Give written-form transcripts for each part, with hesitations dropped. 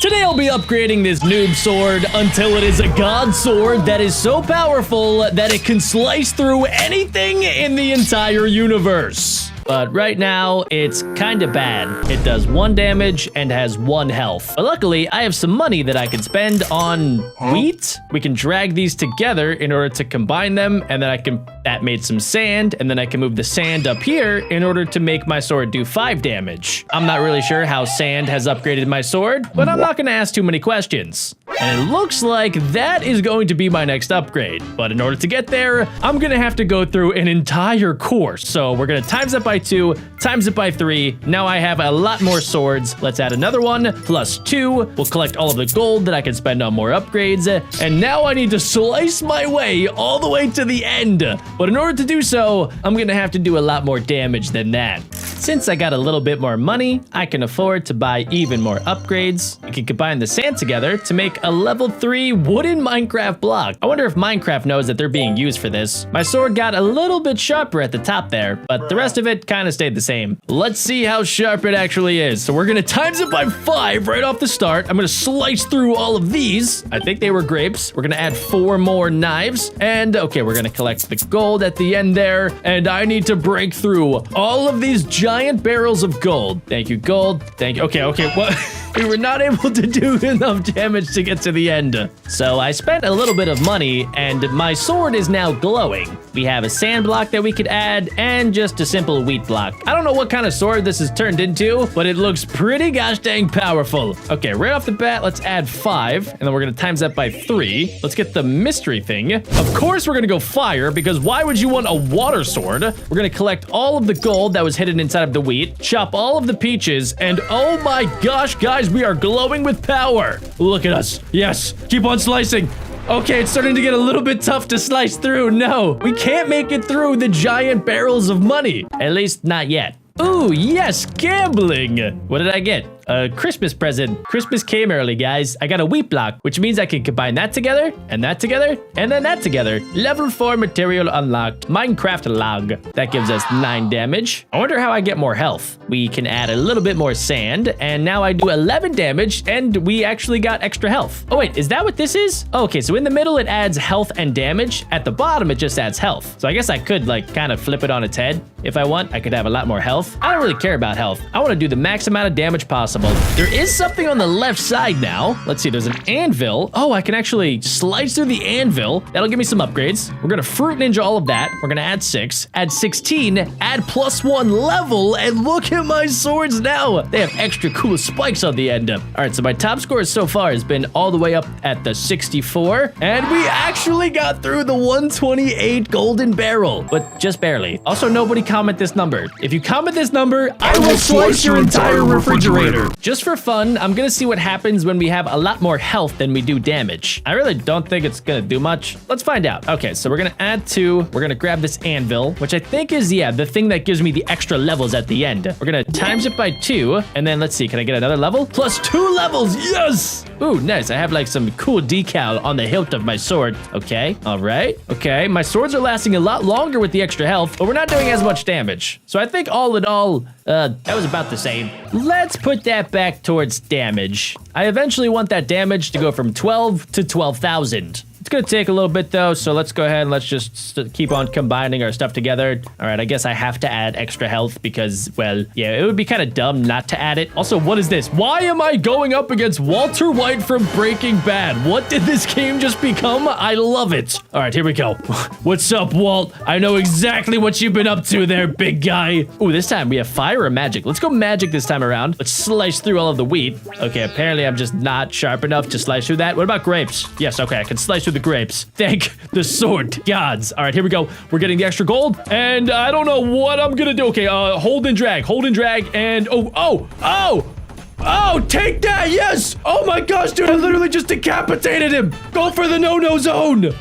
Today I'll be upgrading this noob sword until it is a god sword that is so powerful that it can slice through anything in the entire universe. But right now, it's kinda bad. It does 1 damage and has 1 health. But luckily, I have some money that I can spend on wheat. We can drag these together in order to combine them, and then that made some sand, and then I can move the sand up here in order to make my sword do 5 damage. I'm not really sure how sand has upgraded my sword, but I'm not gonna ask too many questions. And it looks like that is going to be my next upgrade. But in order to get there, I'm gonna have to go through an entire course. So we're gonna times it by 2, times it by 3. Now I have a lot more swords. Let's add another one, plus 2. We'll collect all of the gold that I can spend on more upgrades. And now I need to slice my way all the way to the end. But in order to do so, I'm gonna have to do a lot more damage than that. Since I got a little bit more money, I can afford to buy even more upgrades. We can combine the sand together to make a level 3 wooden Minecraft block. I wonder if Minecraft knows that they're being used for this. My sword got a little bit sharper at the top there, but the rest of it kind of stayed the same. Let's see how sharp it actually is. So we're gonna times it by 5 right off the start. I'm gonna slice through all of these. I think they were grapes. We're gonna add 4 more knives. And okay, we're gonna collect the gold at the end there. And I need to break through all of these giant barrels of gold. Thank you, gold. Thank you. Okay, what? We were not able to do enough damage to get to the end. So I spent a little bit of money and my sword is now glowing. We have a sand block that we could add and just a simple wheat block. I don't know what kind of sword this is turned into, but it looks pretty gosh dang powerful. Okay, right off the bat, let's add 5 and then we're gonna times that by 3. Let's get the mystery thing. Of course we're gonna go fire because why would you want a water sword? We're gonna collect all of the gold that was hidden inside of the wheat, chop all of the peaches, and oh my gosh, guys, we are glowing with power. Look at us. Yes, keep on slicing. Okay, it's starting to get a little bit tough to slice through. No, we can't make it through the giant barrels of money. At least not yet. Ooh, yes, gambling. What did I get? A Christmas present. Christmas came early, guys. I got a wheat block, which means I can combine that together, and that together, and then that together. Level 4 material unlocked. Minecraft log. That gives us 9 damage. I wonder how I get more health. We can add a little bit more sand, and now I do 11 damage, and we actually got extra health. Oh, wait, is that what this is? Oh, okay, so in the middle, it adds health and damage. At the bottom, it just adds health. So I guess I could, like, kind of flip it on its head. If I want, I could have a lot more health. I don't really care about health. I want to do the max amount of damage possible. There is something on the left side now. Let's see, there's an anvil. Oh, I can actually slice through the anvil. That'll give me some upgrades. We're gonna fruit ninja all of that. We're gonna add 6, add 16, add +1 level, and look at my swords now. They have extra cool spikes on the end. All right, so my top score so far has been all the way up at the 64, and we actually got through the 128 golden barrel, but just barely. Also, nobody comment this number. If you comment this number, I will slice your entire refrigerator. Just for fun, I'm gonna see what happens when we have a lot more health than we do damage. I really don't think it's gonna do much. Let's find out. Okay, so we're gonna add 2. We're gonna grab this anvil, which I think is, yeah, the thing that gives me the extra levels at the end. We're gonna times it by 2, and then let's see, can I get another level? +2 levels, yes! Ooh, nice, I have like some cool decal on the hilt of my sword. Okay, all right. Okay, my swords are lasting a lot longer with the extra health, but we're not doing as much damage. So I think all in all, that was about the same. Let's put that back towards damage. I eventually want that damage to go from 12 to 12,000. It's gonna take a little bit though, so let's go ahead and let's just keep on combining our stuff together. All right, I guess I have to add extra health because, well, yeah, it would be kind of dumb not to add it. Also, what is this? Why am I going up against Walter White from Breaking Bad? What did this game just become? I love it. All right, here we go. What's up, Walt? I know exactly what you've been up to there, big guy. Ooh, this time we have fire or magic. Let's go magic this time around. Let's slice through all of the wheat. Okay, apparently I'm just not sharp enough to slice through that. What about grapes? Yes, okay, I can slice through the grapes. Thank the sword gods. All right, here we go. We're getting the extra gold, and I don't know what I'm gonna do. Okay, hold and drag, and oh, take that, yes! Oh my gosh, dude, I literally just decapitated him. Go for the no-no zone.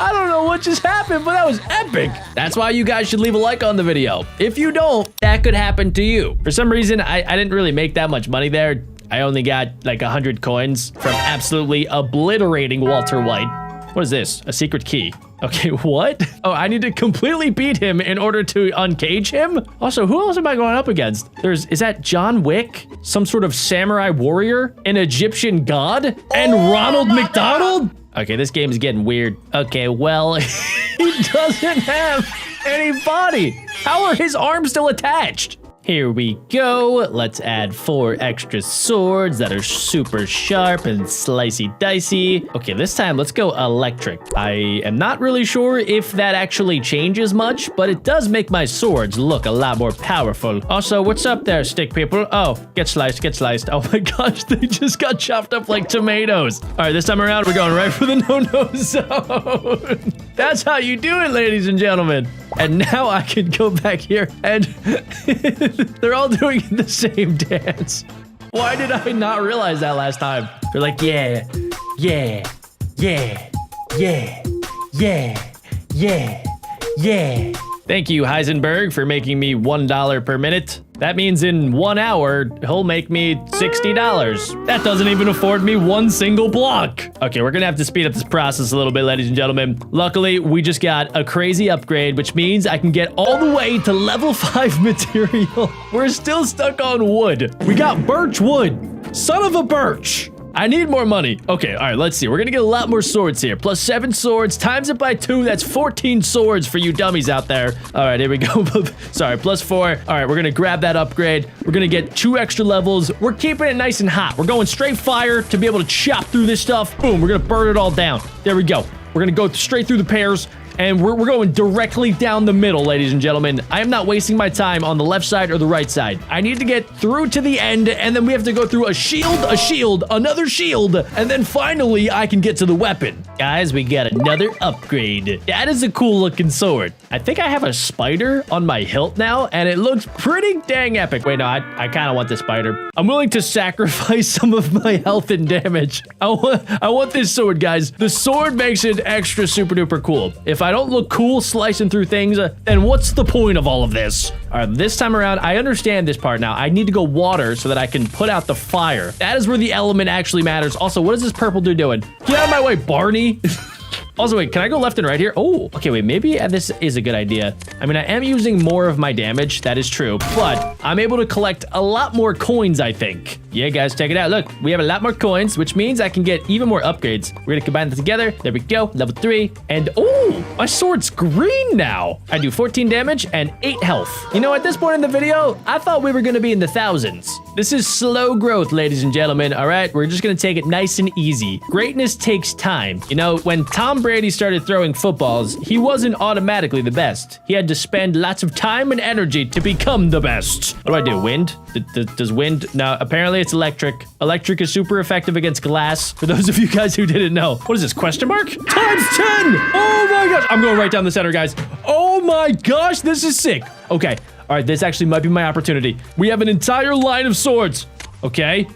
I don't know what just happened, but that was epic. That's why you guys should leave a like on the video. If you don't, that could happen to you. For some reason, I didn't really make that much money there. I only got like 100 coins from absolutely obliterating Walter White. What is this? A secret key. Okay, what? Oh, I need to completely beat him in order to uncage him? Also, who else am I going up against? Is that John Wick? Some sort of samurai warrior? An Egyptian god? And Ronald McDonald? Okay, this game is getting weird. Okay, well, he doesn't have any body. How are his arms still attached? Here we go. Let's add 4 extra swords that are super sharp and slicey dicey. Okay, this time let's go electric. I am not really sure if that actually changes much, but it does make my swords look a lot more powerful. Also, what's up there, stick people? Oh, get sliced, get sliced. Oh my gosh, they just got chopped up like tomatoes. All right, this time around, we're going right for the no-no zone. That's how you do it, ladies and gentlemen. And now I can go back here and they're all doing the same dance. Why did I not realize that last time? They're like, yeah, yeah, yeah, yeah, yeah, yeah, yeah. Thank you, Heisenberg, for making me $1 per minute. That means in 1 hour, he'll make me $60. That doesn't even afford me 1 single block. Okay, we're gonna have to speed up this process a little bit, ladies and gentlemen. Luckily, we just got a crazy upgrade, which means I can get all the way to level 5 material. We're still stuck on wood. We got birch wood. Son of a birch. I need more money. Okay, all right, let's see. We're gonna get a lot more swords here. Plus 7 swords, times it by 2, that's 14 swords for you dummies out there. All right, here we go. Sorry, plus 4. All right, we're gonna grab that upgrade. We're gonna get 2 extra levels. We're keeping it nice and hot. We're going straight fire to be able to chop through this stuff. Boom, we're gonna burn it all down. There we go. We're gonna go straight through the pears. And we're going directly down the middle, ladies and gentlemen. I am not wasting my time on the left side or the right side. I need to get through to the end, and then we have to go through a shield, another shield, and then finally I can get to the weapon. Guys, we got another upgrade. That is a cool looking sword. I think I have a spider on my hilt now, and it looks pretty dang epic. Wait, no, I kind of want the spider. I'm willing to sacrifice some of my health and damage. I want this sword, guys. The sword makes it extra super duper cool. If I don't look cool slicing through things, then what's the point of all of this? All right, this time around, I understand this part now. I need to go water so that I can put out the fire. That is where the element actually matters. Also, what is this purple dude doing? Get out of my way, Barney. Also, wait, can I go left and right here? Oh, okay, wait, maybe this is a good idea. I mean, I am using more of my damage, that is true, but I'm able to collect a lot more coins, I think. Yeah, guys, check it out. Look, we have a lot more coins, which means I can get even more upgrades. We're gonna combine them together. There we go, level 3. And oh, my sword's green now. I do 14 damage and 8 health. You know, at this point in the video, I thought we were gonna be in the thousands. This is slow growth, ladies and gentlemen, all right? We're just gonna take it nice and easy. Greatness takes time. You know, when Tom Brady started throwing footballs, he wasn't automatically the best. He had to spend lots of time and energy to become the best. What do I do, wind? Does wind? No, apparently it's electric. Electric is super effective against glass. For those of you guys who didn't know. What is this, question mark? ×10! Oh my gosh, I'm going right down the center, guys. Oh my gosh, this is sick. Okay, all right, this actually might be my opportunity. We have an entire line of swords. Okay,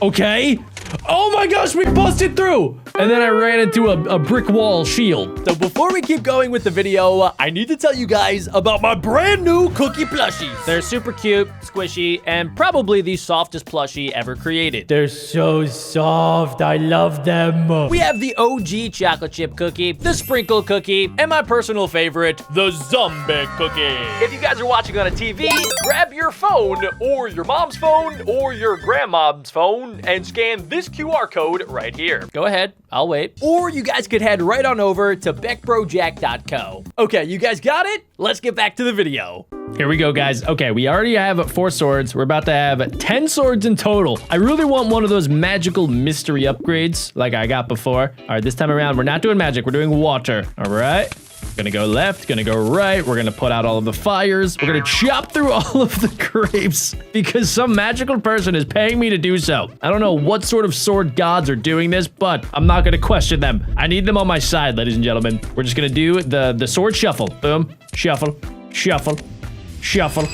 okay. Oh my gosh, we busted through! And then I ran into a brick wall shield. So before we keep going with the video, I need to tell you guys about my brand new cookie plushies. They're super cute, squishy, and probably the softest plushie ever created. They're so soft, I love them. We have the OG chocolate chip cookie, the sprinkle cookie, and my personal favorite, the zombie cookie. If you guys are watching on a TV, grab your phone, or your mom's phone, or your grandmom's phone, and scan this QR code right here. Go ahead, I'll wait. Or you guys could head right on over to BeckBroJack.co. Okay, you guys got it? Let's get back to the video. Here we go, guys. Okay, we already have 4 swords. We're about to have 10 swords in total. I really want one of those magical mystery upgrades like I got before. All right, this time around, we're not doing magic. We're doing water. All right. Gonna go left, gonna go right. We're gonna put out all of the fires. We're gonna chop through all of the grapes because some magical person is paying me to do so. I don't know what sort of sword gods are doing this, but I'm not gonna question them. I need them on my side, ladies and gentlemen. We're just gonna do the sword shuffle. Boom, shuffle, shuffle, shuffle,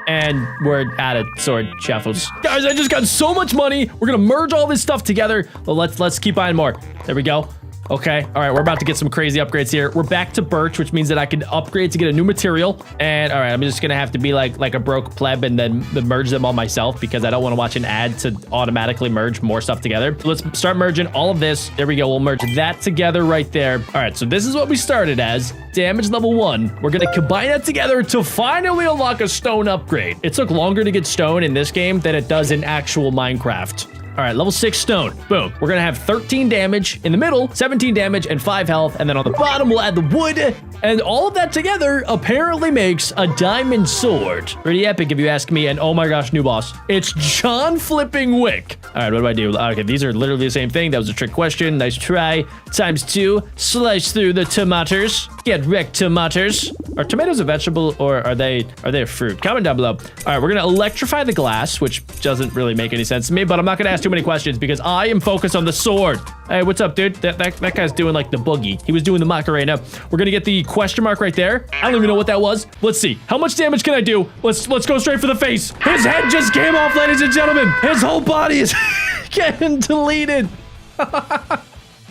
and we're out of sword shuffles. Guys, I just got so much money. We're gonna merge all this stuff together. Well, let's keep buying more. There we go. Okay. All right. We're about to get some crazy upgrades here. We're back to birch, which means that I can upgrade to get a new material. And all right, I'm just going to have to be like a broke pleb and then merge them all myself because I don't want to watch an ad to automatically merge more stuff together. So let's start merging all of this. There we go. We'll merge that together right there. All right. So this is what we started as. Damage level 1. We're going to combine that together to finally unlock a stone upgrade. It took longer to get stone in this game than it does in actual Minecraft. All right, level 6 stone. Boom. We're going to have 13 damage in the middle, 17 damage, and 5 health. And then on the bottom, we'll add the wood. And all of that together apparently makes a diamond sword. Pretty epic if you ask me. And oh my gosh, new boss. It's John Flipping Wick. All right, what do I do? Okay, these are literally the same thing. That was a trick question. Nice try. Times 2. Slice through the tomatoes. Get wrecked, tomatoes. Are tomatoes a vegetable or are they a fruit? Comment down below. All right, we're going to electrify the glass, which doesn't really make any sense to me, but I'm not going to ask too many questions because I am focused on the sword. Hey, what's up, dude? That guy's doing like the boogie. He was doing the Macarena. We're going to get the question mark right there. I don't even know what that was. Let's see. How much damage can I do? Let's go straight for the face. His head just came off, ladies and gentlemen. His whole body is getting deleted.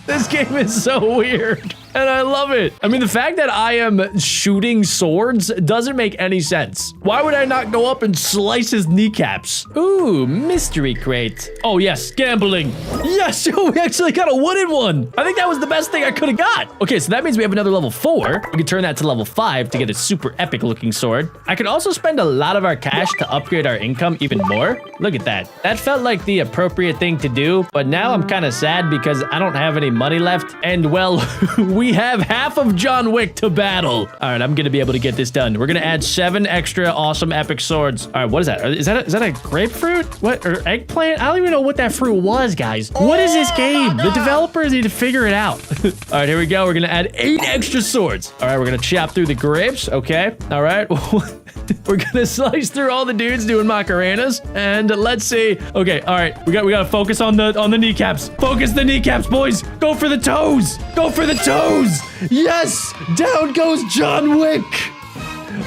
This game is so weird. And I love it. I mean, the fact that I am shooting swords doesn't make any sense. Why would I not go up and slice his kneecaps? Ooh, mystery crate. Oh, yes, gambling. Yes, we actually got a wooden one. I think that was the best thing I could have got. Okay, so that means we have another level 4. We can turn that to level 5 to get a super epic looking sword. I could also spend a lot of our cash to upgrade our income even more. Look at that. That felt like the appropriate thing to do, but now I'm kind of sad because I don't have any money left. And well, we have half of John Wick to battle. All right, I'm gonna be able to get this done. We're gonna add 7 extra awesome epic swords. All right, what is that? Is that a grapefruit? What, or eggplant? I don't even know what that fruit was, guys. What is this game? The developers need to figure it out. All right, here we go. We're gonna add 8 extra swords. All right, we're gonna chop through the grapes. Okay, all right. We're gonna slice through all the dudes doing Macarenas, and let's see. Okay, all right, we gotta focus on the kneecaps. Focus the kneecaps, boys. Go for the toes. Go for the toes. Yes, down goes John Wick.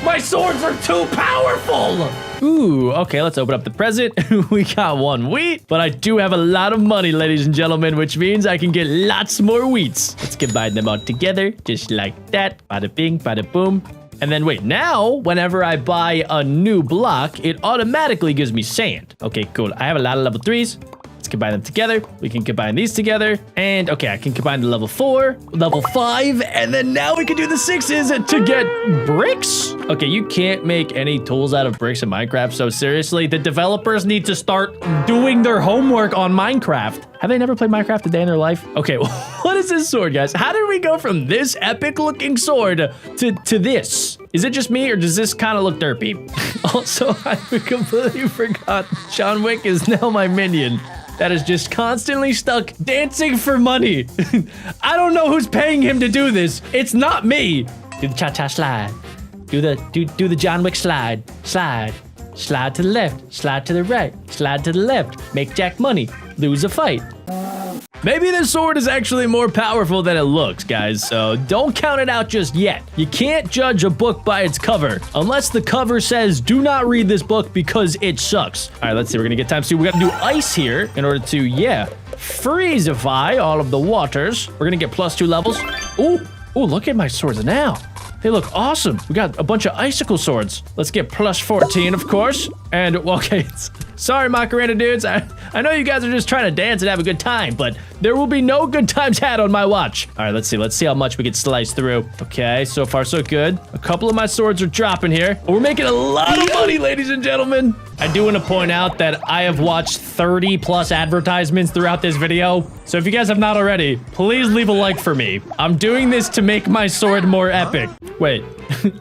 My swords are too powerful. Ooh, okay, let's open up the present. We got 1 wheat, but I do have a lot of money, ladies and gentlemen, which means I can get lots more wheats. Let's combine them all together, just like that. Bada bing, bada boom. And then wait, now, whenever I buy a new block, it automatically gives me sand. Okay, cool. I have a lot of level 3s. Let's combine them together. We can combine these together. And okay, I can combine the level 4, level 5, and then now we can do the 6s to get bricks. Okay, you can't make any tools out of bricks in Minecraft. So seriously, the developers need to start doing their homework on Minecraft. Have they never played Minecraft a day in their life? Okay, what is this sword, guys? How did we go from this epic looking sword to this? Is it just me or does this kind of look derpy? Also, I completely forgot John Wick is now my minion. That is just constantly stuck dancing for money. I don't know who's paying him to do this. It's not me. Do the cha-cha slide. Do the John Wick slide. Slide. Slide to the left. Slide to the right. Slide to the left. Make Jack money. Lose a fight. Maybe this sword is actually more powerful than it looks, guys, so don't count it out just yet. You can't judge a book by its cover, unless the cover says, do not read this book because it sucks. All right, let's see. We're gonna get times 2. We gotta do ice here in order to, freezify all of the waters. We're gonna get +2 levels. Ooh, look at my swords now. They look awesome. We got a bunch of icicle swords. Let's get +14, of course. And, okay, sorry, Macarena dudes. I know you guys are just trying to dance and have a good time, but there will be no good times had on my watch. All right, let's see. Let's see how much we can slice through. Okay, so far so good. A couple of my swords are dropping here. We're making a lot of money, ladies and gentlemen. I do want to point out that I have watched 30+ advertisements throughout this video. So if you guys have not already, please leave a like for me. I'm doing this to make my sword more epic. Wait,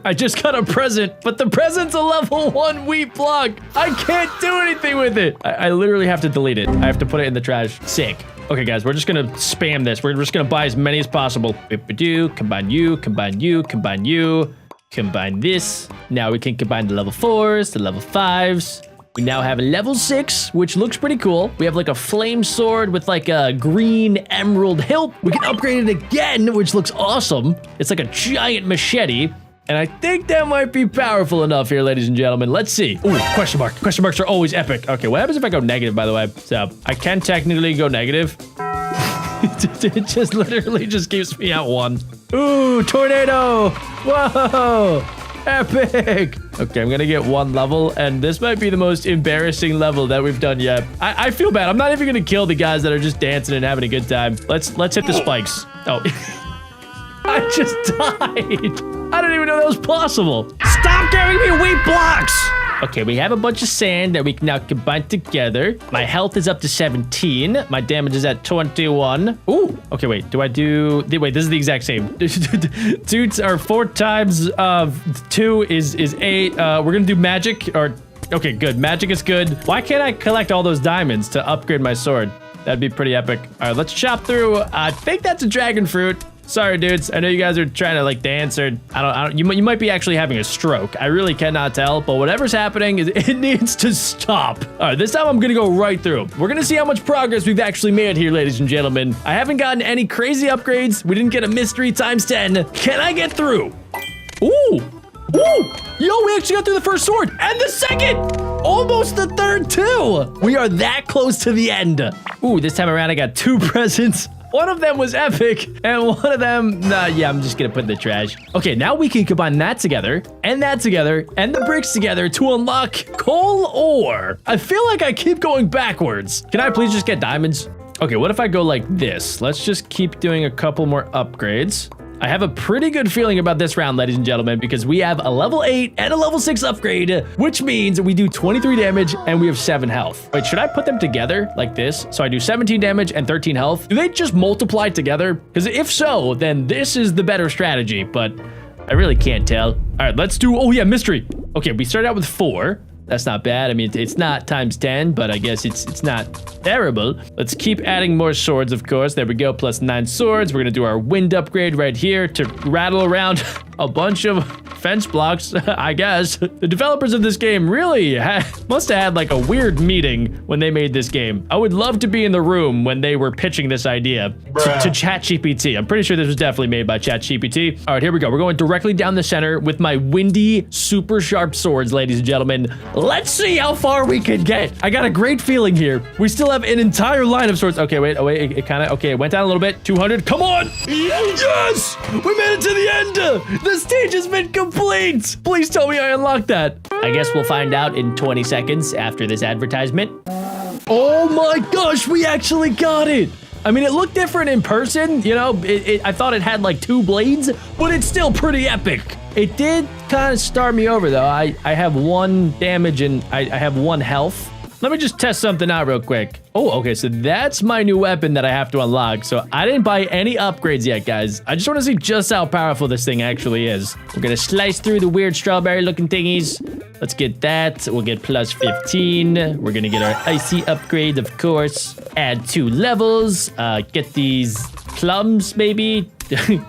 I just got a present, but the present's a level 1 wheat block. I can't do anything with it. I literally have to delete it. I have to put it in the trash. Sick. Okay, guys, we're just gonna spam this. We're just gonna buy as many as possible. Combine you, combine you, combine you. Combine this. Now we can combine the level 4s, the level 5s. We now have a level 6, which looks pretty cool. We have like a flame sword with like a green emerald hilt. We can upgrade it again, which looks awesome. It's like a giant machete. And I think that might be powerful enough here, ladies and gentlemen. Let's see. Ooh, question mark. Question marks are always epic. Okay, what happens if I go negative, by the way? So I can technically go negative. It just literally just keeps me at 1. Ooh, tornado. Whoa. Epic. Okay, I'm gonna get 1 level, and this might be the most embarrassing level that we've done yet. I feel bad. I'm not even gonna kill the guys that are just dancing and having a good time. Let's hit the spikes. Oh. I just died. I didn't even know that was possible. Stop giving me weak blocks. Okay, we have a bunch of sand that we can now combine together. My health is up to 17. My damage is at 21. Ooh. Okay, wait. Wait, this is the exact same. 2 or 4 times 2 is 8. We're gonna do magic or... Okay, good. Magic is good. Why can't I collect all those diamonds to upgrade my sword? That'd be pretty epic. All right, let's chop through. I think that's a dragon fruit. Sorry, dudes. I know you guys are trying to like dance or I don't. You might be actually having a stroke. I really cannot tell, but whatever's happening it needs to stop. All right, this time I'm gonna go right through. We're gonna see how much progress we've actually made here, ladies and gentlemen. I haven't gotten any crazy upgrades. We didn't get a mystery times 10. Can I get through? Ooh. Ooh. Yo, we actually got through the first sword and the second. Almost the third too. We are that close to the end. Ooh, this time around I got 2 presents. One of them was epic, and one of them, yeah, I'm just gonna put in the trash. Okay, now we can combine that together, and the bricks together to unlock coal ore. I feel like I keep going backwards. Can I please just get diamonds? Okay, what if I go like this? Let's just keep doing a couple more upgrades. I have a pretty good feeling about this round, ladies and gentlemen, because we have a level 8 and a level 6 upgrade, which means we do 23 damage and we have 7 health. Wait, should I put them together like this? So I do 17 damage and 13 health. Do they just multiply together? Because if so, then this is the better strategy, but I really can't tell. All right, let's do, oh yeah, mystery. Okay, we started out with 4. That's not bad. I mean, it's not times 10, but I guess it's not terrible. Let's keep adding more swords, of course. There we go, plus 9 swords. We're gonna do our wind upgrade right here to rattle around a bunch of fence blocks, I guess. The developers of this game really must have had like a weird meeting when they made this game. I would love to be in the room when they were pitching this idea to ChatGPT. I'm pretty sure this was definitely made by ChatGPT. All right, here we go. We're going directly down the center with my windy, super sharp swords, ladies and gentlemen. Let's see how far we can get. I got a great feeling here. We still have an entire line of swords. Okay, wait. Oh, wait. It kind of... Okay, it went down a little bit. 200. Come on. Yes! We made it to the end. The stage has been complete. Please tell me I unlocked that. I guess we'll find out in 20 seconds after this advertisement. Oh my gosh, we actually got it. I mean, it looked different in person. You know, I thought it had like 2 blades, but it's still pretty epic. It did kind of start me over, though. I have 1 damage and I have 1 health. Let me just test something out real quick. Oh, okay, so that's my new weapon that I have to unlock. So I didn't buy any upgrades yet, guys. I just want to see just how powerful this thing actually is. We're going to slice through the weird strawberry-looking thingies. Let's get that. We'll get plus 15. We're going to get our icy upgrade, of course. Add 2 levels. Get these plums, maybe.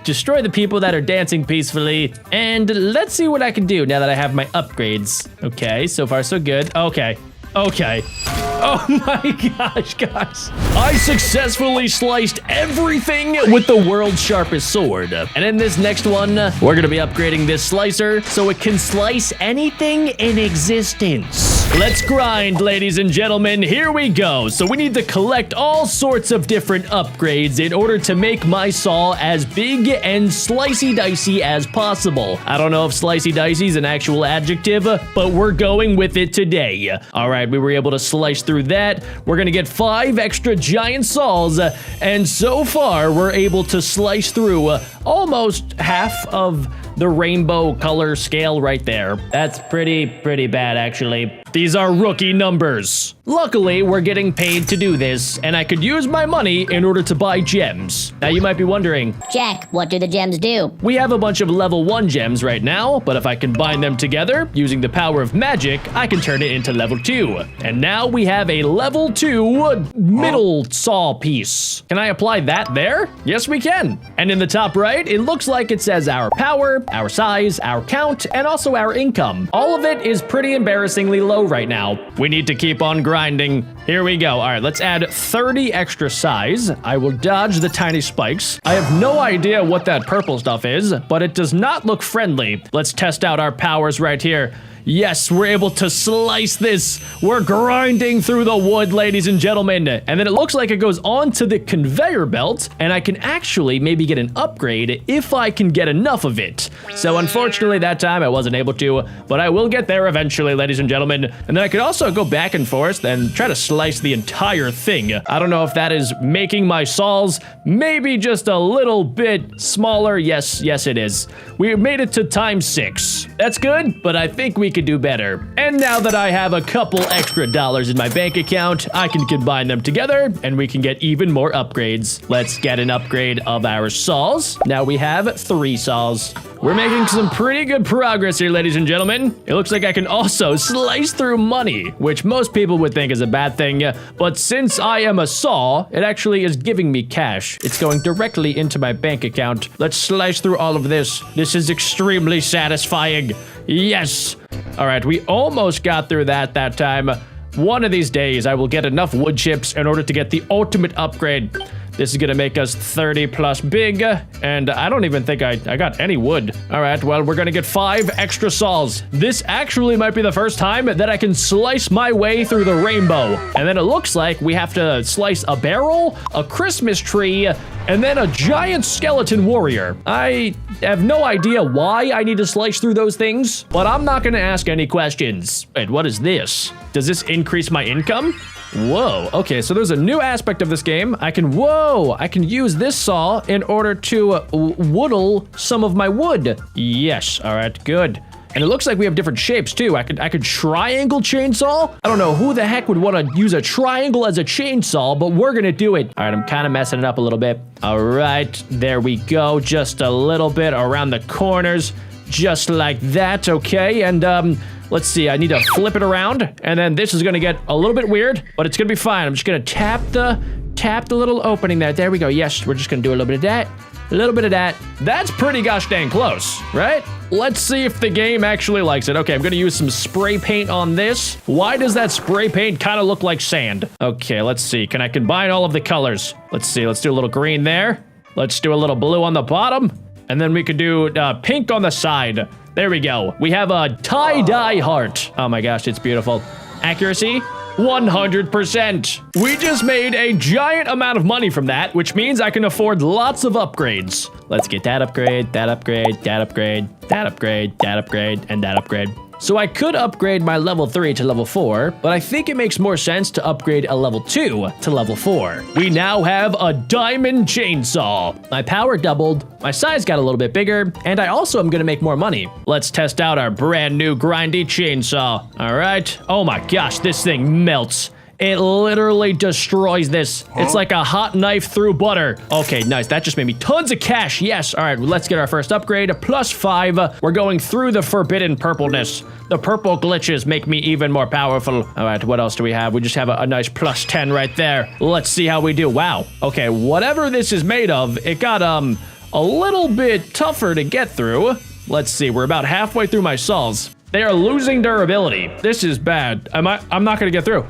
Destroy the people that are dancing peacefully. And let's see what I can do now that I have my upgrades. Okay, so far so good. Okay. Oh my gosh, guys. I successfully sliced everything with the world's sharpest sword. And in this next one, we're gonna be upgrading this slicer so it can slice anything in existence. Let's grind, ladies and gentlemen. Here we go. So we need to collect all sorts of different upgrades in order to make my saw as big and slicey-dicey as possible. I don't know if slicey-dicey is an actual adjective, but we're going with it today. All right, we were able to slice through that. We're gonna get 5 extra giant saws, and so far we're able to slice through almost half of the rainbow color scale right there. That's pretty bad, actually. These are rookie numbers. Luckily, we're getting paid to do this, and I could use my money in order to buy gems. Now, you might be wondering, Jack, what do the gems do? We have a bunch of level 1 gems right now, but if I combine them together, using the power of magic, I can turn it into level 2. And now we have a level 2 middle saw piece. Can I apply that there? Yes, we can. And in the top right, it looks like it says our power, our size, our count, and also our income. All of it is pretty embarrassingly low right now. We need to keep on grinding. Here we go. All right, let's add 30 extra size. I will dodge the tiny spikes. I have no idea what that purple stuff is, but it does not look friendly. Let's test out our powers right here. Yes, we're able to slice this. We're grinding through the wood, ladies and gentlemen. And then it looks like it goes onto the conveyor belt, and I can actually maybe get an upgrade if I can get enough of it. So unfortunately, that time I wasn't able to, but I will get there eventually, ladies and gentlemen. And then I could also go back and forth and try to slice the entire thing. I don't know if that is making my saws maybe just a little bit smaller. Yes, it is. We made it to ×6. That's good, but I think we could do better. And now that I have a couple extra dollars in my bank account, I can combine them together and we can get even more upgrades. Let's get an upgrade of our saws. Now we have 3 saws. We're making some pretty good progress here, ladies and gentlemen. It looks like I can also slice through money, which most people would think is a bad thing. But since I am a saw, it actually is giving me cash. It's going directly into my bank account. Let's slice through all of this. This is extremely satisfying. Yes. All right, we almost got through that time. One of these days, I will get enough wood chips in order to get the ultimate upgrade. This is gonna make us 30 plus big, and I don't even think I got any wood. All right, well, we're gonna get 5 extra saws. This actually might be the first time that I can slice my way through the rainbow. And then it looks like we have to slice a barrel, a Christmas tree, and then a giant skeleton warrior. I have no idea why I need to slice through those things, but I'm not gonna ask any questions. Wait, what is this? Does this increase my income? Whoa, okay, so there's a new aspect of this game. I can use this saw in order to whittle some of my wood. Yes, all right, good. And it looks like we have different shapes too. I could triangle chainsaw. I don't know who the heck would want to use a triangle as a chainsaw, but we're gonna do it. All right, I'm kind of messing it up a little bit. All right, there we go. Just a little bit around the corners, just like that, okay? And let's see, I need to flip it around, and then this is gonna get a little bit weird, but it's gonna be fine. I'm just gonna tap the little opening there. There we go. Yes, we're just gonna do a little bit of that. A little bit of that. That's pretty gosh dang close, right? Let's see if the game actually likes it. Okay, I'm gonna use some spray paint on this. Why does that spray paint kind of look like sand? Okay, let's see. Can I combine all of the colors? Let's see. Let's do a little green there. Let's do a little blue on the bottom. And then we could do pink on the side. There we go. We have a tie-dye heart. Oh my gosh, it's beautiful. Accuracy? 100%. We just made a giant amount of money from that, which means I can afford lots of upgrades. Let's get that upgrade, that upgrade, that upgrade, that upgrade, that upgrade, and that upgrade. So I could upgrade my level 3 to level 4, but I think it makes more sense to upgrade a level 2 to level 4. We now have a diamond chainsaw. My power doubled, my size got a little bit bigger, and I also am gonna make more money. Let's test out our brand new grindy chainsaw. All right. Oh my gosh, this thing melts. It literally destroys this. It's like a hot knife through butter. Okay, nice. That just made me tons of cash. Yes. All right, let's get our first upgrade. +5. We're going through the forbidden purpleness. The purple glitches make me even more powerful. All right, what else do we have? We just have a nice +10 right there. Let's see how we do. Wow. Okay, whatever this is made of, it got a little bit tougher to get through. Let's see. We're about halfway through my saws. They are losing durability. This is bad. I'm not gonna get through.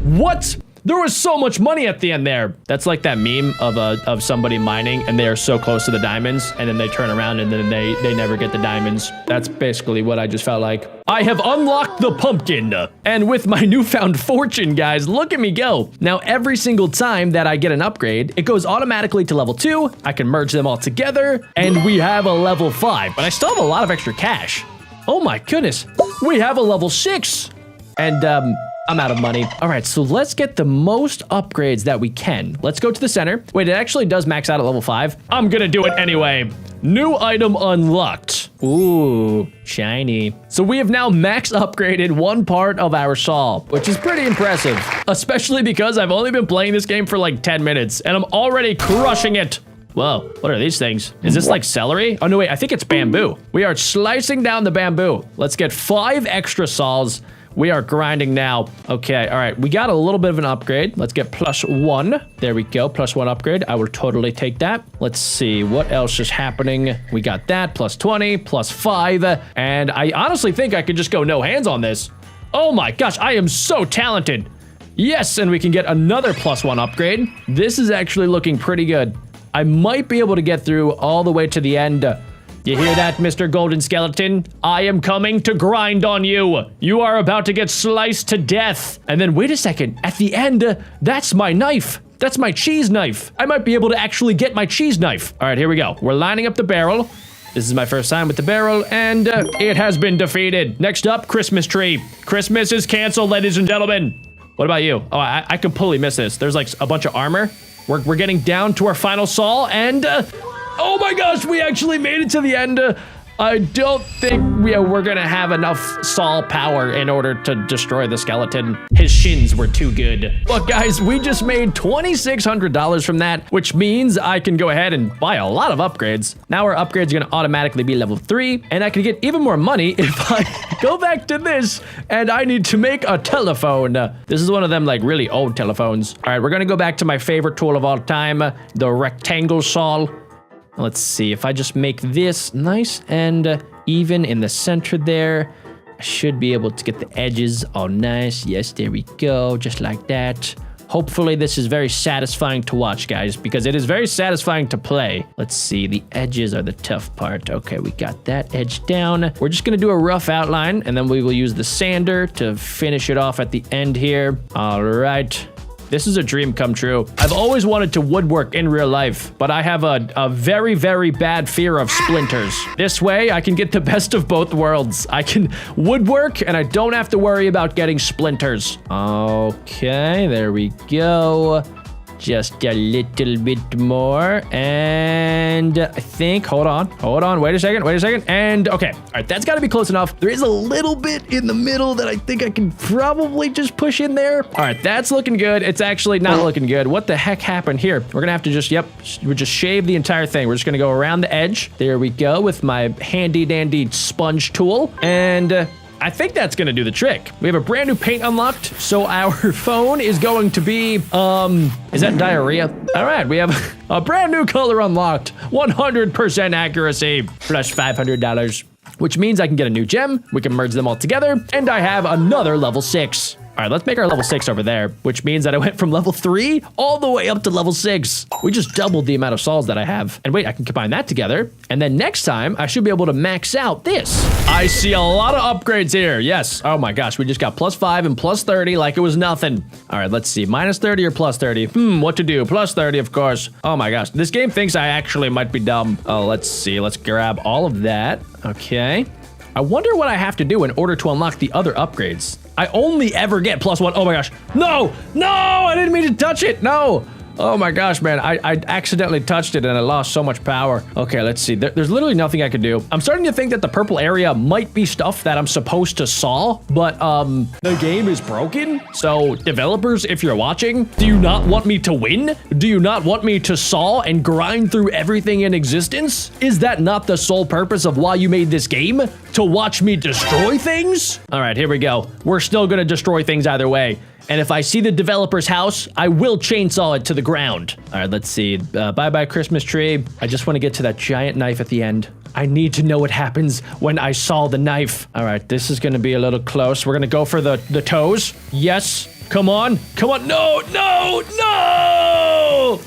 What? There was so much money at the end there. That's like that meme of somebody mining and they are so close to the diamonds and then they turn around and then they never get the diamonds. That's basically what I just felt like. I have unlocked the pumpkin. And with my newfound fortune, guys, look at me go. Now, every single time that I get an upgrade, it goes automatically to level 2. I can merge them all together and we have a level 5, but I still have a lot of extra cash. Oh my goodness, we have a level 6. And I'm out of money. All right, so let's get the most upgrades that we can. Let's go to the center. Wait, it actually does max out at level 5. I'm gonna do it anyway. New item unlocked. Ooh, shiny. So we have now max upgraded one part of our saw, which is pretty impressive, especially because I've only been playing this game for like 10 minutes and I'm already crushing it. Whoa, what are these things? Is this like celery? Oh no, wait, I think it's bamboo. We are slicing down the bamboo. Let's get 5 extra saws. We are grinding now. Okay, all right, we got a little bit of an upgrade. Let's get +1. There we go, +1 upgrade. I will totally take that. Let's see, what else is happening? We got that, +20, +5. And I honestly think I could just go no hands on this. Oh my gosh, I am so talented. Yes, and we can get another +1 upgrade. This is actually looking pretty good. I might be able to get through all the way to the end. You hear that, Mr. Golden Skeleton? I am coming to grind on you. You are about to get sliced to death. And then wait a second. At the end, that's my knife. That's my cheese knife. I might be able to actually get my cheese knife. All right, here we go. We're lining up the barrel. This is my first time with the barrel, and it has been defeated. Next up, Christmas tree. Christmas is canceled, ladies and gentlemen. What about you? Oh, I completely missed this. There's like a bunch of armor. We're getting down to our final saw, and oh my gosh, we actually made it to the end. I don't think we're gonna have enough saw power in order to destroy the skeleton. His shins were too good. But guys, we just made $2,600 from that, which means I can go ahead and buy a lot of upgrades. Now our upgrades are gonna automatically be level 3, and I can get even more money if I go back to this, and I need to make a telephone. This is one of them like really old telephones. All right, we're gonna go back to my favorite tool of all time, the rectangle saw. Let's see, if I just make this nice and even in the center there, I should be able to get the edges all nice. Yes, there we go, just like that. Hopefully this is very satisfying to watch, guys, because it is very satisfying to play. Let's see, the edges are the tough part. Okay, we got that edge down. We're just gonna do a rough outline, and then we will use the sander to finish it off at the end here. All right. This is a dream come true. I've always wanted to woodwork in real life, but I have a very, very bad fear of splinters. This way, I can get the best of both worlds. I can woodwork, and I don't have to worry about getting splinters. Okay, there we go. Just a little bit more, and I think, hold on, wait a second, and okay, all right, that's gotta be close enough. There is a little bit in the middle that I think I can probably just push in there. All right, that's looking good. It's actually not looking good. What the heck happened here? We're gonna have to just, we'll just shave the entire thing. We're just gonna go around the edge. There we go with my handy dandy sponge tool, and I think that's gonna do the trick. We have a brand new paint unlocked, so our phone is going to be, is that diarrhea? All right, we have a brand new color unlocked, 100% accuracy, plus $500, which means I can get a new gem, we can merge them all together, and I have another level 6. All right, let's make our level 6 over there, which means that I went from level 3 all the way up to level 6. We just doubled the amount of saws that I have. And wait, I can combine that together. And then next time, I should be able to max out this. I see a lot of upgrades here. Yes. Oh my gosh, we just got +5 and +30 like it was nothing. All right, let's see. -30 or +30? What to do? +30, of course. Oh my gosh, this game thinks I actually might be dumb. Oh, let's see. Let's grab all of that. Okay. I wonder what I have to do in order to unlock the other upgrades. I only ever get +1. Oh my gosh. No! No! I didn't mean to touch it. No! Oh my gosh, man. I accidentally touched it and I lost so much power. Okay, let's see. There's literally nothing I could do. I'm starting to think that the purple area might be stuff that I'm supposed to saw, but the game is broken. So developers, if you're watching, do you not want me to win? Do you not want me to saw and grind through everything in existence? Is that not the sole purpose of why you made this game? To watch me destroy things? All right, here we go. We're still gonna destroy things either way. And if I see the developer's house, I will chainsaw it to the ground. All right, let's see. Bye-bye, Christmas tree. I just want to get to that giant knife at the end. I need to know what happens when I saw the knife. All right, this is going to be a little close. We're going to go for the toes. Yes. Come on. Come on. No, no, no!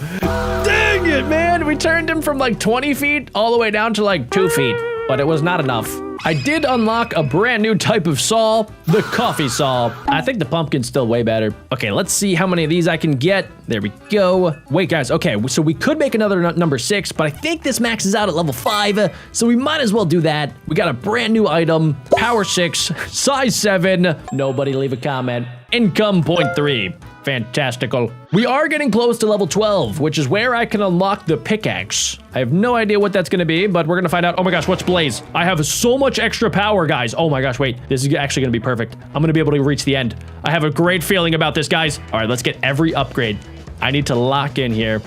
Dang it, man. We turned him from like 20 feet all the way down to like 2 feet, but it was not enough. I did unlock a brand new type of saw, the coffee saw. I think the pumpkin's still way better. Okay, let's see how many of these I can get. There we go. Wait, guys, okay, so we could make another number 6, but I think this maxes out at level 5, so we might as well do that. We got a brand new item, power 6, size 7. Nobody leave a comment. Income 0.3. Fantastical. We are getting close to level 12, which is where I can unlock the pickaxe. I have no idea what that's gonna be, but we're gonna find out. Oh my gosh, what's blaze? I have so much extra power, guys. Oh my gosh, wait. This is actually gonna be perfect. I'm gonna be able to reach the end. I have a great feeling about this, guys. All right, let's get every upgrade. I need to lock in here.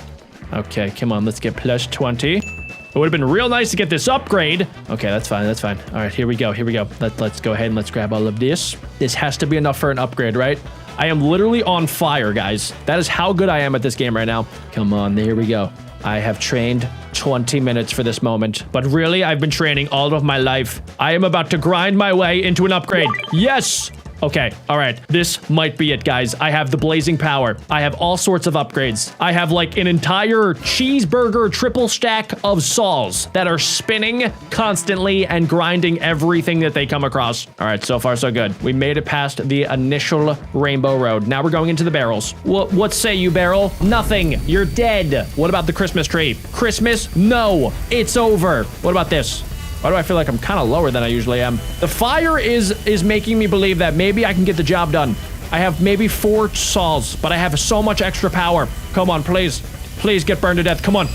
Okay, come on, let's get plus 20. It would have been real nice to get this upgrade. Okay, that's fine, that's fine. All right, here we go, here we go. Let's go ahead and let's grab all of this. This has to be enough for an upgrade, right? I am literally on fire, guys. That is how good I am at this game right now. Come on, there we go. I have trained 20 minutes for this moment, but really, I've been training all of my life. I am about to grind my way into an upgrade. Yes! Okay, all right. This might be it, guys. I have the blazing power. I have all sorts of upgrades. I have like an entire cheeseburger triple stack of saws that are spinning constantly and grinding everything that they come across. All right, so far so good. We made it past the initial rainbow road. Now we're going into the barrels. What say you, barrel? Nothing. You're dead. What about the Christmas tree? Christmas? No. It's over. What about this? Why do I feel like I'm kind of lower than I usually am? The fire is making me believe that maybe I can get the job done. I have maybe 4 saws, but I have so much extra power. Come on, please. Please get burned to death. Come on.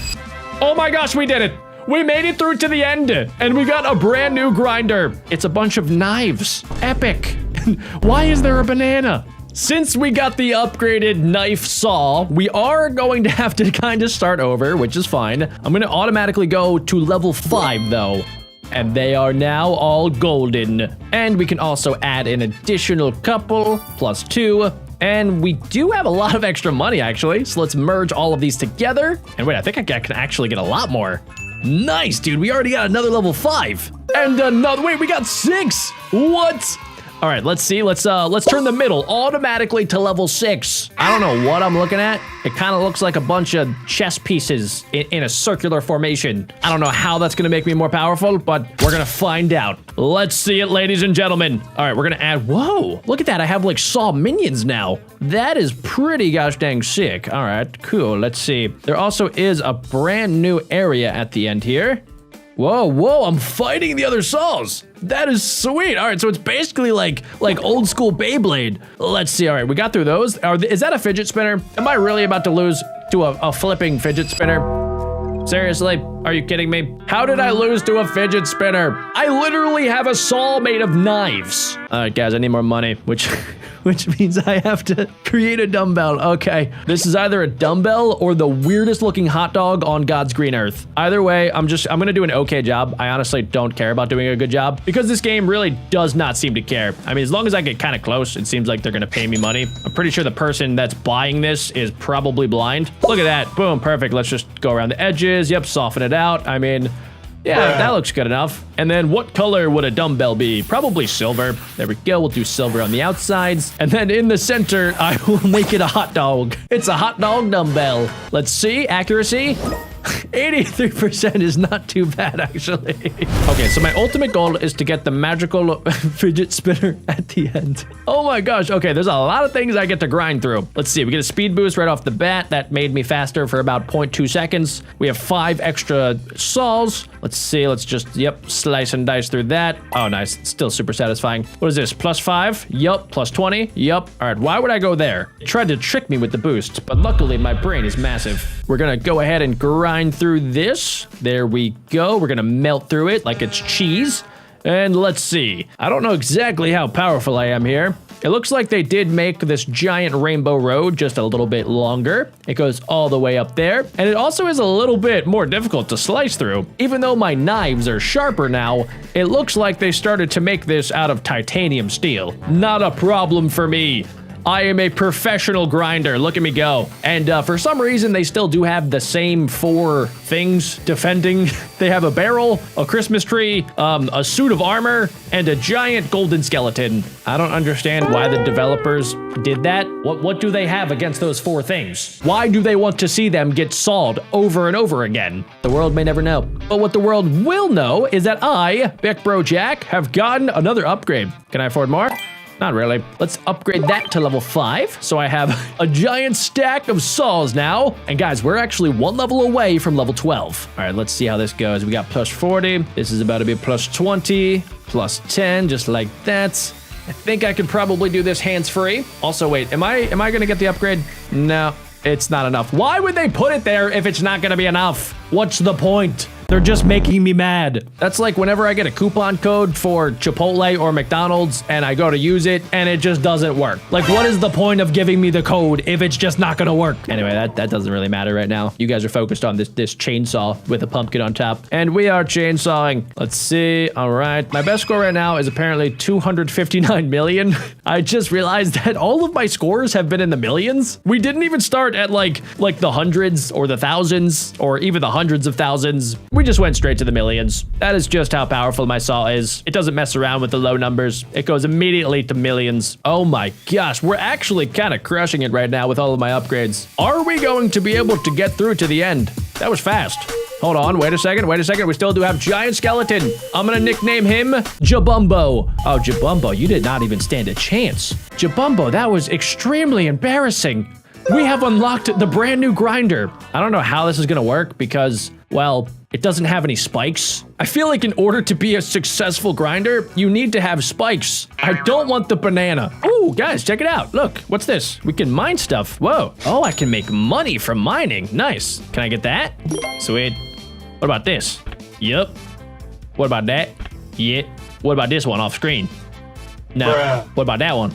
Oh my gosh, we did it. We made it through to the end, and we got a brand new grinder. It's a bunch of knives. Epic. Why is there a banana? Since we got the upgraded knife saw, we are going to have to kind of start over, which is fine. I'm going to automatically go to level 5, though. And they are now all golden. And we can also add an additional couple, +2. And we do have a lot of extra money, actually. So let's merge all of these together. And wait, I think I can actually get a lot more. Nice, dude. We already got another level 5. And another, wait, we got 6. What? All right, let's see. Let's turn the middle automatically to level 6. I don't know what I'm looking at. It kind of looks like a bunch of chess pieces in a circular formation. I don't know how that's going to make me more powerful, but we're going to find out. Let's see it, ladies and gentlemen. All right, we're going to add, whoa, look at that. I have like saw minions now. That is pretty gosh dang sick. All right, cool. Let's see. There also is a brand new area at the end here. Whoa, I'm fighting the other saws. That is sweet. All right, so it's basically like old school Beyblade. Let's see. All right, we got through those. Is that a fidget spinner? Am I really about to lose to a flipping fidget spinner? Seriously? Are you kidding me? How did I lose to a fidget spinner? I literally have a saw made of knives. All right, guys, I need more money, which means I have to create a dumbbell. Okay, this is either a dumbbell or the weirdest looking hot dog on God's green earth. Either way, I'm gonna do an okay job. I honestly don't care about doing a good job because this game really does not seem to care. I mean, as long as I get kind of close, it seems like they're gonna pay me money. I'm pretty sure the person that's buying this is probably blind. Look at that, boom, perfect. Let's just go around the edges. Yep, soften it out. I mean, yeah, that looks good enough. And then what color would a dumbbell be? Probably silver. There we go. We'll do silver on the outsides. And then in the center, I will make it a hot dog. It's a hot dog dumbbell. Let's see. Accuracy. 83% is not too bad, actually. Okay, so my ultimate goal is to get the magical fidget spinner at the end. Oh my gosh. Okay, there's a lot of things I get to grind through. Let's see. We get a speed boost right off the bat. That made me faster for about 0.2 seconds. We have 5 extra saws. Let's see. Let's just, yep, slice and dice through that. Oh, nice. It's still super satisfying. What is this? +5? Yup. +20? Yup. All right. Why would I go there? It tried to trick me with the boost, but luckily my brain is massive. We're going to go ahead and grind through this. There we go. We're going to melt through it like it's cheese. And let's see. I don't know exactly how powerful I am here. It looks like they did make this giant rainbow road just a little bit longer. It goes all the way up there. And it also is a little bit more difficult to slice through. Even though my knives are sharper now, it looks like they started to make this out of titanium steel. Not a problem for me. I am a professional grinder. Look at me go. And for some reason, they still do have the same 4 things defending. They have a barrel, a Christmas tree, a suit of armor, and a giant golden skeleton. I don't understand why the developers did that. What do they have against those 4 things? Why do they want to see them get sawed over and over again? The world may never know. But what the world will know is that I, BeckBroJack, have gotten another upgrade. Can I afford more? Not really. Let's upgrade that to level 5. So I have a giant stack of saws now. And guys, we're actually 1 level away from level 12. All right, let's see how this goes. We got +40. This is about to be +20, +10, just like that. I think I could probably do this hands-free. Also, wait, am I gonna get the upgrade? No, it's not enough. Why would they put it there if it's not gonna be enough? What's the point? They're just making me mad. That's like whenever I get a coupon code for Chipotle or McDonald's and I go to use it and it just doesn't work. Like, what is the point of giving me the code if it's just not gonna work? Anyway, that doesn't really matter right now. You guys are focused on this chainsaw with a pumpkin on top. And we are chainsawing. Let's see. All right. My best score right now is apparently 259 million. I just realized that all of my scores have been in the millions. We didn't even start at like the hundreds or the thousands or even the hundreds of thousands. We just went straight to the millions. That is just how powerful my saw is. It doesn't mess around with the low numbers. It goes immediately to millions. Oh my gosh, we're actually kind of crushing it right now with all of my upgrades. Are we going to be able to get through to the end? That was fast. Hold on, wait a second. We still do have Giant Skeleton. I'm gonna nickname him Jabumbo. Oh, Jabumbo, you did not even stand a chance. Jabumbo, that was extremely embarrassing. We have unlocked the brand new grinder. I don't know how this is gonna work because, well, it doesn't have any spikes. I feel like in order to be a successful grinder, you need to have spikes. I don't want the banana. Ooh, guys, check it out. Look, what's this? We can mine stuff. Whoa. Oh, I can make money from mining. Nice. Can I get that? Sweet. What about this? Yep. What about that? Yeah. What about this one off screen? No. Bruh. What about that one?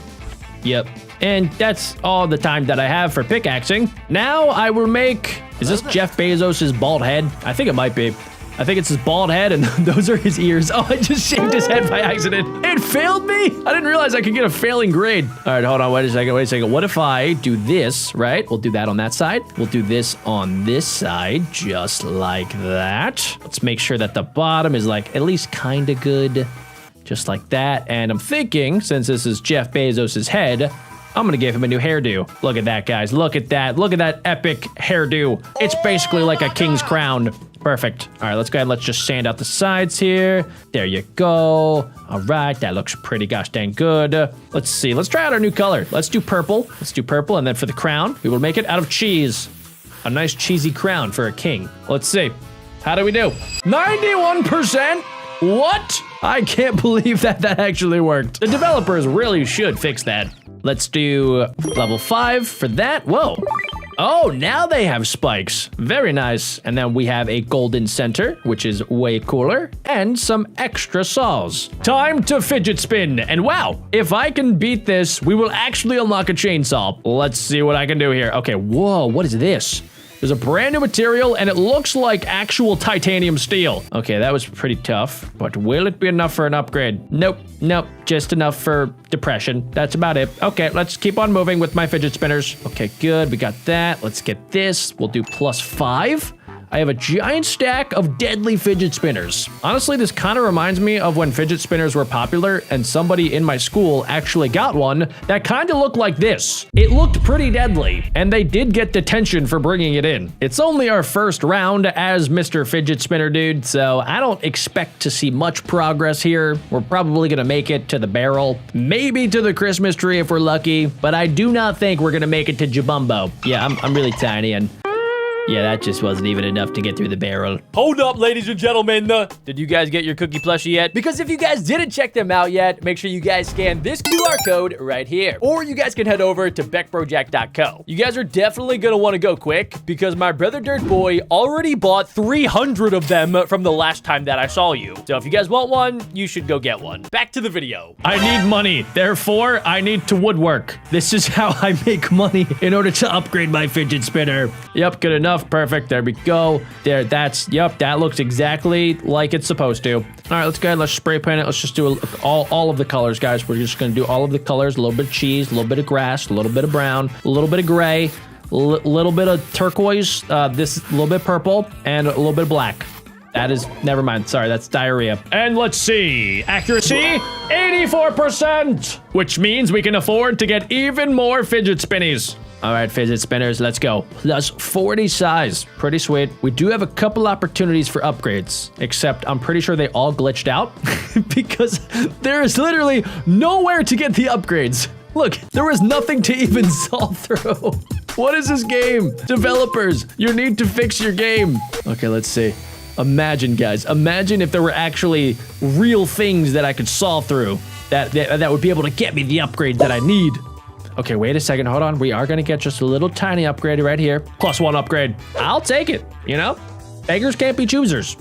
Yep. And that's all the time that I have for pickaxing. Now I will make... Is this Jeff Bezos' bald head? I think it might be. I think it's his bald head and those are his ears. Oh, I just shaved his head by accident. It failed me. I didn't realize I could get a failing grade. All right, hold on. Wait a second. What if I do this, right? We'll do that on that side. We'll do this on this side, just like that. Let's make sure that the bottom is like at least kind of good. Just like that. And I'm thinking, since this is Jeff Bezos' head, I'm gonna give him a new hairdo. Look at that, guys. Look at that. Look at that epic hairdo. It's basically like a king's crown. Perfect. All right, let's go ahead and let's just sand out the sides here. There you go. All right, that looks pretty gosh dang good. Let's see. Let's try out our new color. Let's do purple. Let's do purple, and then for the crown, we will make it out of cheese. A nice cheesy crown for a king. Let's see. How do we do? 91%? What? I can't believe that actually worked. The developers really should fix that. Let's do level 5 for that. Whoa. Oh, now they have spikes. Very nice. And then we have a golden center, which is way cooler, and some extra saws. Time to fidget spin. And wow, if I can beat this, we will actually unlock a chainsaw. Let's see what I can do here. Okay, whoa, what is this? There's a brand new material, and it looks like actual titanium steel. Okay, that was pretty tough, but will it be enough for an upgrade? Nope, just enough for depression. That's about it. Okay, let's keep on moving with my fidget spinners. Okay, good, we got that. Let's get this. We'll do +5. I have a giant stack of deadly fidget spinners. Honestly, this kind of reminds me of when fidget spinners were popular and somebody in my school actually got one that kind of looked like this. It looked pretty deadly, and they did get detention for bringing it in. It's only our first round as Mr. Fidget Spinner Dude, so I don't expect to see much progress here. We're probably gonna make it to the barrel, maybe to the Christmas tree if we're lucky, but I do not think we're gonna make it to Jabumbo. Yeah, I'm really tiny, and yeah, that just wasn't even enough to get through the barrel. Hold up, ladies and gentlemen. Did you guys get your cookie plushie yet? Because if you guys didn't check them out yet, make sure you guys scan this QR code right here. Or you guys can head over to BeckBroJack.co. You guys are definitely gonna wanna go quick because my brother Dirt Boy already bought 300 of them from the last time that I saw you. So if you guys want one, you should go get one. Back to the video. I need money, therefore I need to woodwork. This is how I make money in order to upgrade my fidget spinner. Yep, good enough. Perfect. There we go. There, yep, that looks exactly like it's supposed to. All right, let's go ahead. Let's spray paint it. Let's just do all of the colors, guys. We're just going to do all of the colors. A little bit of cheese, a little bit of grass, a little bit of brown, a little bit of gray, a little bit of turquoise, this little bit purple, and a little bit of black. That is, never mind. Sorry, that's diarrhea. And let's see. Accuracy, 84%, which means we can afford to get even more fidget spinnies. All right, fidget spinners, let's go. +40 size, pretty sweet. We do have a couple opportunities for upgrades, except I'm pretty sure they all glitched out because there is literally nowhere to get the upgrades. Look, there was nothing to even solve through. What is this game? Developers, you need to fix your game. Okay, let's see. Imagine, guys, imagine if there were actually real things that I could solve through that would be able to get me the upgrade that I need. Okay, wait a second, hold on. We are gonna get just a little tiny upgrade right here. +1 upgrade. I'll take it, you know? Beggars can't be choosers.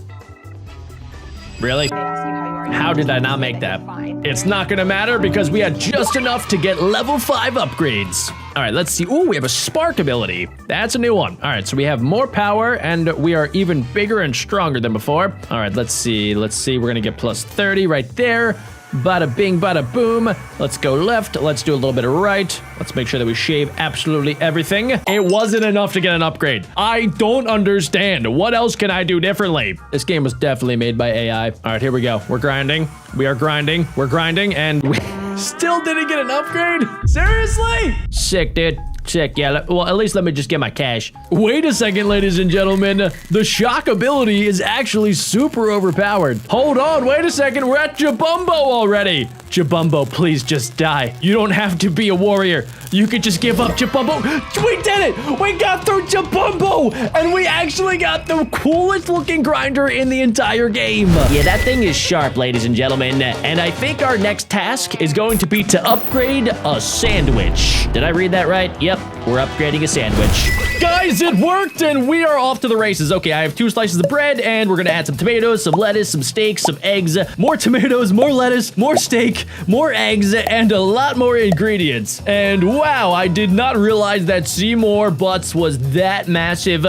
Really? How did I not make that? It's not gonna matter because we had just enough to get level 5 upgrades. All right, let's see. Ooh, we have a spark ability. That's a new one. All right, so we have more power and we are even bigger and stronger than before. All right, let's see. We're gonna get +30 right there. Bada bing, bada boom. Let's go left. Let's do a little bit of right. Let's make sure that we shave absolutely everything. It wasn't enough to get an upgrade. I don't understand. What else can I do differently? This game was definitely made by AI. All right, here we go. We're grinding. We are grinding. We're grinding, and we still didn't get an upgrade? Seriously? Sick, dude. Sick, yeah. Well, at least let me just get my cash. Wait a second, ladies and gentlemen. The shock ability is actually super overpowered. Hold on, wait a second. We're at Jabumbo already. Jabumbo, please just die. You don't have to be a warrior. You could just give up, Jabumbo. We did it! We got through Jabumbo! And we actually got the coolest looking grinder in the entire game. Yeah, that thing is sharp, ladies and gentlemen. And I think our next task is going to be to upgrade a sandwich. Did I read that right? Yep, we're upgrading a sandwich. Guys, it worked, and we are off to the races. Okay, I have 2 slices of bread, and we're gonna add some tomatoes, some lettuce, some steak, some eggs, more tomatoes, more lettuce, more steak, more eggs, and a lot more ingredients. And wow, I did not realize that Seymour Butts was that massive.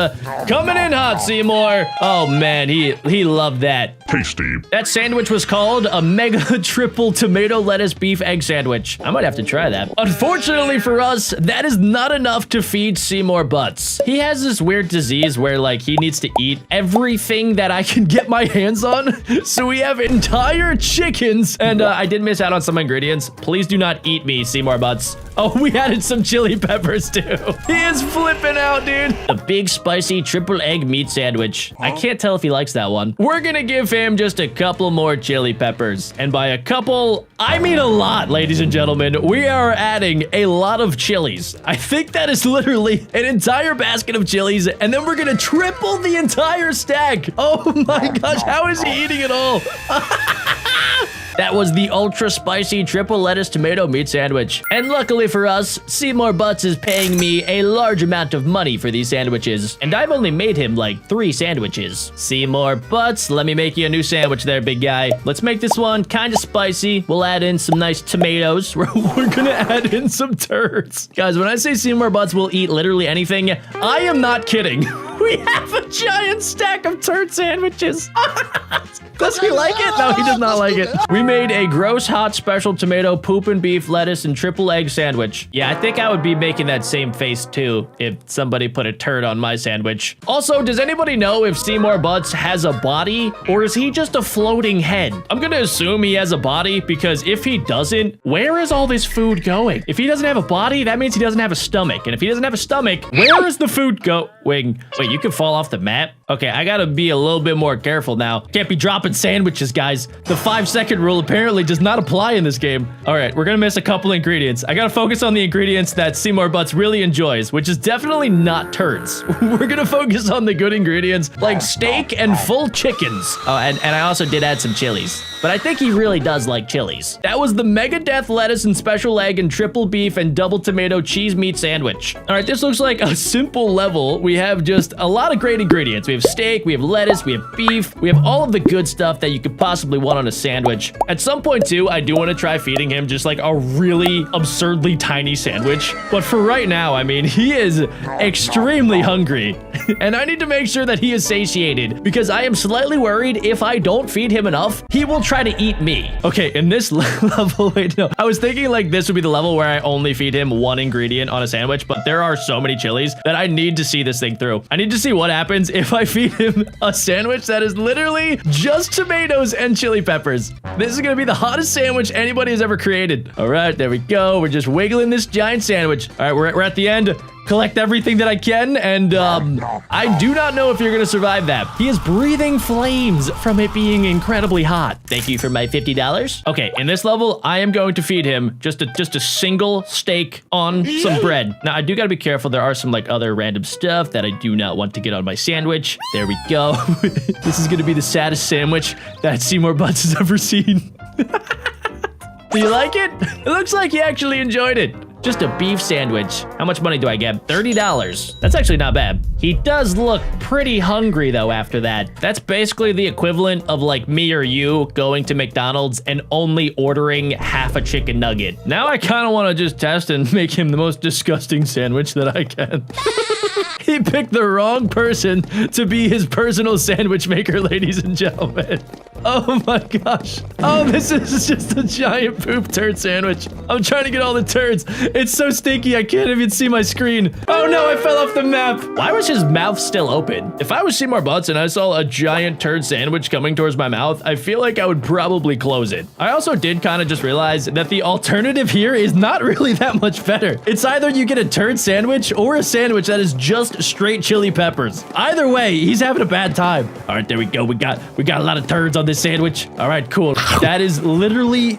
Coming in hot, Seymour. Oh man, he loved that. Tasty. That sandwich was called a mega triple tomato lettuce beef egg sandwich. I might have to try that. Unfortunately for us, that is not enough to feed Seymour Butts. He has this weird disease where like he needs to eat everything that I can get my hands on. So we have entire chickens, and I did miss out on some ingredients. Please do not eat me, Seymour Butts. Oh, we added some chili peppers too. He is flipping out, dude. A big spicy triple egg meat sandwich. I can't tell if he likes that one. We're gonna give him just a couple more chili peppers. And by a couple, I mean a lot, ladies and gentlemen. We are adding a lot of chilies. I think that is literally an entire basket of chilies, and then we're gonna triple the entire stack. Oh my gosh, how is he eating it all? That was the ultra spicy triple lettuce tomato meat sandwich. And luckily for us, Seymour Butts is paying me a large amount of money for these sandwiches. And I've only made him like 3 sandwiches. Seymour Butts, let me make you a new sandwich there, big guy. Let's make this one kind of spicy. We'll add in some nice tomatoes. We're gonna add in some turds. Guys, when I say Seymour Butts will eat literally anything, I am not kidding. We have a giant stack of turd sandwiches. Does he like it? No, he does not like it. We made a gross hot special tomato poop and beef lettuce and triple egg sandwich. Yeah, I think I would be making that same face too if somebody put a turd on my sandwich. Also, does anybody know if Seymour Butts has a body or is he just a floating head? I'm gonna assume he has a body because if he doesn't, where is all this food going? If he doesn't have a body, that means he doesn't have a stomach. And if he doesn't have a stomach, where is the food going? Wait, you can fall off the map? Okay, I gotta be a little bit more careful now. Can't be dropping sandwiches, guys. The 5-second rule apparently does not apply in this game. All right, we're gonna miss a couple ingredients. I gotta focus on the ingredients that Seymour Butts really enjoys, which is definitely not turds. We're gonna focus on the good ingredients like steak and full chickens. Oh, and I also did add some chilies, but I think he really does like chilies. That was the mega death lettuce and special egg and triple beef and double tomato cheese meat sandwich. All right, this looks like a simple level. We have just a lot of great ingredients. We have steak, we have lettuce, we have beef, we have all of the good stuff that you could possibly want on a sandwich. At some point too, I do want to try feeding him just like a really absurdly tiny sandwich. But for right now, I mean, he is extremely hungry. And I need to make sure that he is satiated because I am slightly worried if I don't feed him enough, he will try to eat me. Okay, in this level, wait, no. I was thinking like this would be the level where I only feed him 1 ingredient on a sandwich, but there are so many chilies that I need to see this thing through. I need to see what happens if I feed him a sandwich that is literally just tomatoes and chili peppers. This is gonna be the hottest sandwich anybody has ever created. All right, there we go. We're just wiggling this giant sandwich. All right, we're at the end. Collect everything that I can, and I do not know if you're gonna survive that. He is breathing flames from it being incredibly hot. Thank you for my $50. Okay, in this level, I am going to feed him just a single steak on some bread. Now, I do gotta be careful. There are some like other random stuff that I do not want to get on my sandwich. There we go. This is gonna be the saddest sandwich that Seymour Butts has ever seen. Do you like it? It looks like he actually enjoyed it. Just a beef sandwich. How much money do I get? $30. That's actually not bad. He does look pretty hungry though after that. That's basically the equivalent of like me or you going to McDonald's and only ordering half a chicken nugget. Now I kind of want to just test and make him the most disgusting sandwich that I can. He picked the wrong person to be his personal sandwich maker, ladies and gentlemen. Oh my gosh. Oh, this is just a giant poop turd sandwich. I'm trying to get all the turds. It's so stinky, I can't even see my screen. Oh no, I fell off the map. Why was his mouth still open? If I was Seymour Butts and I saw a giant turd sandwich coming towards my mouth, I feel like I would probably close it. I also did kind of just realize that the alternative here is not really that much better. It's either you get a turd sandwich or a sandwich that is just straight chili peppers. Either way, he's having a bad time. All right, there we go. We got a lot of turds on this sandwich. All right, cool. That is literally...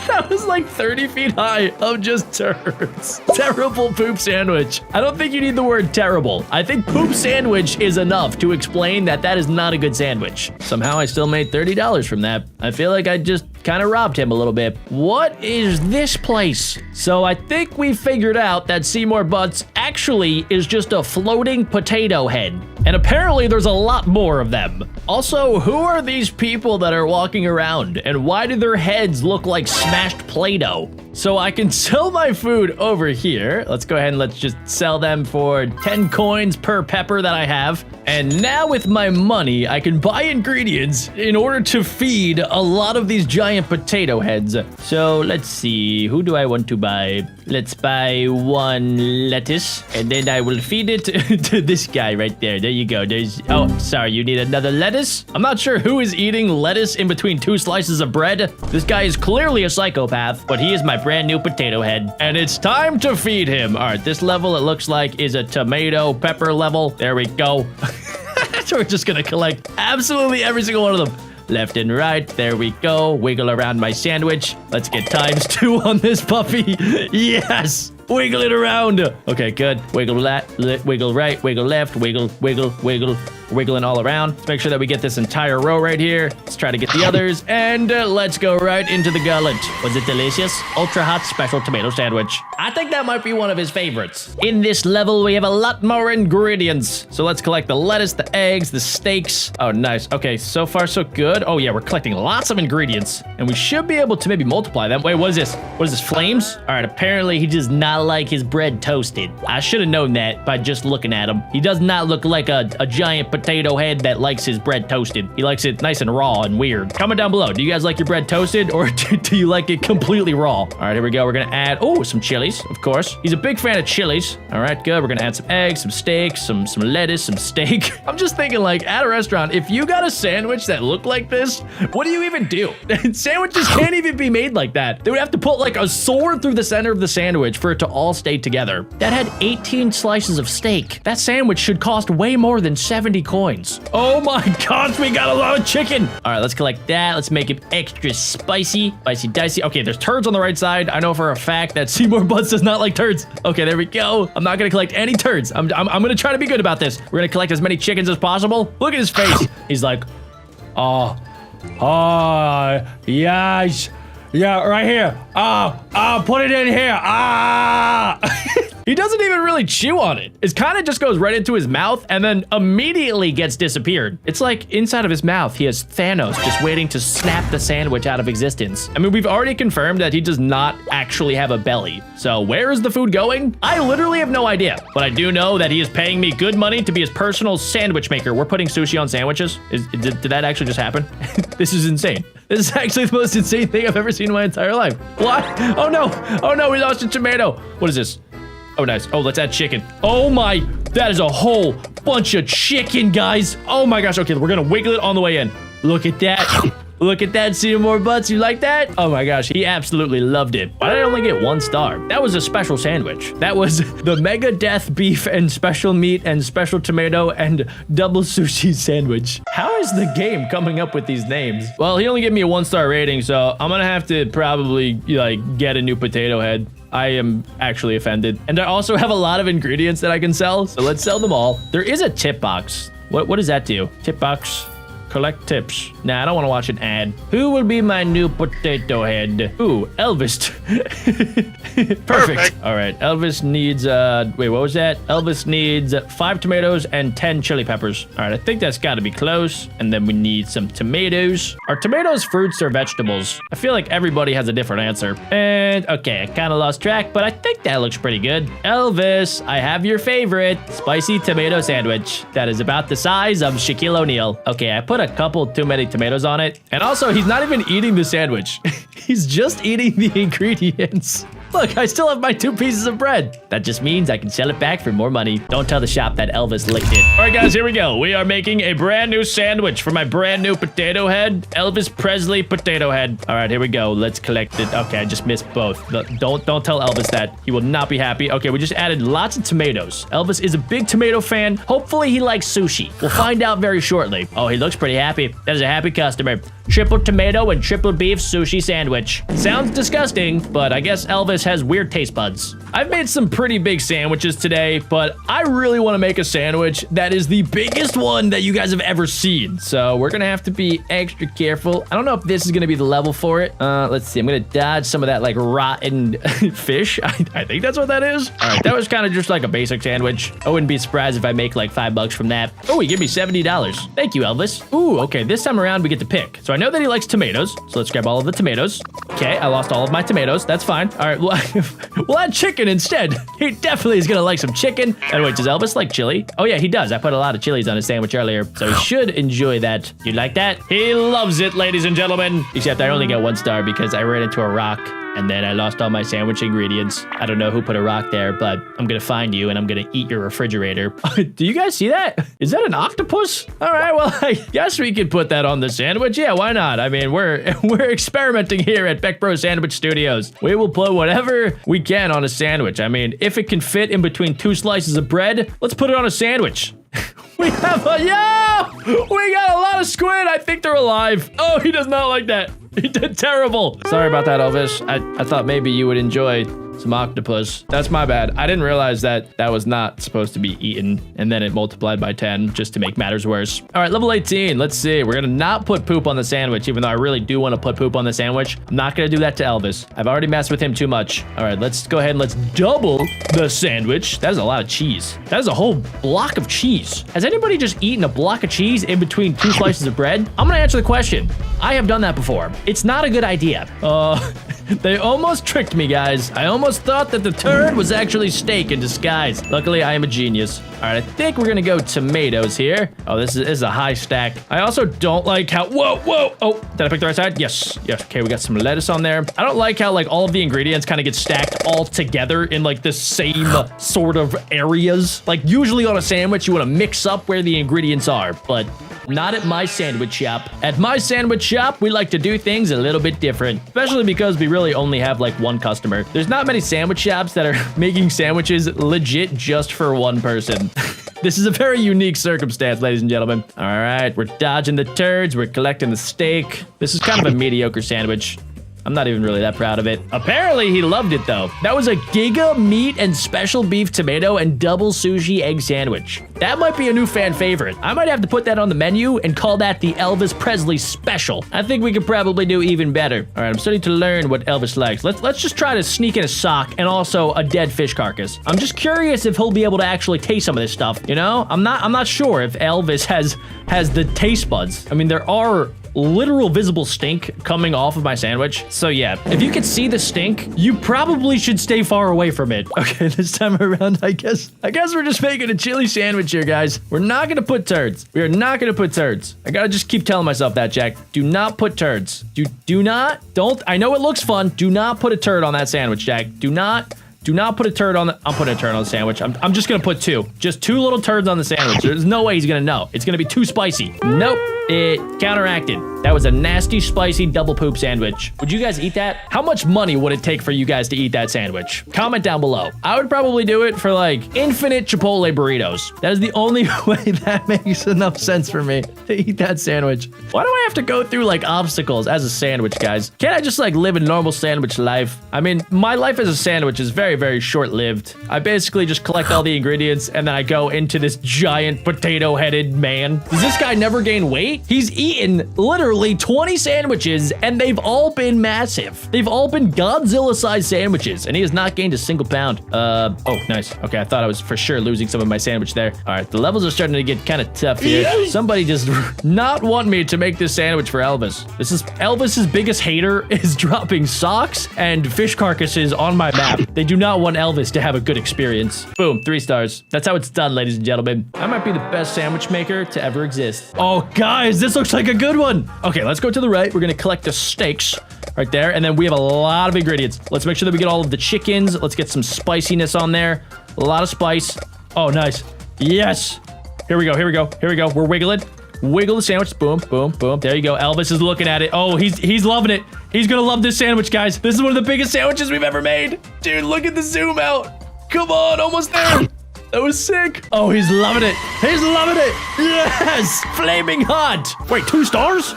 That was like 30 feet high of just turds. Terrible poop sandwich. I don't think you need the word terrible. I think poop sandwich is enough to explain that that is not a good sandwich. Somehow I still made $30 from that. I feel like I just kind of robbed him a little bit. What is this place? So I think we figured out that Seymour Butts actually is just a floating potato head. And apparently there's a lot more of them. Also, who are these people that are walking around? And why do their heads look like smashed Play-Doh? So I can sell my food over here. Let's go ahead and let's just sell them for 10 coins per pepper that I have. And now with my money, I can buy ingredients in order to feed a lot of these giant potato heads. So let's see, who do I want to buy? Let's buy one lettuce, and then I will feed it to this guy right there. There you go. Oh, sorry, you need another lettuce? I'm not sure who is eating lettuce in between 2 slices of bread. This guy is clearly a psychopath, but he is my brand new potato head. And it's time to feed him. All right, this level, it looks like, is a tomato pepper level. There we go. So we're just gonna collect absolutely every single one of them. Left and right, there we go. Wiggle around my sandwich. Let's get ×2 on this puppy. Yes! Wiggle it around. Okay, good. Wiggle left, wiggle right, wiggle left, wiggle, wiggle, wiggle. Wiggling all around. Let's make sure that we get this entire row right here. Let's try to get the others. And let's go right into the gullet. Was it delicious? Ultra hot special tomato sandwich. I think that might be one of his favorites. In this level, we have a lot more ingredients. So let's collect the lettuce, the eggs, the steaks. Oh, nice. Okay, so far so good. Oh yeah, we're collecting lots of ingredients. And we should be able to maybe multiply them. Wait, what is this? What is this, flames? All right, apparently he does not like his bread toasted. I should have known that by just looking at him. He does not look like a giant potato head that likes his bread toasted. He likes it nice and raw and weird. Comment down below. Do you guys like your bread toasted, or do you like it completely raw? All right, here we go. We're gonna add, oh, some chilies, of course. He's a big fan of chilies. All right, good. We're gonna add some eggs, some steak, some lettuce, some steak. I'm just thinking, like, at a restaurant, if you got a sandwich that looked like this, what do you even do? Sandwiches can't even be made like that. They would have to put like a sword through the center of the sandwich for it to all stay together. That had 18 slices of steak. That sandwich should cost way more than 70 coins. Oh my gosh, we got a lot of chicken. All right, let's collect that. Let's make it extra spicy. Spicy dicey. Okay, there's turds on the right side. I know for a fact that Seymour Butts does not like turds. Okay, there we go. I'm not gonna collect any turds. I'm gonna try to be good about this. We're gonna collect as many chickens as possible. Look at his face. He's like, oh, yes. Yeah, right here. Put it in here. He doesn't even really chew on it. It kind of just goes right into his mouth and then immediately gets disappeared. It's like inside of his mouth, he has Thanos just waiting to snap the sandwich out of existence. I mean, we've already confirmed that he does not actually have a belly. So where is the food going? I literally have no idea. But I do know that he is paying me good money to be his personal sandwich maker. We're putting sushi on sandwiches. Did that actually just happen? This is insane. This is actually the most insane thing I've ever seen in my entire life. What? Oh no. Oh no, we lost a tomato. What is this? Oh, nice. Oh, let's add chicken. Oh my, that is a whole bunch of chicken, guys. Oh my gosh. Okay, we're gonna wiggle it on the way in. Look at that. Look at that, Seymour Butts. You like that? Oh my gosh, he absolutely loved it. Why did I only get 1 star? That was a special sandwich. That was the Mega Death Beef and Special Meat and Special Tomato and Double Sushi Sandwich. How is the game coming up with these names? Well, he only gave me a 1-star rating, so I'm gonna have to probably, like, get a new potato head. I am actually offended. And I also have a lot of ingredients that I can sell, so let's sell them all. There is a tip box. What does that do? Tip box. Collect tips. Nah, I don't want to watch an ad. Who will be my new potato head? Ooh, Elvis. Perfect. All right, Elvis needs, wait, what was that? Elvis needs 5 tomatoes and 10 chili peppers. All right, I think that's got to be close. And then we need some tomatoes. Are tomatoes fruits or vegetables? I feel like everybody has a different answer. And, okay, I kind of lost track, but I think that looks pretty good. Elvis, I have your favorite spicy tomato sandwich that is about the size of Shaquille O'Neal. Okay, I put a got a couple too many tomatoes on it. And also, he's not even eating the sandwich. He's just eating the ingredients. Look, I still have my 2 pieces of bread. That just means I can sell it back for more money. Don't tell the shop that Elvis licked it. All right, guys, here we go. We are making a brand new sandwich for my brand new potato head. Elvis Presley potato head. All right, here we go. Let's collect it. Okay, I just missed both. Don't tell Elvis that. He will not be happy. Okay, we just added lots of tomatoes. Elvis is a big tomato fan. Hopefully, he likes sushi. We'll find out very shortly. Oh, he looks pretty happy. That is a happy customer. Triple tomato and triple beef sushi sandwich. Sounds disgusting, but I guess Elvis has weird taste buds. I've made some pretty big sandwiches today, but I really want to make a sandwich that is the biggest one that you guys have ever seen. So we're gonna have to be extra careful. I don't know if this is gonna be the level for it. Let's see. I'm gonna dodge some of that like rotten fish. I think that's what that is. All right, that was kind of just like a basic sandwich. I wouldn't be surprised if I make like $5 from that. Oh, he gave me $70. Thank you, Elvis. Ooh, okay. This time around we get to pick. So I know that he likes tomatoes, so let's grab all of the tomatoes. Okay, I lost all of my tomatoes. That's fine. All right, we'll add chicken instead. He definitely is gonna like some chicken. And wait, does Elvis like chili? Oh yeah, he does. I put a lot of chilies on his sandwich earlier, so he should enjoy that. You like that? He loves it, ladies and gentlemen. Except I only get 1 star because I ran into a rock. And then I lost all my sandwich ingredients. I don't know who put a rock there, but I'm gonna find you and I'm gonna eat your refrigerator. Do you guys see that? Is that an octopus? All right, well, I guess we could put that on the sandwich. Yeah, why not? I mean, we're experimenting here at BeckBro Sandwich Studios. We will put whatever we can on a sandwich. I mean, if it can fit in between 2 slices of bread, let's put it on a sandwich. We have a, we got a lot of squid. I think they're alive. Oh, he does not like that. He did terrible. Sorry about that, Elvis. I thought maybe you would enjoy some octopus. That's my bad. I didn't realize that that was not supposed to be eaten, and then it multiplied by 10 just to make matters worse. All right, level 18. Let's see. We're gonna not put poop on the sandwich, even though I really do want to put poop on the sandwich. I'm not gonna do that to Elvis. I've already messed with him too much. All right, let's go ahead and let's double the sandwich. That is a lot of cheese. That is a whole block of cheese. Has anybody just eaten a block of cheese in between 2 slices of bread? I'm gonna answer the question. I have done that before. It's not a good idea. They almost tricked me, guys. I almost thought that the turd was actually steak in disguise. Luckily, I am a genius. All right, I think we're gonna go tomatoes here. Oh, this is a high stack. I also don't like how, whoa. Oh, did I pick the right side? Yes. Okay, we got some lettuce on there. I don't like how like all of the ingredients kind of get stacked all together in like the same sort of areas. Like usually on a sandwich, you wanna mix up where the ingredients are, but not at my sandwich shop. At my sandwich shop, we like to do things a little bit different, especially because we really only have like 1 customer. There's not many sandwich shops that are making sandwiches legit just for 1 person. This is a very unique circumstance, ladies and gentlemen. All right, we're dodging the turds. We're collecting the steak. This is kind of a mediocre sandwich. I'm not even really that proud of it. Apparently, he loved it, though. That was a Giga meat and special beef tomato and double sushi egg sandwich. That might be a new fan favorite. I might have to put that on the menu and call that the Elvis Presley special. I think we could probably do even better. All right, I'm starting to learn what Elvis likes. Let's just try to sneak in a sock and also a dead fish carcass. I'm just curious if he'll be able to actually taste some of this stuff, you know? I'm not sure if Elvis has the taste buds. I mean, there are literal visible stink coming off of my sandwich. So yeah, if you can see the stink, you probably should stay far away from it. Okay, this time around, I guess we're just making a chili sandwich here, guys. We're not gonna put turds. We are not gonna put turds. I gotta just keep telling myself that, Jack. Do not put turds. Don't. I know it looks fun. Do not put a turd on that sandwich, Jack. Do not put a turd on the, I'm putting a turd on the sandwich. I'm just gonna put 2. Just 2 little turds on the sandwich. There's no way he's gonna know. It's gonna be too spicy. Nope. It counteracted. That was a nasty, spicy double poop sandwich. Would you guys eat that? How much money would it take for you guys to eat that sandwich? Comment down below. I would probably do it for like infinite Chipotle burritos. That is the only way that makes enough sense for me to eat that sandwich. Why do I have to go through like obstacles as a sandwich, guys? Can't I just like live a normal sandwich life? I mean, my life as a sandwich is very, very short-lived. I basically just collect all the ingredients and then I go into this giant potato-headed man. Does this guy never gain weight? He's eaten literally 20 sandwiches and they've all been massive. They've all been Godzilla-sized sandwiches and he has not gained a single pound. Oh, nice. Okay, I thought I was for sure losing some of my sandwich there. All right, the levels are starting to get kind of tough here. Somebody just not want me to make this sandwich for Elvis. This is Elvis's biggest hater is dropping socks and fish carcasses on my map. They do not want Elvis to have a good experience. Boom, 3 stars. That's how it's done, ladies and gentlemen. I might be the best sandwich maker to ever exist. Oh, guys. guys, this looks like a good one. Okay, let's go to the right. We're gonna collect the steaks right there, and then we have a lot of ingredients. Let's make sure that we get all of the chickens. Let's get some spiciness on there. A lot of spice. Oh, nice. Yes. Here we go. Here we go. Here we go. We're wiggling. Wiggle the sandwich. Boom, boom, boom. There you go. Elvis is looking at it. Oh, he's loving it. He's gonna love this sandwich, guys. This is one of the biggest sandwiches we've ever made. Dude, look at the zoom out. Come on, almost there. That was sick. Oh, he's loving it. He's loving it. Yes, flaming hot. Wait, 2 stars?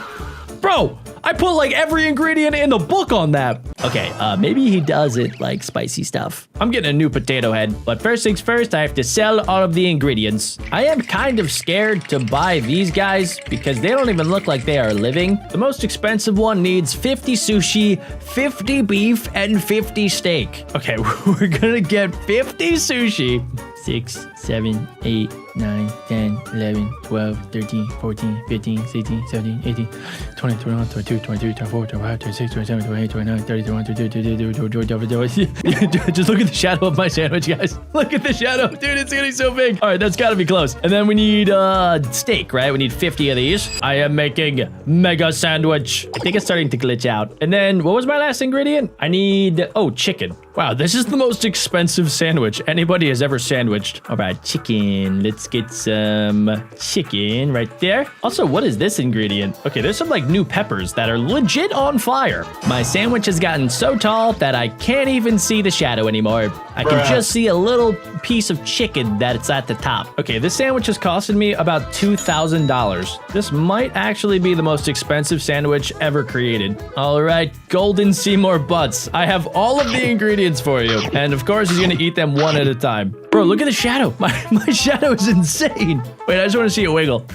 Bro, I put like every ingredient in the book on that. Okay, maybe he doesn't like spicy stuff. I'm getting a new potato head, but first things first, I have to sell all of the ingredients. I am kind of scared to buy these guys because they don't even look like they are living. The most expensive one needs 50 sushi, 50 beef, and 50 steak. Okay, we're gonna get 50 sushi. 6, 7, 8, 9, 10, 11, 12, 13, 14, 15, 16, 17, 18, 20, 21, 22, 23, 24, 25, 26, 27, 28, 29, 30, 31, 32, just look at the shadow of my sandwich, guys. Look at the shadow. Dude, it's getting so big. All right, that's got to be close. And then we need steak, right? We need 50 of these. I am making mega sandwich. I think it's starting to glitch out. And then what was my last ingredient? I need, oh, chicken. Wow, this is the most expensive sandwich anybody has ever sandwiched. All right, chicken. Let's get some chicken right there. Also, what is this ingredient? Okay, there's some like new peppers that are legit on fire. My sandwich has gotten so tall that I can't even see the shadow anymore. I can just see a little piece of chicken that's at the top. Okay, this sandwich is costing me about $2,000. This might actually be the most expensive sandwich ever created. All right, Golden Seymour Butts. I have all of the ingredients for you. And of course, he's gonna eat them one at a time. Bro, look at the shadow. My shadow is insane. Wait, I just want to see it wiggle.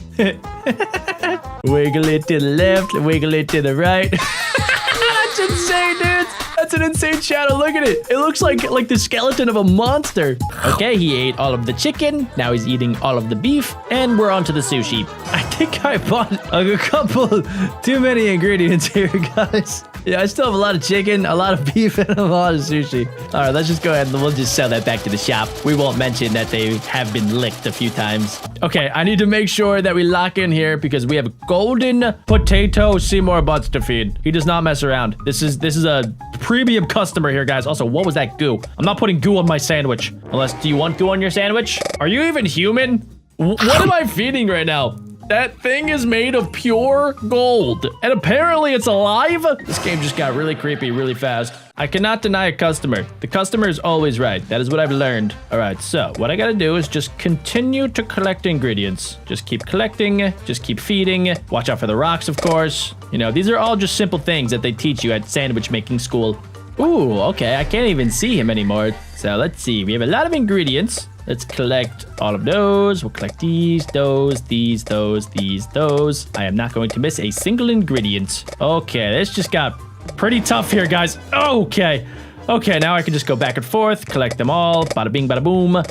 Wiggle it to the left, wiggle it to the right. That's insane, dude. That's an insane shadow. Look at it. It looks like the skeleton of a monster. Okay, he ate all of the chicken. Now he's eating all of the beef. And we're on to the sushi. I think I bought a couple too many ingredients here, guys. Yeah, I still have a lot of chicken, a lot of beef, and a lot of sushi. All right, let's just go ahead and we'll just sell that back to the shop. We won't mention that they have been licked a few times. Okay, I need to make sure that we lock in here because we have golden potato Seymour Butts to feed. He does not mess around. This is a premium customer here, guys. Also, what was that goo? I'm not putting goo on my sandwich. Unless, do you want goo on your sandwich? Are you even human? What am I feeding right now? That thing is made of pure gold. And apparently it's alive? This game just got really creepy really fast. I cannot deny a customer. The customer is always right. That is what I've learned. All right, so what I gotta do is just continue to collect ingredients. Just keep collecting, just keep feeding. Watch out for the rocks, of course. You know, these are all just simple things that they teach you at sandwich making school. Ooh, okay, I can't even see him anymore. So let's see, we have a lot of ingredients. Let's collect all of those. We'll collect these, those, these, those, these, those. I am not going to miss a single ingredient. Okay, this just got pretty tough here, guys. Okay. Okay, now I can just go back and forth, collect them all. Bada bing, bada boom.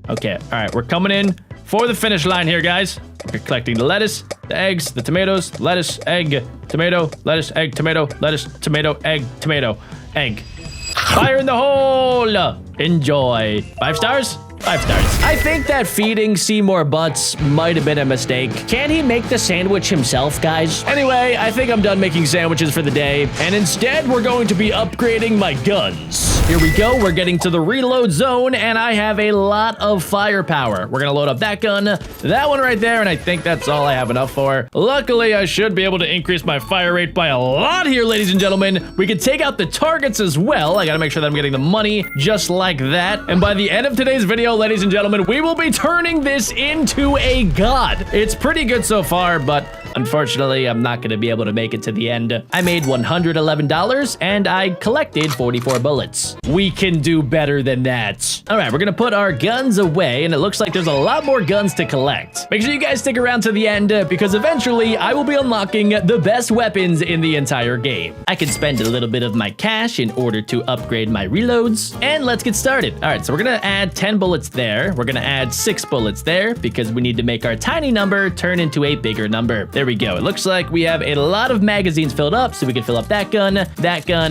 Okay, all right, we're coming in for the finish line here, guys. We're collecting the lettuce, the eggs, the tomatoes, lettuce, egg, tomato, lettuce, egg, tomato, lettuce, tomato, egg, tomato, egg. Fire in the hole. Enjoy. 5 stars? 5 stars. I think that feeding Seymour Butts might have been a mistake. Can he make the sandwich himself, guys? Anyway, I think I'm done making sandwiches for the day, and instead we're going to be upgrading my guns. Here we go. We're getting to the reload zone, and I have a lot of firepower. We're gonna load up that gun, that one right there, and I think that's all I have enough for. Luckily, I should be able to increase my fire rate by a lot here, ladies and gentlemen. We can take out the targets as well. I gotta make sure that I'm getting the money just like that. And by the end of today's video, ladies and gentlemen, we will be turning this into a god. It's pretty good so far, but unfortunately, I'm not gonna be able to make it to the end. I made $111 and I collected 44 bullets. We can do better than that. All right, we're gonna put our guns away, and it looks like there's a lot more guns to collect. Make sure you guys stick around to the end because eventually I will be unlocking the best weapons in the entire game. I can spend a little bit of my cash in order to upgrade my reloads, and let's get started. All right, so we're gonna add 10 bullets there. We're gonna add 6 bullets there because we need to make our tiny number turn into a bigger number. There There we go. It looks like we have a lot of magazines filled up, so we can fill up that gun,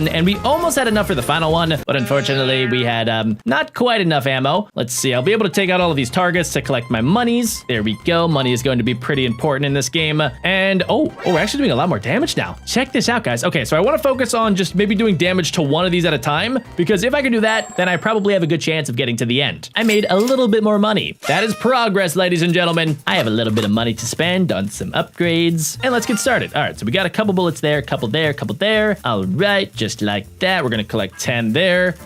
and we almost had enough for the final one, but unfortunately, we had not quite enough ammo. Let's see. I'll be able to take out all of these targets to collect my monies. There we go. Money is going to be pretty important in this game. And, oh, we're actually doing a lot more damage now. Check this out, guys. Okay, so I want to focus on just maybe doing damage to one of these at a time, because if I can do that, then I probably have a good chance of getting to the end. I made a little bit more money. That is progress, ladies and gentlemen. I have a little bit of money to spend on some upgrades, and let's get started. All right, so we got a couple bullets there, couple there, couple there. All right, just like that. We're gonna collect 10 there.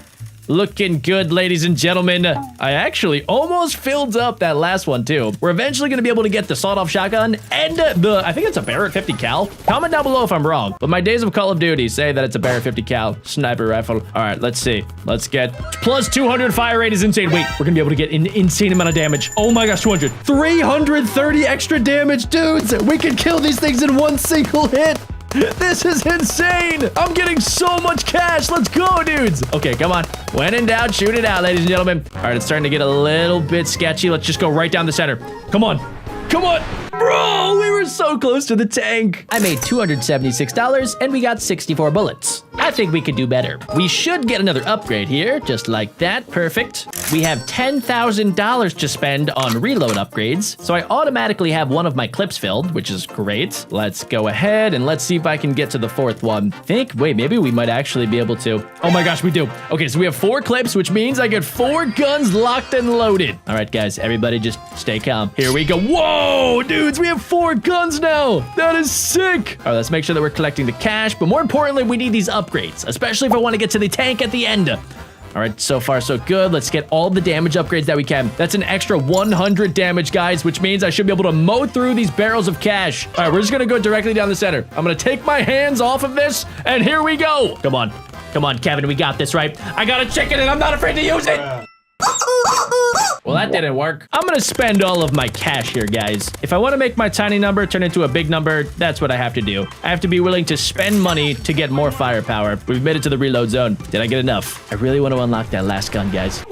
Looking good, ladies and gentlemen. I actually almost filled up that last one too. We're eventually gonna be able to get the sawed-off shotgun and I think it's a Barrett 50 cal. Comment down below if I'm wrong, but my days of Call of Duty say that it's a Barrett 50 cal sniper rifle. All right, let's see. Let's get plus 200 fire rate is insane. Wait, we're gonna be able to get an insane amount of damage. Oh my gosh, 200. 330 extra damage, dudes. We can kill these things in one single hit. This is insane! I'm getting so much cash! Let's go, dudes! Okay, come on. When in doubt, shoot it out, ladies and gentlemen. All right, it's starting to get a little bit sketchy. Let's just go right down the center. Come on. Come on! Bro, we were so close to the tank. I made $276 and we got 64 bullets. I think we could do better. We should get another upgrade here, just like that. Perfect. We have $10,000 to spend on reload upgrades, so I automatically have one of my clips filled, which is great. Let's go ahead and let's see if I can get to the fourth one. Wait, maybe we might actually be able to. Oh my gosh, we do. Okay, so we have 4 clips, which means I get 4 guns locked and loaded. All right, guys, everybody just stay calm. Here we go. Whoa, dudes, we have 4 guns now. That is sick. All right, let's make sure that we're collecting the cash, but more importantly, we need these upgrades, especially if I want to get to the tank at the end. All right, so far so good. Let's get all the damage upgrades that we can. That's an extra 100 damage, guys, which means I should be able to mow through these barrels of cash. All right, we're just gonna go directly down the center. I'm gonna take my hands off of this, and here we go. Come on, Kevin, we got this, right? I got a chicken, and I'm not afraid to use it. Well, that didn't work. I'm gonna spend all of my cash here, guys. If I want to make my tiny number turn into a big number, that's what I have to do. I have to be willing to spend money to get more firepower. We've made it to the reload zone. Did I get enough? I really want to unlock that last gun, guys.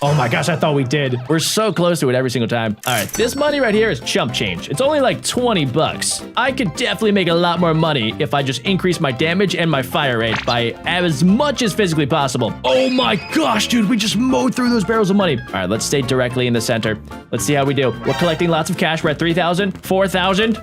Oh my gosh, I thought we did. We're so close to it every single time. All right, this money right here is chump change. It's only like 20 bucks. I could definitely make a lot more money if I just increase my damage and my fire rate by as much as physically possible. Oh my gosh, dude, we just mowed through those barrels of money. All right, let's stay directly in the center. Let's see how we do. We're collecting lots of cash. We're at 3,000, 4,000.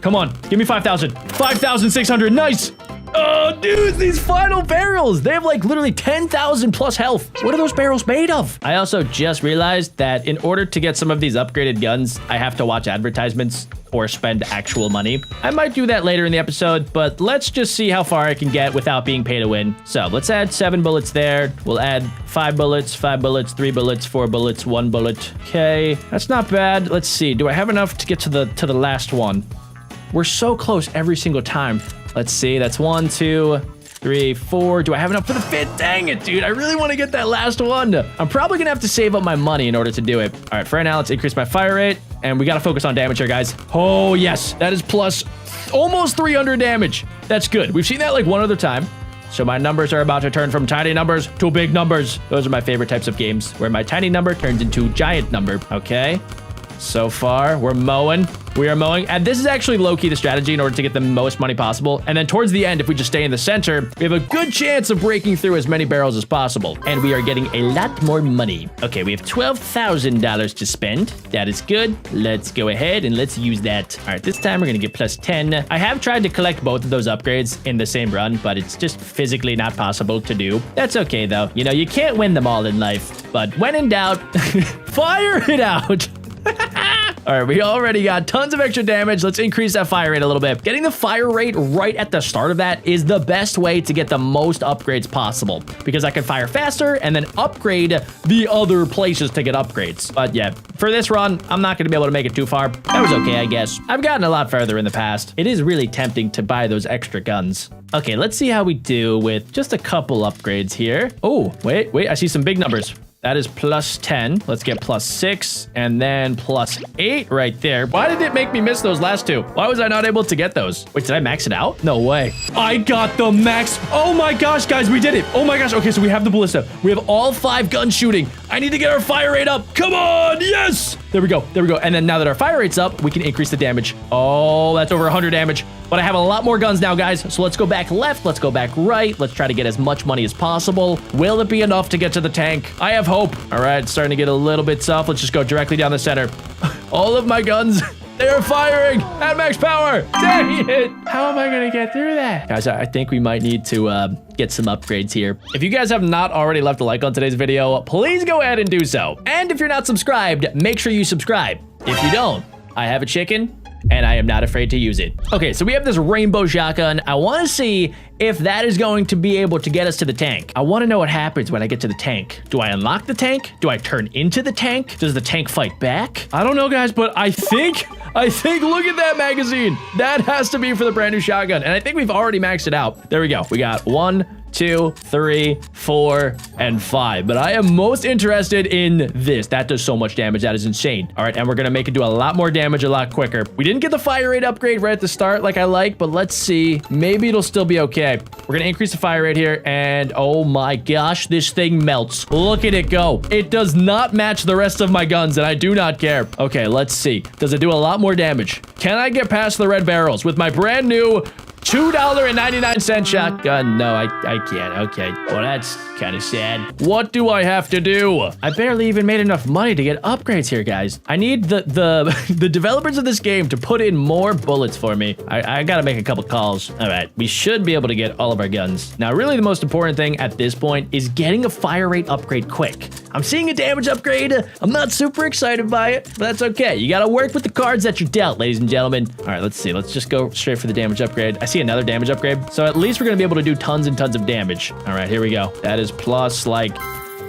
Come on, give me 5,000. 5,600, nice. Oh, dudes, these final barrels. They have like literally 10,000 plus health. What are those barrels made of? I also just realized that in order to get some of these upgraded guns, I have to watch advertisements or spend actual money. I might do that later in the episode, but let's just see how far I can get without being pay to win. So let's add 7 bullets there. We'll add 5 bullets, 5 bullets, 3 bullets, 4 bullets, 1 bullet. Okay, that's not bad. Let's see. Do I have enough to get to the last one? We're so close every single time. Let's see, that's 1, 2, 3, 4. Do I have enough for the 5th? Dang it, dude. I really want to get that last one. I'm probably going to have to save up my money in order to do it. All right, for right now, let's increase my fire rate. And we got to focus on damage here, guys. Oh, yes. That is plus almost 300 damage. That's good. We've seen that like one other time. So my numbers are about to turn from tiny numbers to big numbers. Those are my favorite types of games, where my tiny number turns into giant number. Okay. So far, we're mowing. We are mowing. And this is actually low-key the strategy in order to get the most money possible. And then towards the end, if we just stay in the center, we have a good chance of breaking through as many barrels as possible. And we are getting a lot more money. Okay, we have $12,000 to spend. That is good. Let's go ahead and let's use that. All right, this time we're going to get plus 10. I have tried to collect both of those upgrades in the same run, but it's just physically not possible to do. That's okay, though. You know, you can't win them all in life. But when in doubt, fire it out. All right, we already got tons of extra damage. Let's increase that fire rate a little bit. Getting the fire rate right at the start of that is the best way to get the most upgrades possible, because I can fire faster and then upgrade the other places to get upgrades. But yeah, for this run, I'm not going to be able to make it too far. That was okay, I guess. I've gotten a lot further in the past. It is really tempting to buy those extra guns. Okay, let's see how we do with just a couple upgrades here. Oh, wait, I see some big numbers. That is plus 10. Let's get plus 6 and then plus 8 right there. Why did it make me miss those last two? Why was I not able to get those? Wait, did I max it out? No way. I got the max. Oh my gosh, guys, we did it. Oh my gosh. Okay, so we have the ballista. We have all 5 guns shooting. I need to get our fire rate up. Come on. Yes. There we go. There we go. And then now that our fire rate's up, we can increase the damage. Oh, that's over 100 damage. But I have a lot more guns now, guys. So let's go back left. Let's go back right. Let's try to get as much money as possible. Will it be enough to get to the tank? I have hope. All right, it's starting to get a little bit tough. Let's just go directly down the center. All of my guns, they are firing at max power. Dang it. How am I going to get through that? Guys, I think we might need to get some upgrades here. If you guys have not already left a like on today's video, please go ahead and do so. And if you're not subscribed, make sure you subscribe. If you don't, I have a chicken and I am not afraid to use it. Okay, so we have this rainbow shotgun. I want to see if that is going to be able to get us to the tank. I want to know what happens when I get to the tank. Do I unlock the tank? Do I turn into the tank? Does the tank fight back? I don't know, guys, but I think, look at that magazine. That has to be for the brand new shotgun. And I think we've already maxed it out. There we go. We got 1, 2, 3, 4, and 5. But I am most interested in this. That does so much damage. That is insane. All right, and we're gonna make it do a lot more damage a lot quicker. We didn't get the fire rate upgrade right at the start like I like, but let's see. Maybe it'll still be okay. We're gonna increase the fire rate here, and oh my gosh, this thing melts. Look at it go. It does not match the rest of my guns, and I do not care. Okay, let's see. Does it do a lot more damage? Can I get past the red barrels with my brand new $2.99 shotgun? No, I can't. Okay. Well, that's kind of sad. What do I have to do? I barely even made enough money to get upgrades here, guys. I need the developers of this game to put in more bullets for me. I gotta make a couple calls. All right. We should be able to get all of our guns. Now, really the most important thing at this point is getting a fire rate upgrade quick. I'm seeing a damage upgrade. I'm not super excited by it, but that's okay. You gotta work with the cards that you're dealt, ladies and gentlemen. All right, let's see. Let's just go straight for the damage upgrade. I see another damage upgrade. So at least we're gonna be able to do tons and tons of damage. All right, here we go. That is plus like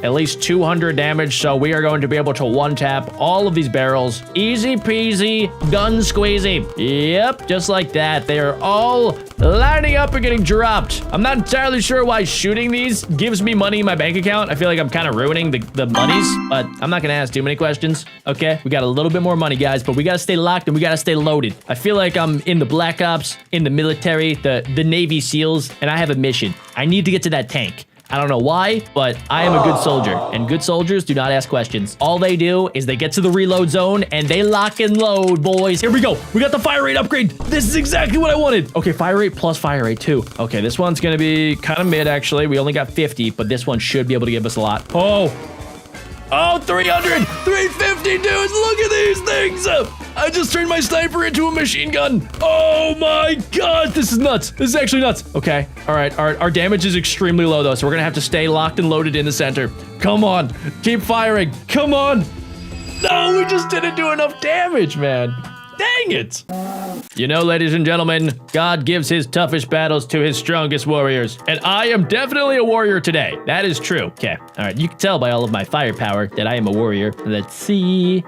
at least 200 damage. So we are going to be able to one-tap all of these barrels. Easy peasy, gun squeezy. Yep, just like that. They are all lining up and getting dropped. I'm not entirely sure why shooting these gives me money in my bank account. I feel like I'm kind of ruining the monies, but I'm not gonna ask too many questions. Okay, we got a little bit more money, guys, but we gotta stay locked and we gotta stay loaded. I feel like I'm in the Black Ops, in the military, the Navy SEALs, and I have a mission. I need to get to that tank. I don't know why, but I am a good soldier, and good soldiers do not ask questions. All they do is they get to the reload zone, and they lock and load, boys. Here we go. We got the fire rate upgrade. This is exactly what I wanted. Okay, fire rate plus fire rate too. Okay, this one's gonna be kind of mid, actually. We only got 50, but this one should be able to give us a lot. Oh, 300, 350, dudes. Look at these things. I just turned my sniper into a machine gun. Oh my God, this is nuts. This is actually nuts. Okay, all right, our damage is extremely low though, so we're gonna have to stay locked and loaded in the center. Come on, keep firing, come on. No, we just didn't do enough damage, man. Dang it. You know, ladies and gentlemen, God gives his toughest battles to his strongest warriors, and I am definitely a warrior today. That is true. Okay, all right, you can tell by all of my firepower that I am a warrior. Let's see.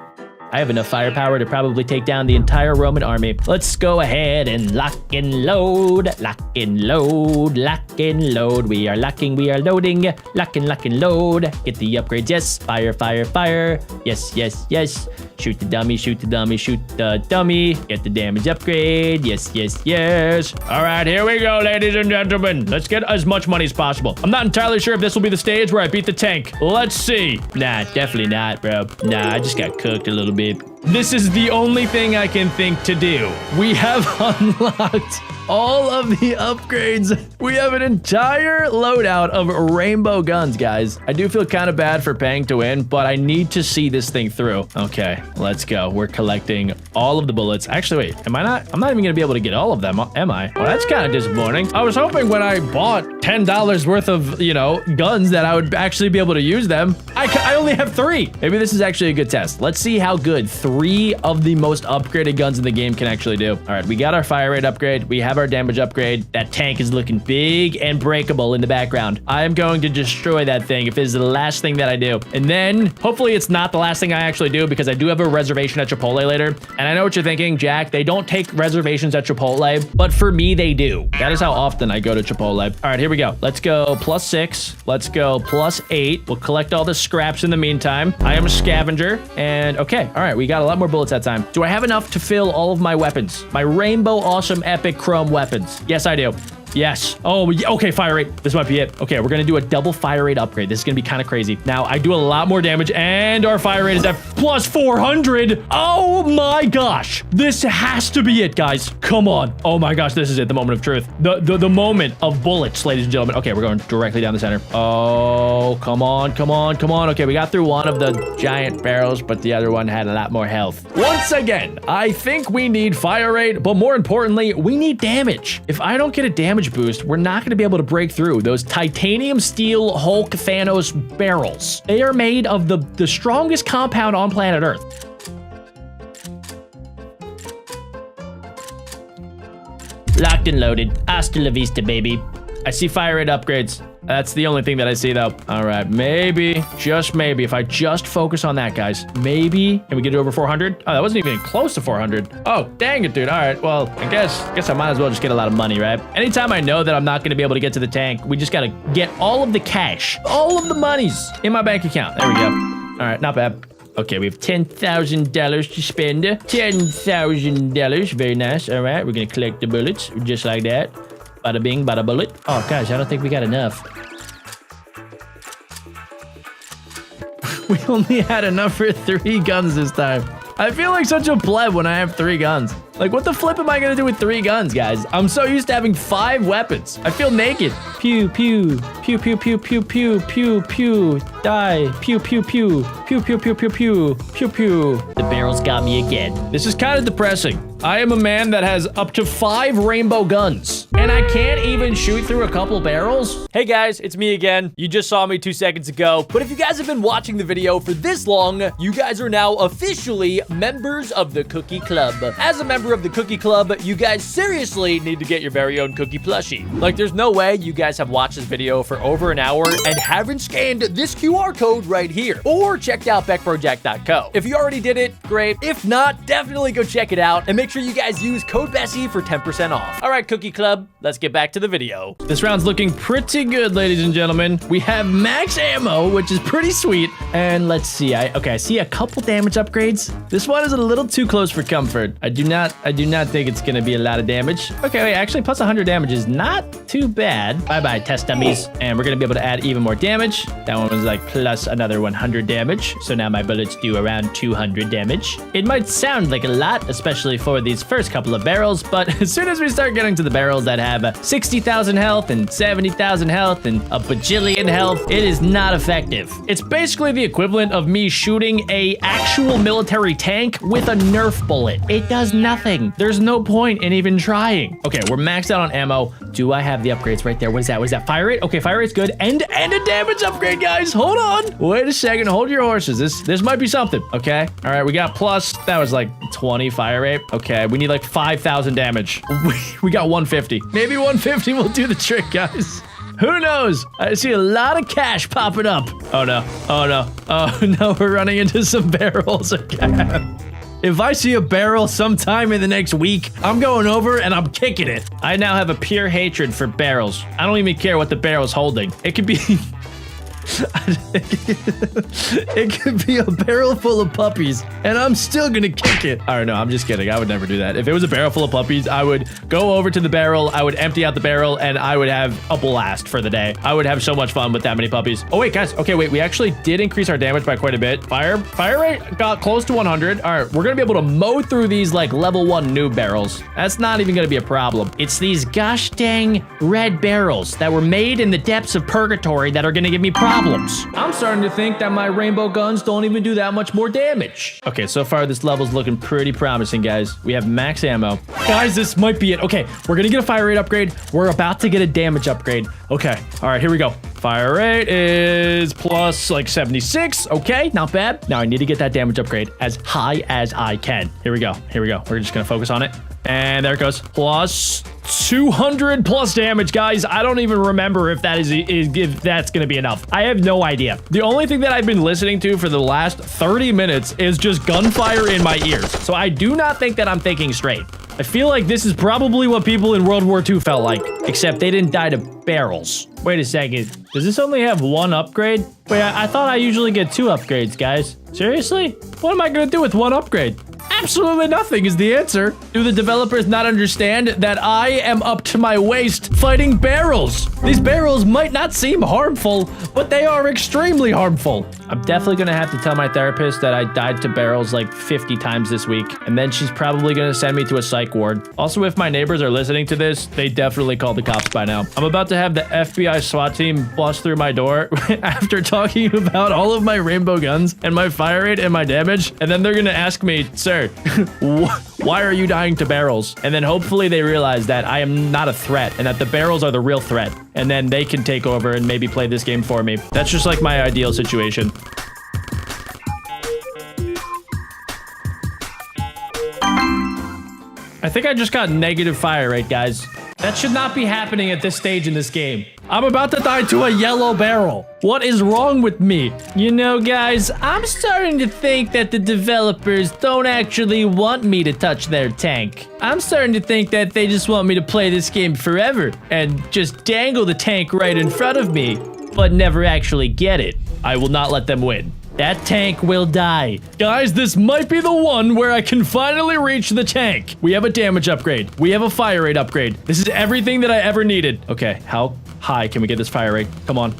I have enough firepower to probably take down the entire Roman army. Let's go ahead and lock and load. Lock and load. Lock and load. We are locking. We are loading. Lock and load. Get the upgrades. Yes. Fire, fire, fire. Yes, yes, yes. Shoot the dummy. Shoot the dummy. Shoot the dummy. Get the damage upgrade. Yes, yes, yes. All right, here we go, ladies and gentlemen. Let's get as much money as possible. I'm not entirely sure if this will be the stage where I beat the tank. Let's see. Nah, definitely not, bro. Nah, I just got cooked a little bit. This is the only thing I can think to do. We have unlocked all of the upgrades. We have an entire loadout of rainbow guns, guys. I do feel kind of bad for paying to win, but I need to see this thing through. Okay, let's go. We're collecting all of the bullets. Actually, wait, I'm not even gonna be able to get all of them, am I? Well, that's kind of disappointing. I was hoping when I bought $10 worth of, you know, guns that I would actually be able to use them. I only have 3. Maybe this is actually a good test. Let's see how good 3 of the most upgraded guns in the game can actually do. All right, we got our fire rate upgrade. We have our damage upgrade. That tank is looking big and breakable in the background. I am going to destroy that thing if it is the last thing that I do. And then hopefully it's not the last thing I actually do, because I do have a reservation at Chipotle later. And I know what you're thinking, Jack, they don't take reservations at Chipotle, but for me, they do. That is how often I go to Chipotle. All right, here we go. Let's go +6. Let's go +8. We'll collect all the scraps in the meantime. I am a scavenger. And okay, all right, we got a lot more bullets that time. Do I have enough to fill all of my weapons? My rainbow awesome epic chrome weapons? Yes, I do. Yes. Oh, okay, fire rate. This might be it. Okay, we're gonna do a double fire rate upgrade. This is gonna be kind of crazy. Now, I do a lot more damage, and our fire rate is at plus 400. Oh my gosh. This has to be it, guys. Come on. Oh my gosh, this is it. The moment of truth. The moment of bullets, ladies and gentlemen. Okay, we're going directly down the center. Oh, come on, come on, come on. Okay, we got through one of the giant barrels, but the other one had a lot more health. Once again, I think we need fire rate, but more importantly, we need damage. If I don't get a damage boost, we're not going to be able to break through those titanium steel Hulk Thanos barrels. They are made of the strongest compound on planet Earth. Locked and loaded. Hasta la vista, baby. I see fire rate upgrades. That's the only thing that I see, though. All right, maybe, just maybe, if I just focus on that, guys, maybe, can we get it over 400? Oh, that wasn't even close to 400. Oh, dang it, dude. All right, well, I guess I might as well just get a lot of money, right? Anytime I know that I'm not going to be able to get to the tank, we just got to get all of the cash, all of the monies in my bank account. There we go. All right, not bad. Okay, we have $10,000 to spend. $10,000. Very nice. All right, we're going to collect the bullets just like that. Bada bing, bada bullet. Oh, gosh, I don't think we got enough. We only had enough for 3 guns this time. I feel like such a pleb when I have 3 guns. Like, what the flip am I gonna do with 3 guns, guys? I'm so used to having 5 weapons. I feel naked. Pew, pew, pew, pew, pew, pew, pew, pew, pew, die. Pew, pew, pew, pew, pew, pew, pew, pew, pew, pew. The barrels got me again. This is kind of depressing. I am a man that has up to 5 rainbow guns, and I can't even shoot through a couple barrels. Hey guys, it's me again. You just saw me 2 seconds ago, but if you guys have been watching the video for this long, you guys are now officially members of the Cookie Club. As a member of the Cookie Club, you guys seriously need to get your very own cookie plushie. Like, there's no way you guys have watched this video for over an hour and haven't scanned this QR code right here, or checked out BeckBroJack.co. If you already did it, great. If not, definitely go check it out, and make sure you guys use code Bessie for 10% off. All right, Cookie Club, let's get back to the video. This round's looking pretty good, ladies and gentlemen. We have max ammo, which is pretty sweet. And let's see. I see a couple damage upgrades. This one is a little too close for comfort. I do not think it's gonna be a lot of damage. Okay, wait, actually plus 100 damage is not too bad. Bye-bye, test dummies. And we're gonna be able to add even more damage. That one was like plus another 100 damage. So now my bullets do around 200 damage. It might sound like a lot, especially for these first couple of barrels, but as soon as we start getting to the barrels that have 60,000 health and 70,000 health and a bajillion health, it is not effective. It's basically the equivalent of me shooting a actual military tank with a Nerf bullet. It does nothing. There's no point in even trying. Okay, we're maxed out on ammo. Do I have the upgrades right there? What is that? Was that fire rate? Okay, fire rate's good. And a damage upgrade, guys. Hold on. Wait a second. Hold your horses. This might be something. Okay. All right, we got plus. That was like 20 fire rate. Okay, we need like 5,000 damage. We got 150. Maybe 150 will do the trick, guys. Who knows? I see a lot of cash popping up. Oh no. Oh no. Oh no, we're running into some barrels again. If I see a barrel sometime in the next week, I'm going over and I'm kicking it. I now have a pure hatred for barrels. I don't even care what the barrel's holding. It could be... it could be a barrel full of puppies, and I'm still gonna kick it. I don't know. I'm just kidding. I would never do that. If it was a barrel full of puppies, I would go over to the barrel, I would empty out the barrel, and I would have a blast for the day. I would have so much fun with that many puppies. Oh, wait, guys. Okay, wait. We actually did increase our damage by quite a bit. Fire rate got close to 100. All right, we're gonna be able to mow through these like level 1 noob barrels. That's not even gonna be a problem. It's these gosh dang red barrels that were made in the depths of purgatory that are gonna give me problems. I'm starting to think that my rainbow guns don't even do that much more damage. Okay, so far this level's looking pretty promising, guys. We have max ammo. Guys, this might be it. Okay, we're gonna get a fire rate upgrade. We're about to get a damage upgrade. Okay, all right, here we go. Fire rate is plus like 76. Okay, not bad. Now I need to get that damage upgrade as high as I can. Here we go. Here we go. We're just gonna focus on it. And there it goes. Plus 200 plus damage, guys. I don't even remember if that is if that's gonna be enough. I have no idea. The only thing that I've been listening to for the last 30 minutes is just gunfire in my ears. So I do not think that I'm thinking straight. I feel like this is probably what people in World War II felt like, except they didn't die to barrels. Wait a second. Does this only have 1 upgrade? Wait, I thought I usually get 2 upgrades, guys. Seriously? What am I gonna do with 1 upgrade? Absolutely nothing is the answer. Do the developers not understand that I am up to my waist fighting barrels? These barrels might not seem harmful, but they are extremely harmful. I'm definitely gonna have to tell my therapist that I died to barrels like 50 times this week, and then she's probably gonna send me to a psych ward. Also, if my neighbors are listening to this, they definitely called the cops by now. I'm about to have the FBI SWAT team bust through my door after talking about all of my rainbow guns and my fire rate and my damage, and then they're gonna ask me, sir, why are you dying to barrels? And then hopefully they realize that I am not a threat and that the barrels are the real threat, and then they can take over and maybe play this game for me. That's just like my ideal situation. I think I just got negative fire rate, guys. That should not be happening at this stage in this game. I'm about to die to a yellow barrel. What is wrong with me? You know, guys, I'm starting to think that the developers don't actually want me to touch their tank. I'm starting to think that they just want me to play this game forever and just dangle the tank right in front of me, but never actually get it. I will not let them win. That tank will die. Guys, this might be the one where I can finally reach the tank. We have a damage upgrade. We have a fire rate upgrade. This is everything that I ever needed. Okay, how high can we get this fire rate? Come on.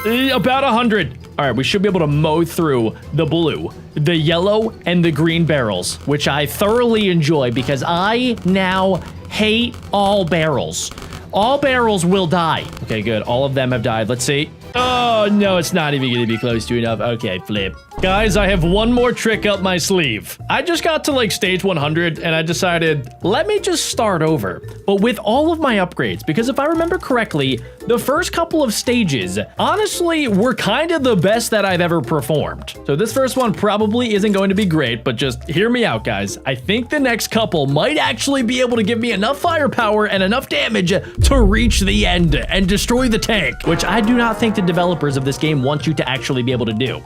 About 100. All right, we should be able to mow through the blue, the yellow, and the green barrels, which I thoroughly enjoy because I now hate all barrels. All barrels will die. Okay, good. All of them have died. Let's see. Oh, no, it's not even going to be close to enough. Okay, flip. Guys, I have one more trick up my sleeve. I just got to like stage 100 and I decided, let me just start over, but with all of my upgrades, because if I remember correctly, the first couple of stages, honestly, were kind of the best that I've ever performed. So this first one probably isn't going to be great, but just hear me out, guys. I think the next couple might actually be able to give me enough firepower and enough damage to reach the end and destroy the tank, which I do not think the developers of this game want you to actually be able to do.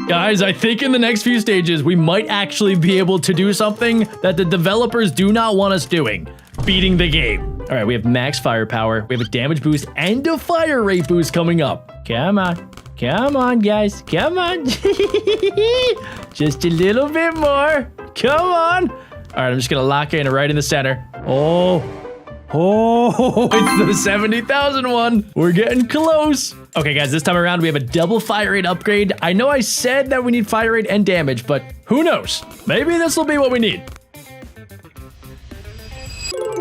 Guys, I think in the next few stages, we might actually be able to do something that the developers do not want us doing. Beating the game. All right, we have max firepower. We have a damage boost and a fire rate boost coming up. Come on. Come on, guys. Come on. Just a little bit more. Come on. All right, I'm just going to lock in right in the center. Oh, it's the 70,000 one. We're getting close. Okay, guys, this time around, we have a double fire rate upgrade. I know I said that we need fire rate and damage, but who knows? Maybe this will be what we need.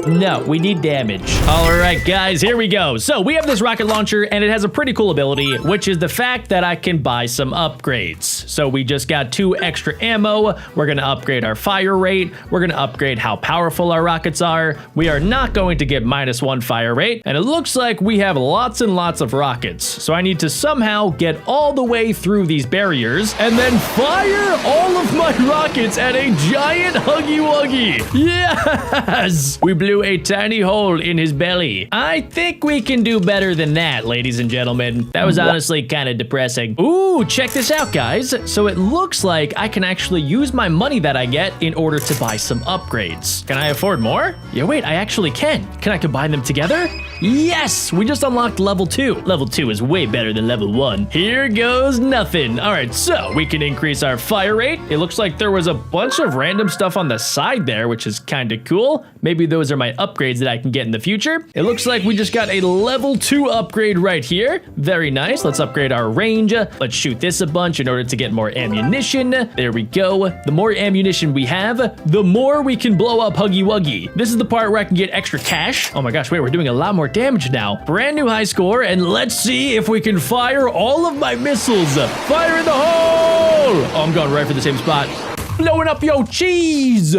No, we need damage. All right, guys, here we go. So we have this rocket launcher, and it has a pretty cool ability, which is the fact that I can buy some upgrades. So we just got 2 extra ammo. We're going to upgrade our fire rate. We're going to upgrade how powerful our rockets are. We are not going to get -1 fire rate, and it looks like we have lots and lots of rockets. So I need to somehow get all the way through these barriers and then fire all of my rockets at a giant Huggy Wuggy. Yes! We blew a tiny hole in his belly. I think we can do better than that, ladies and gentlemen. That was honestly kind of depressing. Ooh, check this out, guys. So it looks like I can actually use my money that I get in order to buy some upgrades. Can I afford more? Yeah, wait, I actually can. Can I combine them together? Yes, we just unlocked level 2. Level 2 is way better than level 1. Here goes nothing. All right, so we can increase our fire rate. It looks like there was a bunch of random stuff on the side there, which is kind of cool. Maybe those are my upgrades that I can get in the future. It looks like we just got a level 2 upgrade right here. Very nice. Let's upgrade our range. Let's shoot this a bunch in order to get more ammunition. There we go. The more ammunition we have, the more we can blow up Huggy Wuggy. This is the part where I can get extra cash. Oh my gosh, wait, we're doing a lot more damage now. Brand new high score, and let's see if we can fire all of my missiles. Fire in the hole! Oh, I'm going right for the same spot. Blowing up your cheese!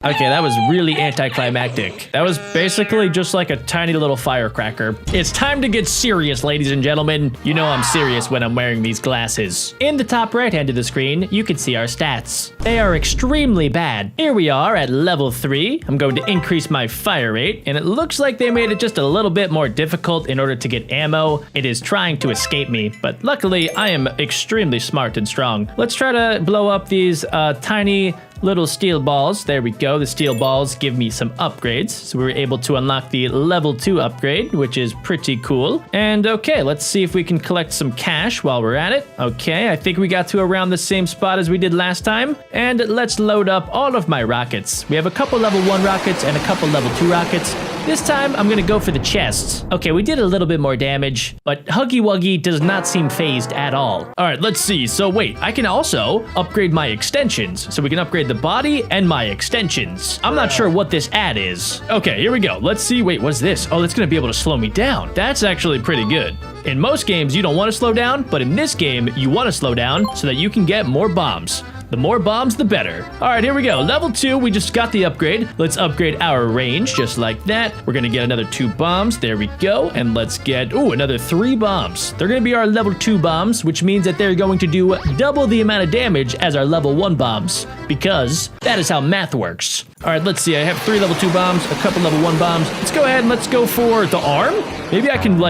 Okay, that was really anticlimactic. That was basically just like a tiny little firecracker. It's time to get serious, ladies and gentlemen. You know I'm serious when I'm wearing these glasses. In the top right hand of the screen, you can see our stats. They are extremely bad. Here we are at level 3. I'm going to increase my fire rate, and it looks like they made it just a little bit more difficult in order to get ammo. It is trying to escape me, but luckily I am extremely smart and strong. Let's try to blow up these tiny little steel balls. There we go. The steel balls give me some upgrades. So we were able to unlock the level 2 upgrade, which is pretty cool. And okay, let's see if we can collect some cash while we're at it. Okay, I think we got to around the same spot as we did last time. And let's load up all of my rockets. We have a couple level 1 rockets and a couple level 2 rockets. This time, I'm gonna go for the chests. Okay, we did a little bit more damage, but Huggy Wuggy does not seem phased at all. All right, let's see. So wait, I can also upgrade my extensions. So we can upgrade the body and my extensions. I'm not sure what this ad is. Okay, here we go. Let's see. Wait, what's this? Oh, that's gonna be able to slow me down. That's actually pretty good. In most games, you don't want to slow down, but in this game, you want to slow down so that you can get more bombs. The more bombs, the better. All right, here we go. Level 2, we just got the upgrade. Let's upgrade our range just like that. We're gonna get another 2 bombs. There we go. And let's get, another 3 bombs. They're gonna be our level 2 bombs, which means that they're going to do double the amount of damage as our level 1 bombs, because that is how math works. All right, let's see. I have 3 level 2 bombs, a couple level 1 bombs. Let's go ahead and let's go for the arm. Maybe I can,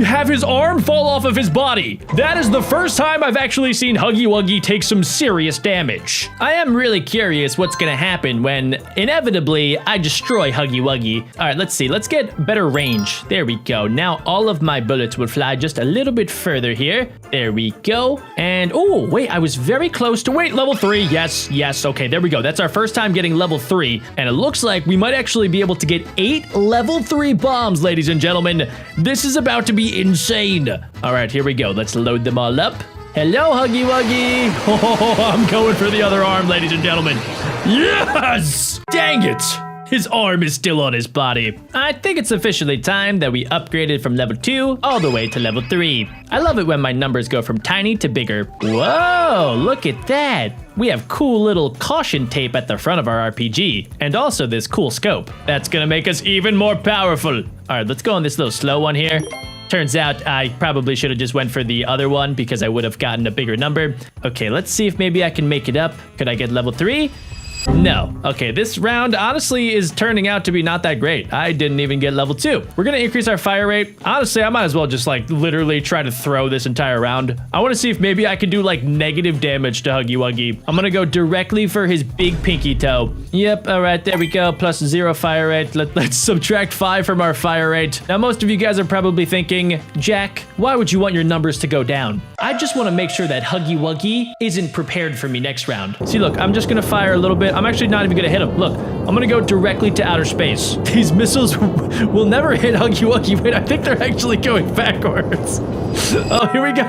have his arm fall off of his body. That is the first time I've actually seen Huggy Wuggy take some serious damage. I am really curious what's gonna happen when, inevitably, I destroy Huggy Wuggy. All right, let's see. Let's get better range. There we go. Now all of my bullets would fly just a little bit further here. There we go. And, wait, I was very close to, level 3. Yes. Okay, there we go. That's our first time getting level 3. And it looks like we might actually be able to get 8 level 3 bombs, ladies and gentlemen. This is about to be insane. All right, here we go. Let's load them all up. Hello, Huggy Wuggy. Oh, I'm going for the other arm, ladies and gentlemen. Yes! Dang it. His arm is still on his body. I think it's officially time that we upgraded from level 2 all the way to level 3. I love it when my numbers go from tiny to bigger. Whoa, look at that. We have cool little caution tape at the front of our RPG, and also this cool scope. That's gonna make us even more powerful. All right, let's go on this little slow one here. Turns out I probably should have just went for the other one because I would have gotten a bigger number. Okay, let's see if maybe I can make it up. Could I get level 3? No. Okay, this round honestly is turning out to be not that great. I didn't even get level 2. We're gonna increase our fire rate. Honestly, I might as well just literally try to throw this entire round. I want to see if maybe I can do negative damage to Huggy Wuggy. I'm gonna go directly for his big pinky toe. Yep, all right, there we go. Plus 0 fire rate. Let's subtract 5 from our fire rate. Now, most of you guys are probably thinking, Jack, why would you want your numbers to go down? I just want to make sure that Huggy Wuggy isn't prepared for me next round. See, look, I'm just gonna fire a little bit. I'm actually not even gonna hit him. Look, I'm gonna go directly to outer space. These missiles will never hit Huggy Wuggy. Wait, I think they're actually going backwards. Oh, here we go.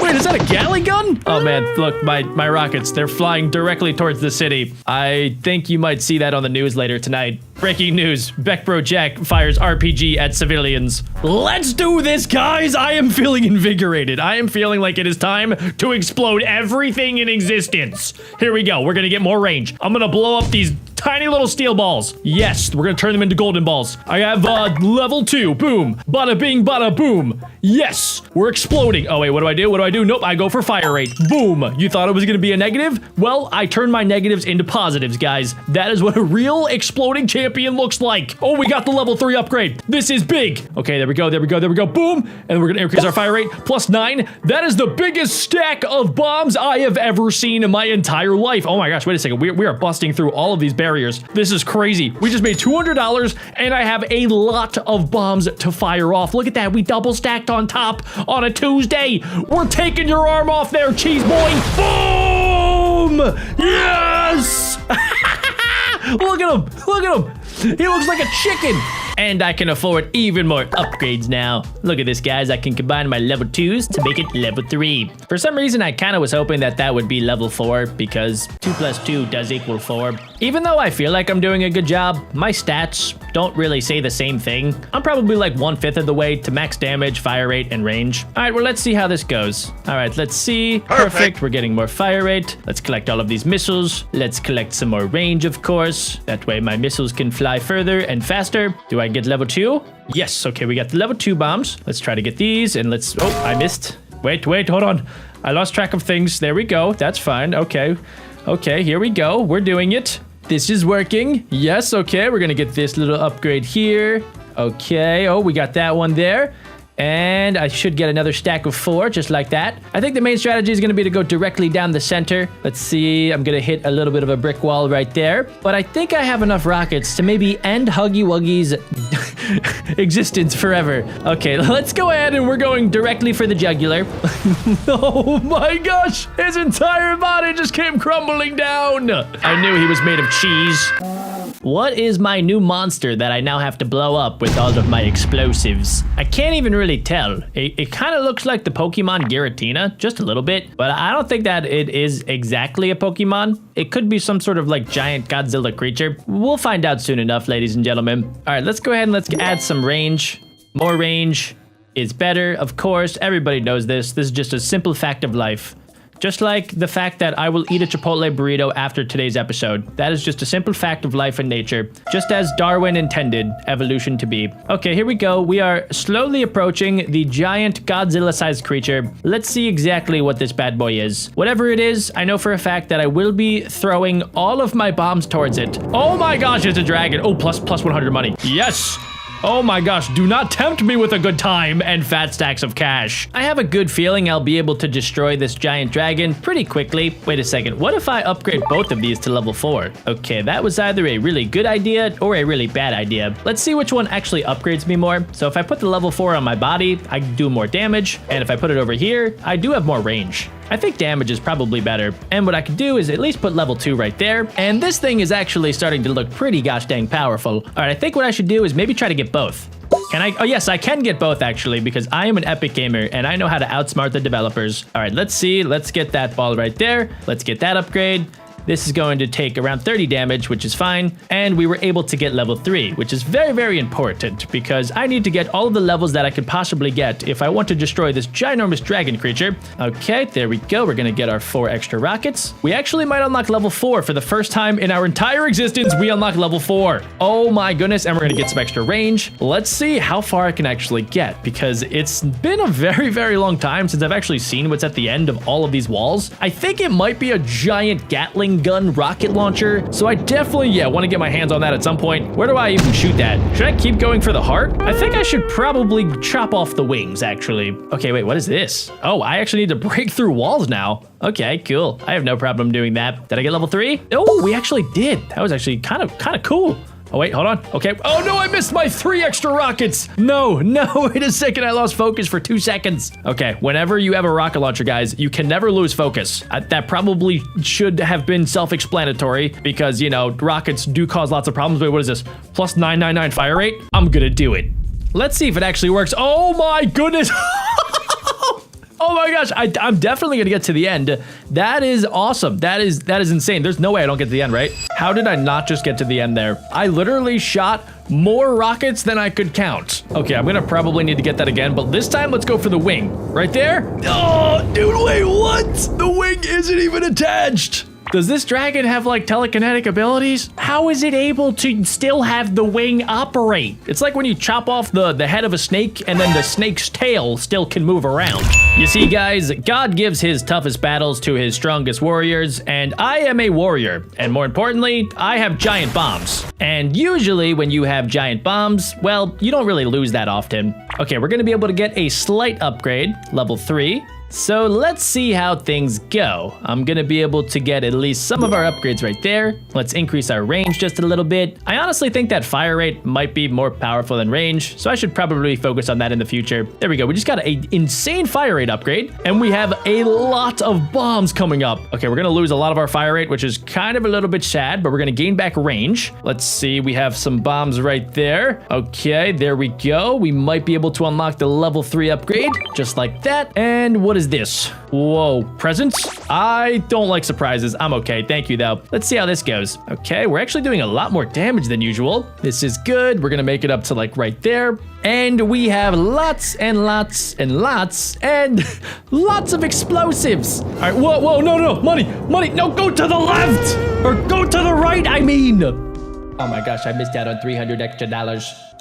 Wait, is that a Gatling gun? Oh man, look, my rockets, they're flying directly towards the city. I think you might see that on the news later tonight. Breaking news, BeckBroJack fires RPG at civilians. Let's do this, guys! I am feeling invigorated. I am feeling like it is time to explode everything in existence. Here we go, we're gonna get more range. I'm gonna blow up these tiny little steel balls. Yes, we're gonna turn them into golden balls. I have level 2, boom. Bada bing, bada boom. Yes, we're exploding. Oh wait, what do I do? Nope, I go for fire rate. Boom. You thought it was gonna be a negative? Well, I turned my negatives into positives, guys. That is what a real exploding champion looks like. Oh, we got the level 3 upgrade. This is big. Okay, there we go. Boom. And we're gonna increase our fire rate. Plus 9. That is the biggest stack of bombs I have ever seen in my entire life. Oh my gosh, wait a second. We are busting through all of these barriers. This is crazy. We just made $200 and I have a lot of bombs to fire off. Look at that. We double stacked on top on a Tuesday. We're taking your arm off there, cheese boy. Boom! Yes! Look at him. He looks like a chicken. And I can afford even more upgrades now. Look at this, guys. I can combine my level 2s to make it level 3. For some reason, I kind of was hoping that that would be level 4 because 2 plus 2 does equal 4. Even though I feel like I'm doing a good job, my stats don't really say the same thing. I'm probably like 1/5 of the way to max damage, fire rate, and range. All right, well, let's see how this goes. All right, let's see. Perfect. We're getting more fire rate. Let's collect all of these missiles. Let's collect some more range, of course. That way my missiles can fly further and faster. Do I get level 2? Yes. Okay, we got the level 2 bombs. Let's try to get these and let's... Oh, I missed. Wait, hold on. I lost track of things. There we go. That's fine. Okay, here we go. We're doing it. This is working. Yes, okay. We're gonna get this little upgrade here. Okay. Oh, we got that one there. And I should get another stack of 4, just like that. I think the main strategy is going to be to go directly down the center. Let's see. I'm going to hit a little bit of a brick wall right there. But I think I have enough rockets to maybe end Huggy Wuggy's existence forever. Okay, let's go ahead and we're going directly for the jugular. Oh my gosh. His entire body just came crumbling down. I knew he was made of cheese. What is my new monster that I now have to blow up with all of my explosives? I can't even really tell. It kind of looks like the Pokemon Giratina, just a little bit, but I don't think that it is exactly a Pokemon. It could be some sort of like giant Godzilla creature. We'll find out soon enough, ladies and gentlemen. All right, let's go ahead and let's add some range. More range is better, of course. Everybody knows this. This is just a simple fact of life. Just like the fact that I will eat a Chipotle burrito after today's episode. That is just a simple fact of life and nature. Just as Darwin intended evolution to be. Okay, here we go. We are slowly approaching the giant Godzilla-sized creature. Let's see exactly what this bad boy is. Whatever it is, I know for a fact that I will be throwing all of my bombs towards it. Oh my gosh, it's a dragon. Oh, plus 100 money. Yes! Oh my gosh, do not tempt me with a good time and fat stacks of cash. I have a good feeling I'll be able to destroy this giant dragon pretty quickly. Wait a second, what if I upgrade both of these to level 4? Okay, that was either a really good idea or a really bad idea. Let's see which one actually upgrades me more. So if I put the level 4 on my body, I do more damage. And if I put it over here, I do have more range. I think damage is probably better. And what I could do is at least put level 2 right there. And this thing is actually starting to look pretty gosh dang powerful. All right, I think what I should do is maybe try to get both. Can I? Oh, yes, I can get both, actually, because I am an epic gamer, and I know how to outsmart the developers. All right, let's see. Let's get that ball right there. Let's get that upgrade. This is going to take around 30 damage, which is fine. And we were able to get level 3, which is very, very important because I need to get all of the levels that I could possibly get if I want to destroy this ginormous dragon creature. Okay, there we go. We're going to get our 4 extra rockets. We actually might unlock level 4 for the first time in our entire existence. We unlock level 4. Oh my goodness. And we're going to get some extra range. Let's see how far I can actually get because it's been a very, very long time since I've actually seen what's at the end of all of these walls. I think it might be a giant Gatling gun rocket launcher, so I definitely want to get my hands on that at some point. Where do I even shoot that? Should I keep going for the heart? I think I should probably chop off the wings, actually. Okay, wait, what is this? Oh, I actually need to break through walls now. Okay, cool. I have no problem doing that. Did I get level 3? Oh, we actually did. That was actually kind of cool. Oh, wait, hold on. Okay. Oh, no, I missed my 3 extra rockets. No, wait a second. I lost focus for 2 seconds. Okay, whenever you have a rocket launcher, guys, you can never lose focus. That probably should have been self-explanatory because, you know, rockets do cause lots of problems. Wait, what is this? Plus 999 fire rate? I'm gonna do it. Let's see if it actually works. Oh, my goodness. Oh my gosh, I'm definitely gonna get to the end. That is awesome. That is insane. There's no way I don't get to the end, right? How did I not just get to the end there? I literally shot more rockets than I could count. Okay, I'm gonna probably need to get that again, but this time let's go for the wing. Right there? Oh, dude, wait, what? The wing isn't even attached. Does this dragon have like telekinetic abilities? How is it able to still have the wing operate? It's like when you chop off the head of a snake and then the snake's tail still can move around. You see, guys, God gives his toughest battles to his strongest warriors, and I am a warrior. And more importantly, I have giant bombs. And usually when you have giant bombs, well, you don't really lose that often. Okay, we're gonna be able to get a slight upgrade, level 3. So let's see how things go. I'm gonna be able to get at least some of our upgrades right there. Let's increase our range just a little bit. I honestly think that fire rate might be more powerful than range, so I should probably focus on that in the future. There we go, we just got an insane fire rate upgrade, and we have a lot of bombs coming up. Okay, we're gonna lose a lot of our fire rate, which is kind of a little bit sad, but we're gonna gain back range. Let's see, we have some bombs right there. Okay, there we go. We might be able to unlock the level 3 upgrade, just like that. And what is this? Whoa, presents? I don't like surprises. I'm okay, thank you though. Let's see how this goes. Okay, we're actually doing a lot more damage than usual. This is good. We're gonna make it up to like right there. And we have lots and lots and lots and lots of explosives. All right, whoa, no, money, no, go to the left or go to the right, I mean. Oh my gosh, I missed out on $300 extra.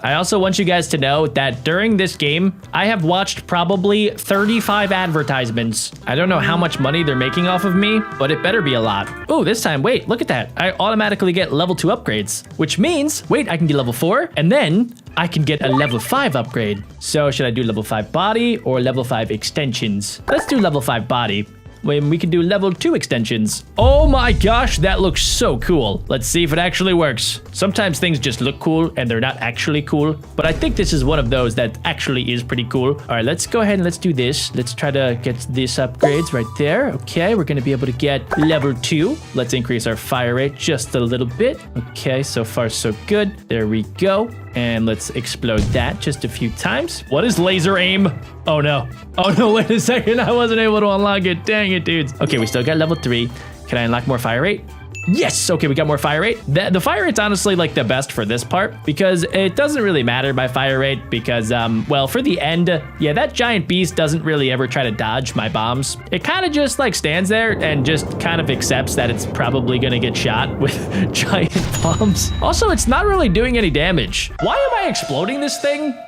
I also want you guys to know that during this game, I have watched probably 35 advertisements. I don't know how much money they're making off of me, but it better be a lot. Oh, this time, wait, look at that. I automatically get level 2 upgrades, which means, wait, I can get level 4, and then I can get a level 5 upgrade. So should I do level 5 body or level 5 extensions? Let's do level 5 body. When we can do level 2 extensions. Oh my gosh, that looks so cool. Let's see if it actually works. Sometimes things just look cool and they're not actually cool, but I think this is one of those that actually is pretty cool. All right, let's go ahead and let's do this. Let's try to get these upgrades right there. Okay, we're gonna be able to get level 2. Let's increase our fire rate just a little bit. Okay, so far so good. There we go. And let's explode that just a few times. What is laser aim? Oh no. Oh no, wait a second. I wasn't able to unlock it. Dang it, dudes. Okay, we still got level 3. Can I unlock more fire rate? Yes. Okay, we got more fire rate. The fire rate's honestly like the best for this part because it doesn't really matter my fire rate because, well, for the end, yeah, that giant beast doesn't really ever try to dodge my bombs. It kind of just like stands there and just kind of accepts that it's probably going to get shot with giant bombs. Also, it's not really doing any damage. Why am I exploding this thing?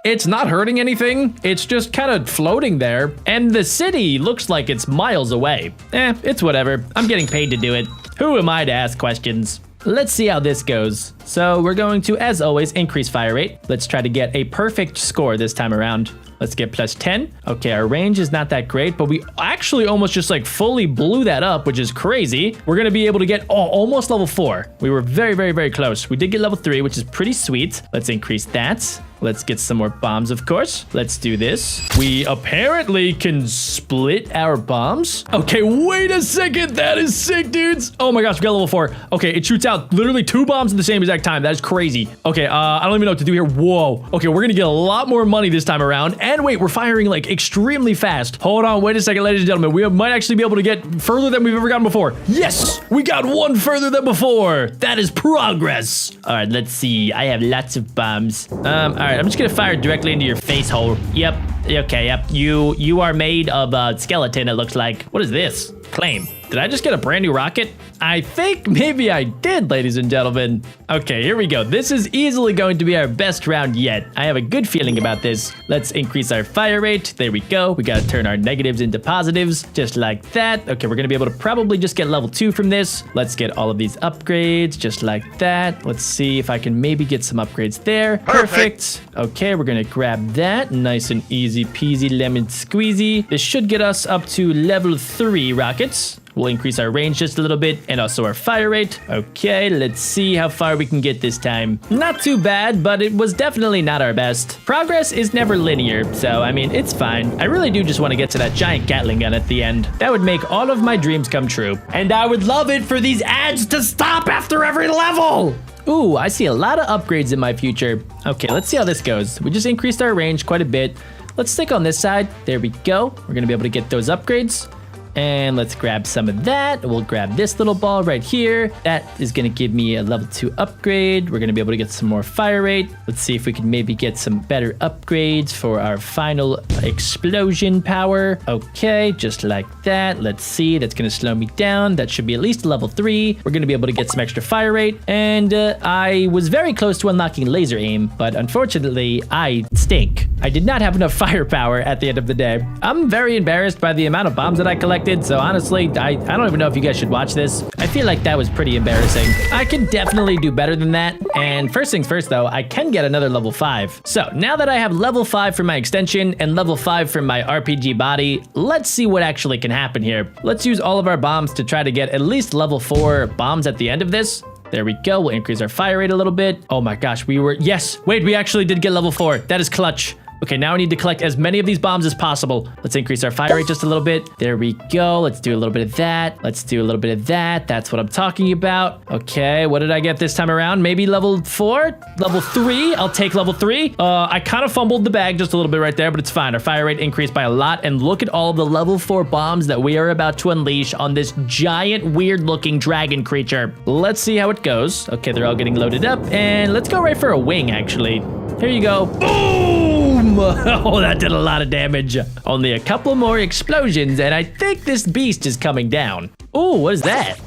It's not hurting anything. It's just kind of floating there. And the city looks like it's miles away. It's whatever. I'm getting paid to do it. Who am I to ask questions? Let's see how this goes. So we're going to, as always, increase fire rate. Let's try to get a perfect score this time around. Let's get plus 10. Okay, our range is not that great, but we actually almost just like fully blew that up, which is crazy. We're gonna be able to get almost level 4. We were very, very, very close. We did get level 3, which is pretty sweet. Let's increase that. Let's get some more bombs, of course. Let's do this. We apparently can split our bombs. Okay, wait a second. That is sick, dudes. Oh my gosh, we got level 4. Okay, it shoots out literally 2 bombs at the same exact time. That is crazy. Okay, I don't even know what to do here. Whoa. Okay, we're gonna get a lot more money this time around. And wait, we're firing like extremely fast. Hold on, wait a second, ladies and gentlemen. We might actually be able to get further than we've ever gotten before. Yes, we got 1 further than before. That is progress. All right, let's see. I have lots of bombs. All right, I'm just gonna fire directly into your face hole. Yep. Okay, yep. You are made of a skeleton, it looks like. What is this? Claim. Did I just get a brand new rocket? I think maybe I did, ladies and gentlemen. Okay, here we go. This is easily going to be our best round yet. I have a good feeling about this. Let's increase our fire rate. There we go. We gotta turn our negatives into positives, just like that. Okay, we're gonna be able to probably just get level 2 from this. Let's get all of these upgrades, just like that. Let's see if I can maybe get some upgrades there. Perfect. Okay, we're gonna grab that. Nice and easy peasy lemon squeezy. This should get us up to level 3 rockets. We'll increase our range just a little bit and also our fire rate. Okay, let's see how far we can get this time. Not too bad, but it was definitely not our best. Progress is never linear, so I mean, it's fine. I really do just want to get to that giant Gatling gun at the end. That would make all of my dreams come true. And I would love it for these ads to stop after every level. Ooh, I see a lot of upgrades in my future. Okay, let's see how this goes. We just increased our range quite a bit. Let's stick on this side. There we go. We're gonna be able to get those upgrades. And let's grab some of that. We'll grab this little ball right here. That is gonna give me a level 2 upgrade. We're gonna be able to get some more fire rate. Let's see if we can maybe get some better upgrades for our final explosion power. Okay, just like that. Let's see, that's gonna slow me down. That should be at least level 3. We're gonna be able to get some extra fire rate. And I was very close to unlocking laser aim, but unfortunately, I stink. I did not have enough firepower at the end of the day. I'm very embarrassed by the amount of bombs that I collected. So honestly, I don't even know if you guys should watch this. I feel like that was pretty embarrassing. I can definitely do better than that. And first things first though, I can get another level 5. So now that I have level 5 for my extension and level 5 for my RPG body, let's see what actually can happen here. Let's use all of our bombs to try to get at least level 4 bombs at the end of this. There we go. We'll increase our fire rate a little bit. Oh my gosh, yes. Wait, we actually did get level 4. That is clutch. Okay, now I need to collect as many of these bombs as possible. Let's increase our fire rate just a little bit. There we go. Let's do a little bit of that. Let's do a little bit of that. That's what I'm talking about. Okay, what did I get this time around? Maybe level 4? Level 3? I'll take level 3. I kind of fumbled the bag just a little bit right there, but it's fine. Our fire rate increased by a lot. And look at all of the level 4 bombs that we are about to unleash on this giant, weird-looking dragon creature. Let's see how it goes. Okay, they're all getting loaded up. And let's go right for a wing, actually. Here you go. Boom! Oh, that did a lot of damage. Only a couple more explosions, and I think this beast is coming down. Oh, what is that?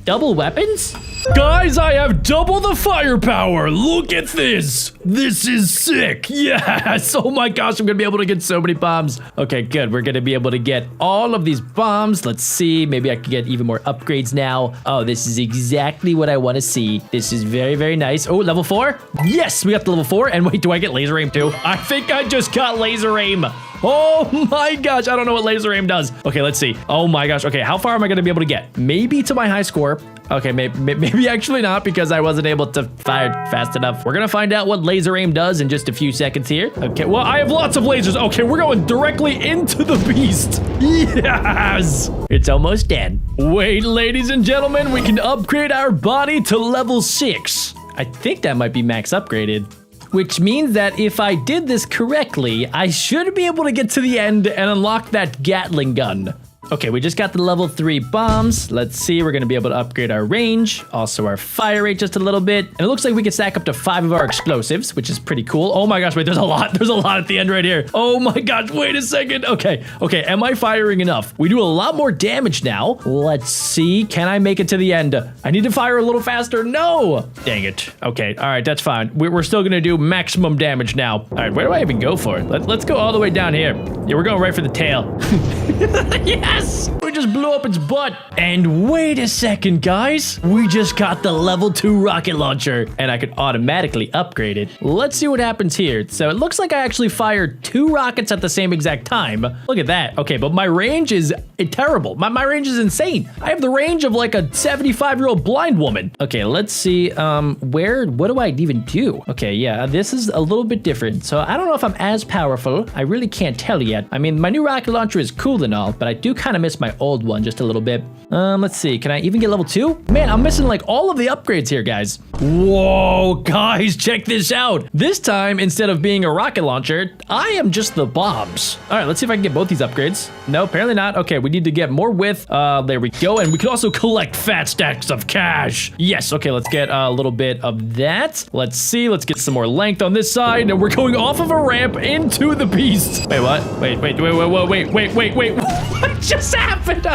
Double weapons? Guys, I have double the firepower. Look at this. This is sick. Yes. Oh my gosh, I'm gonna be able to get so many bombs. Okay, good. We're gonna be able to get all of these bombs. Let's see. Maybe I can get even more upgrades now. Oh, this is exactly what I want to see. This is very, very nice. Oh, level 4. Yes, we got the level 4. And wait, do I get laser aim too? I think I just got laser aim. Oh my gosh, I don't know what laser aim does. Okay, let's see. Oh my gosh. Okay, how far am I going to be able to get? Maybe to my high score. Okay, maybe actually not because I wasn't able to fire fast enough. We're going to find out what laser aim does in just a few seconds here. Okay, well, I have lots of lasers. Okay, we're going directly into the beast. Yes! It's almost dead. Wait, ladies and gentlemen, we can upgrade our body to level 6. I think that might be max upgraded. Which means that if I did this correctly, I should be able to get to the end and unlock that Gatling gun. Okay, we just got the level 3 bombs. Let's see, we're gonna be able to upgrade our range, also our fire rate just a little bit. And it looks like we can stack up to 5 of our explosives, which is pretty cool. Oh my gosh, wait, there's a lot. There's a lot at the end right here. Oh my gosh, wait a second. Okay, am I firing enough? We do a lot more damage now. Let's see, can I make it to the end? I need to fire a little faster. No! Dang it. Okay, all right, that's fine. We're still gonna do maximum damage now. All right, where do I even go for it? Let's go all the way down here. Yeah, we're going right for the tail. Yes! We just blew up its butt. And wait a second, guys. We just got the level 2 rocket launcher, and I could automatically upgrade it. Let's see what happens here. So it looks like I actually fired 2 rockets at the same exact time. Look at that. Okay, but my range is terrible. My range is insane. I have the range of like a 75-year-old blind woman. Okay, let's see. What do I even do? Okay, yeah, this is a little bit different. So I don't know if I'm as powerful. I really can't tell yet. I mean, my new rocket launcher is cool and all, but I do kind of miss my old one just a little bit. Let's see. Can I even get level 2? Man, I'm missing like all of the upgrades here, guys. Whoa, guys, check this out. This time, instead of being a rocket launcher, I am just the bombs. All right, let's see if I can get both these upgrades. No, apparently not. Okay, we need to get more width. There we go. And we can also collect fat stacks of cash. Yes, okay, let's get a little bit of that. Let's see. Let's get some more length on this side. And we're going off of a ramp into the beast. Wait, what? Wait. What just happened?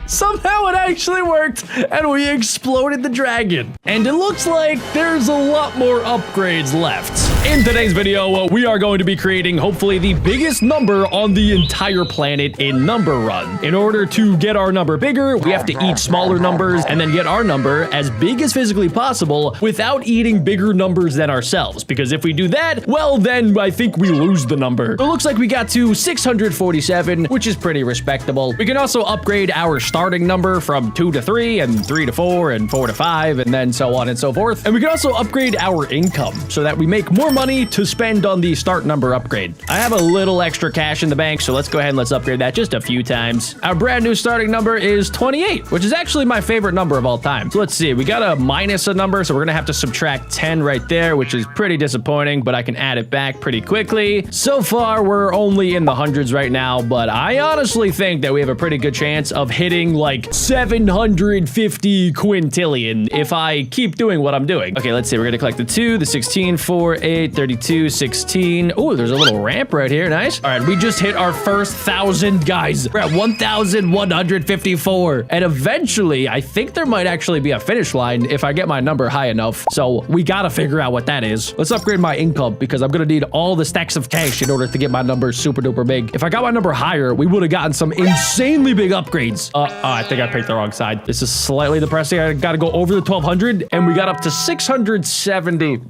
Somehow it actually worked, and we exploded the dragon. And it looks like there's a lot more upgrades left. In today's video, we are going to be creating, hopefully, the biggest number on the entire planet in Number Run. In order to get our number bigger, we have to eat smaller numbers and then get our number as big as physically possible without eating bigger numbers than ourselves. Because if we do that, well, then I think we lose the number. It looks like we got to 647, which is pretty respectable. We can also upgrade our starting number from 2 to 3 and 3 to 4 and 4 to 5 and then so on and so forth. And we can also upgrade our income so that we make more money to spend on the start number upgrade. I have a little extra cash in the bank, so let's go ahead and let's upgrade that just a few times. Our brand new starting number is 28, which is actually my favorite number of all time. So let's see, we got to minus a number, so we're gonna have to subtract 10 right there, which is pretty disappointing, but I can add it back pretty quickly. So far, we're only in the hundreds right now, but I honestly think that we have a pretty good chance of hitting like 750 quintillion if I keep doing what I'm doing. Okay, let's see, we're gonna collect the 2, the 16, 4, 8, 32, 16. Oh, there's a little ramp right here. Nice. All right, we just hit our first 1,000, guys. We're at 1,154. And eventually, I think there might actually be a finish line if I get my number high enough. So we gotta figure out what that is. Let's upgrade my income because I'm gonna need all the stacks of cash in order to get my number super duper big. If I got my number higher, we would have gotten some insanely big upgrades. I think I picked the wrong side. This is slightly depressing. I gotta go over the 1,200 and we got up to 670.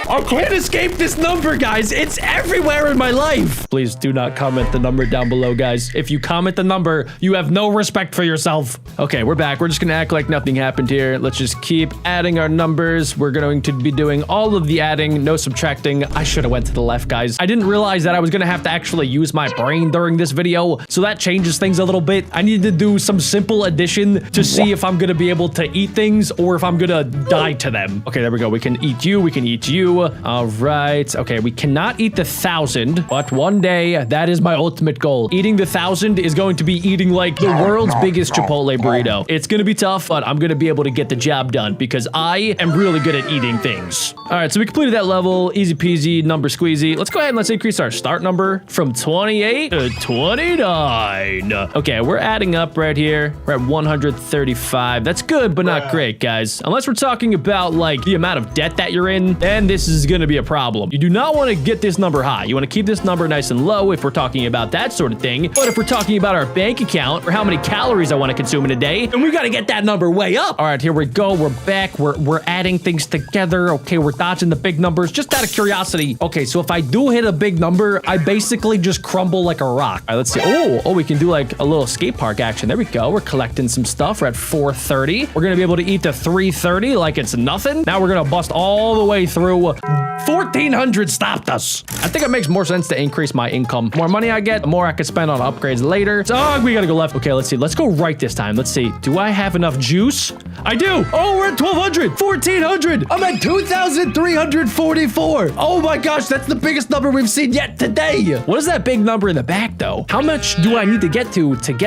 I can't escape this number, guys. It's everywhere in my life. Please do not comment the number down below, guys. If you comment the number, you have no respect for yourself. Okay, we're back. We're just gonna act like nothing happened here. Let's just keep adding our numbers. We're going to be doing all of the adding, no subtracting. I should have went to the left, guys. I didn't realize that I was gonna have to actually use my brain during this video, so that changes things a little bit. I need to do some simple addition to see if I'm gonna be able to eat things or if I'm gonna die to them. Okay, there we go. We can eat you. We can eat you. through. All right. Okay, we cannot eat the 1,000, but one day, that is my ultimate goal. Eating the 1,000 is going to be eating like the world's biggest Chipotle burrito. It's going to be tough, but I'm going to be able to get the job done because I am really good at eating things. All right, so we completed that level. Easy peasy, number squeezy. Let's go ahead and let's increase our start number from 28 to 29. Okay, we're adding up right here. We're at 135. That's good, but not great, guys. Unless we're talking about like the amount of debt that you're in, then this is going to be a problem. You do not want to get this number high. You want to keep this number nice and low if we're talking about that sort of thing. But if we're talking about our bank account or how many calories I want to consume in a day, then we got to get that number way up. All right, here we go. We're back. We're adding things together. Okay, we're dodging the big numbers just out of curiosity. Okay, so if I do hit a big number, I basically just crumble like a rock. All right, let's see. Oh, we can do like a little skate park action. There we go. We're collecting some stuff. We're at 430. We're going to be able to eat the 330 like it's nothing. Now we're going to bust all the way through. 1,400 stopped us. I think it makes more sense to increase my income. The more money I get, the more I can spend on upgrades later. So we got to go left. Okay, let's see. Let's go right this time. Let's see. Do I have enough juice? I do. Oh, we're at 1,200, 1,400. I'm at 2,344. Oh my gosh, that's the biggest number we've seen yet today. What is that big number in the back though? How much do I need to get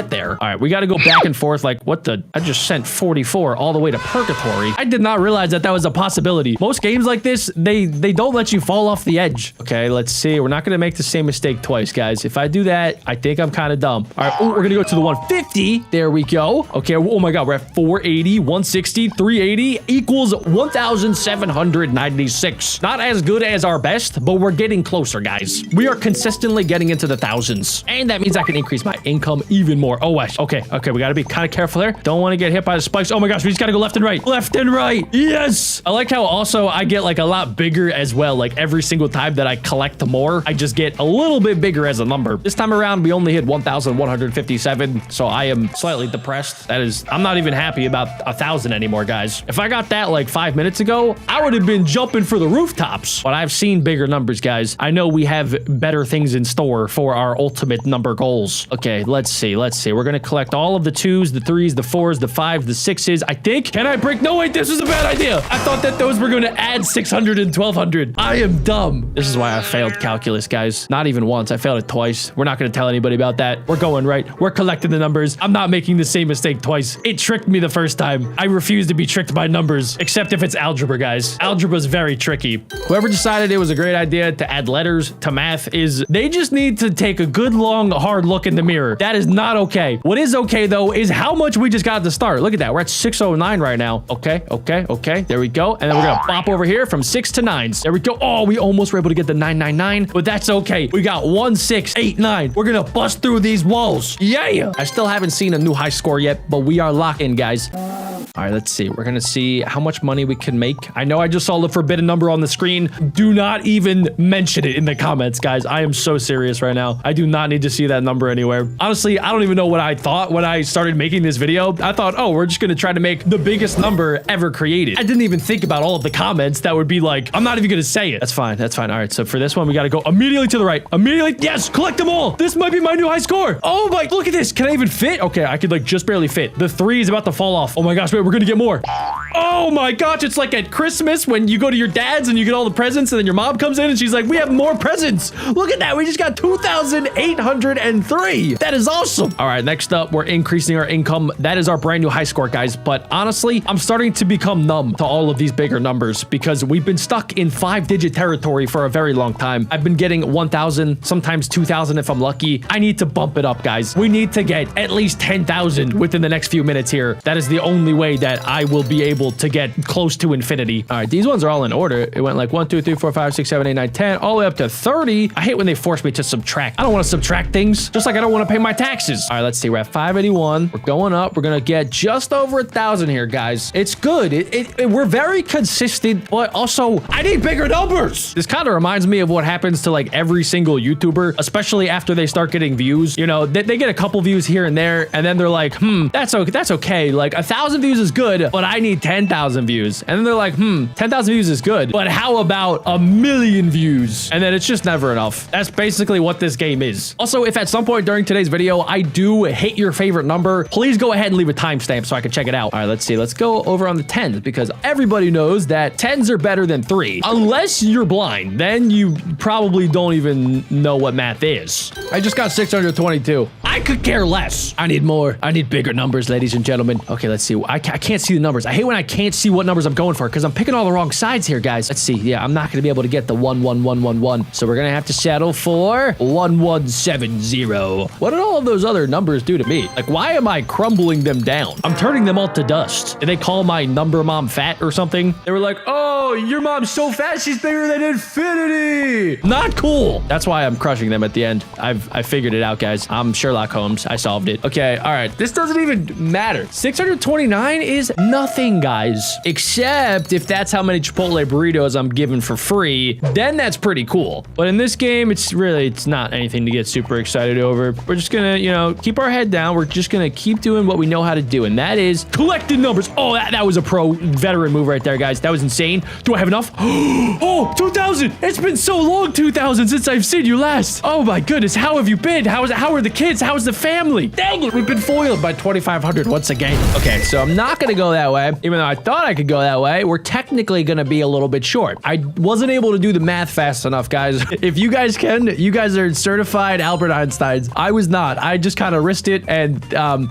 there? All right, we got to go back and forth. Like what the? I just sent 44 all the way to purgatory. I did not realize that was a possibility. Most games like this, they don't let you fall off the edge. Okay, let's see. We're not going to make the same mistake twice, guys. If I do that, I think I'm kind of dumb. All right, we're going to go to the 150. There we go. Okay, oh my God, we're at 480, 160, 380 equals 1,796. Not as good as our best, but we're getting closer, guys. We are consistently getting into the thousands. And that means I can increase my income even more. Oh, okay. We got to be kind of careful there. Don't want to get hit by the spikes. Oh my gosh, we just got to go left and right. Left and right. Yes. I like how also I get like a lot bigger as well. Like every single time that I collect more, I just get a little bit bigger as a number. This time around, we only hit 1,157. So I am slightly depressed. I'm not even happy about 1,000 anymore, guys. If I got that like 5 minutes ago, I would have been jumping for the rooftops. But I've seen bigger numbers, guys. I know we have better things in store for our ultimate number goals. Okay, let's see. We're going to collect all of the 2s, the 3s, the 4s, the 5s, the 6s. I think. Can I break? No, wait, this is a bad idea. I thought that those were going to add 600 and 1,200. I am dumb. This is why I failed calculus, guys. Not even once. I failed it twice. We're not going to tell anybody about that. We're going right. We're collecting the numbers. I'm not making the same mistake twice. It tricked me the first time. I refuse to be tricked by numbers, except if it's algebra, guys. Algebra is very tricky. Whoever decided it was a great idea to add letters to math they just need to take a good, long, hard look in the mirror. That is not okay. What is okay, though, is how much we just got at the start. Look at that. We're at 609 right now. Okay. There we go. And then we're going to bop over here from 6 to 9s. There we go. Oh, we almost were able to get the 999, but that's okay. We got 1689. We're going to bust through these walls. Yeah. I still haven't seen a new high score yet, but we are locked in, guys. All right, let's see. We're going to see how much money we can make. I know I just saw the forbidden number on the screen. Do not even mention it in the comments, guys. I am so serious right now. I do not need to see that number anywhere. Honestly, I don't even know what I thought when I started making this video. I thought, oh, we're just going to try to make the biggest number ever created. I didn't even think about all of the comments that would be like, I'm not even going to say it. That's fine. All right, so for this one, we got to go immediately to the right. Immediately. Yes, collect them all. This might be my new high score. Oh my, look at this. Can I even fit? Okay, I could like just barely fit. The 3 is about to fall off. Oh my gosh, wait, we're going to get more. Oh my gosh, it's like at Christmas when you go to your dad's and you get all the presents and then your mom comes in and she's like, we have more presents. Look at that. We just got 2,803. That is awesome. All right, next up, we're increasing our income. That is our brand new high score, guys. But honestly, I'm starting to become numb to all of these bigger numbers because we've been stuck in 5-digit territory for a very long time. I've been getting 1,000, sometimes 2,000 if I'm lucky. I need to bump it up, guys. We need to get at least 10,000 within the next few minutes here. That is the only way that I will be able to get close to infinity. All right, these ones are all in order. It went like 1, 2, 3, 4, 5, 6, 7, 8, 9, 10, all the way up to 30. I hate when they force me to subtract. I don't want to subtract things, just like I don't want to pay my taxes. All right, let's see. We're at 581. We're going up. We're going to get just over 1,000 here, guys. It's good. We're very consistent, but also I need bigger numbers. This kind of reminds me of what happens to like every single YouTuber, especially after they start getting views. You know, they get a couple views here and there, and then they're like, that's okay. Like 1,000 views views is good, but I need 10,000 views. And then they're like, 10,000 views is good, but how about 1,000,000 views? And then it's just never enough. That's basically what this game is. Also, if at some point during today's video, I do hit your favorite number, please go ahead and leave a timestamp so I can check it out. All right, let's see. Let's go over on the 10s because everybody knows that 10s are better than 3. Unless you're blind, then you probably don't even know what math is. I just got 622. I could care less. I need more. I need bigger numbers, ladies and gentlemen. Okay, let's see. I can't see the numbers. I hate when I can't see what numbers I'm going for because I'm picking all the wrong sides here, guys. Let's see. Yeah, I'm not going to be able to get the 11111. So we're going to have to settle for 1170. What did all of those other numbers do to me? Like, why am I crumbling them down? I'm turning them all to dust. Did they call my number mom fat or something? They were like, oh, your mom's so fat, she's bigger than infinity. Not cool. That's why I'm crushing them at the end. I figured it out, guys. I'm Sherlock Holmes. I solved it. Okay, all right. This doesn't even matter. 629 is nothing, guys. Except if that's how many Chipotle burritos I'm given for free, then that's pretty cool. But in this game, it's not anything to get super excited over. We're just gonna, you know, keep our head down. We're just gonna keep doing what we know how to do, and that is collecting numbers. Oh, that was a pro veteran move right there, guys. That was insane. Do I have enough? Oh, 2,000. It's been so long, 2,000, since I've seen you last. Oh my goodness. How have you been? How are the kids? How's the family? Dang it. We've been foiled by 2,500 once again. Okay, so I'm not gonna go that way, even though I thought I could go that way. We're technically gonna be a little bit short. I wasn't able to do the math fast enough, guys. If you guys can, you guys are certified Albert Einsteins. I was not. I just kind of risked it, and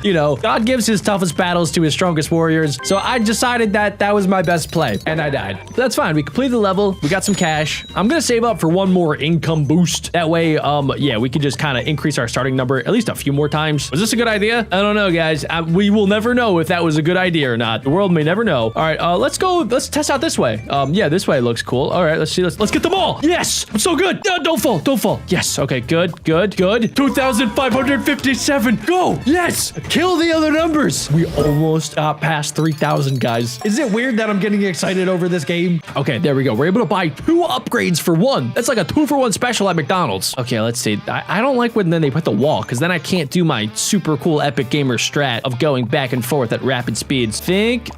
you know, God gives his toughest battles to his strongest warriors. So I decided that that was my best play, and I died. But that's fine. We completed the level. We got some cash. I'm gonna save up for one more income boost. That way, yeah, we can just kind of increase our starting number at least a few more times. Was this a good idea? I don't know, guys. We will never know if that was a good idea or not. The world may never know. All right, let's go. Let's test out this way. Yeah, this way looks cool. All right, let's see. Let's get them all. Yes, I'm so good. No, don't fall. Don't fall. Yes. Okay. Good. Good. Good. 2,557. Go. Yes. Kill the other numbers. We almost got past 3,000, guys. Is it weird that I'm getting excited over this game? Okay, there we go. We're able to buy 2 upgrades for 1. That's like a 2-for-1 special at McDonald's. Okay, let's see. I don't like when then they put the wall, because then I can't do my super cool epic gamer strat of going back and forth at rapid speeds.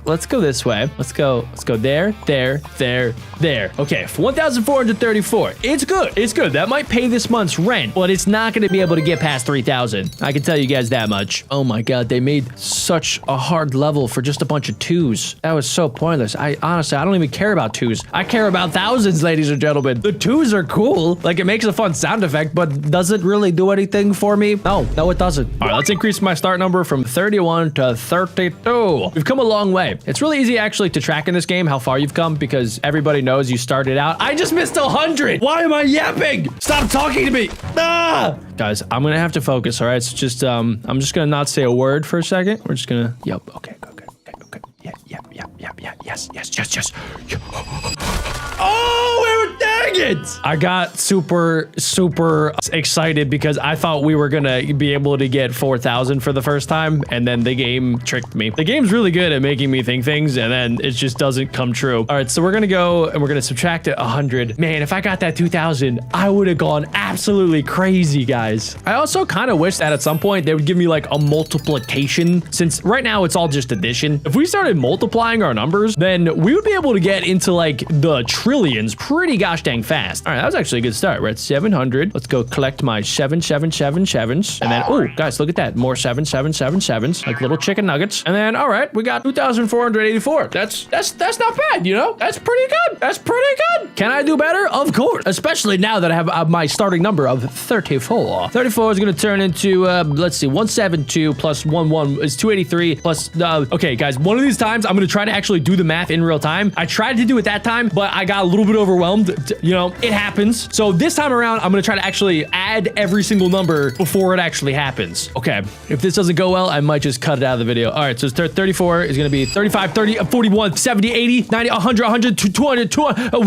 Let's go this way. Let's go there, there, there, there. Okay, 1,434. It's good. It's good. That might pay this month's rent, but it's not going to be able to get past 3,000. I can tell you guys that much. Oh my God, they made such a hard level for just a bunch of 2s. That was so pointless. Honestly, I don't even care about 2s. I care about thousands, ladies and gentlemen. The 2s are cool. Like, it makes a fun sound effect, but does it really do anything for me? No, it doesn't. All right, let's increase my start number from 31 to 32. We've come a long way. It's really easy actually to track in this game how far you've come because everybody knows you started out. I just missed 100. Why am I yapping? Stop talking to me. Ah! Guys, I'm gonna have to focus. All right, so just I'm just gonna not say a word for a second. We're just gonna okay. Yeah. Yes. Oh, dang it! I got super excited because I thought we were gonna be able to get 4,000 for the first time, and then the game tricked me. The game's really good at making me think things, and then it just doesn't come true. All right, so we're gonna go and we're gonna subtract it 100. Man, if I got that 2,000, I would have gone absolutely crazy, guys. I also kind of wish that at some point they would give me like a multiplication, since right now it's all just addition. If we started multiplying our numbers, then we would be able to get into like the trillions pretty gosh dang fast. All right, that was actually a good start. We're at 700. Let's go collect my 777 and then, oh, guys, look at that. More 777 like little chicken nuggets. And then, all right, we got 2,484. That's not bad, you know? That's pretty good. That's pretty good. Can I do better? Of course, especially now that I have my starting number of 34. 34 is going to turn into, let's see, 172 plus 11 is 283 plus, okay, guys, one of these times I'm going to try to actually do the math in real time. I tried to do it that time, but I got a little bit overwhelmed. You know, it happens. So this time around, I'm going to try to actually add every single number before it actually happens. Okay, if this doesn't go well, I might just cut it out of the video. All right, so 34 is going to be 35, 30, 41, 70, 80, 90, 100, 200,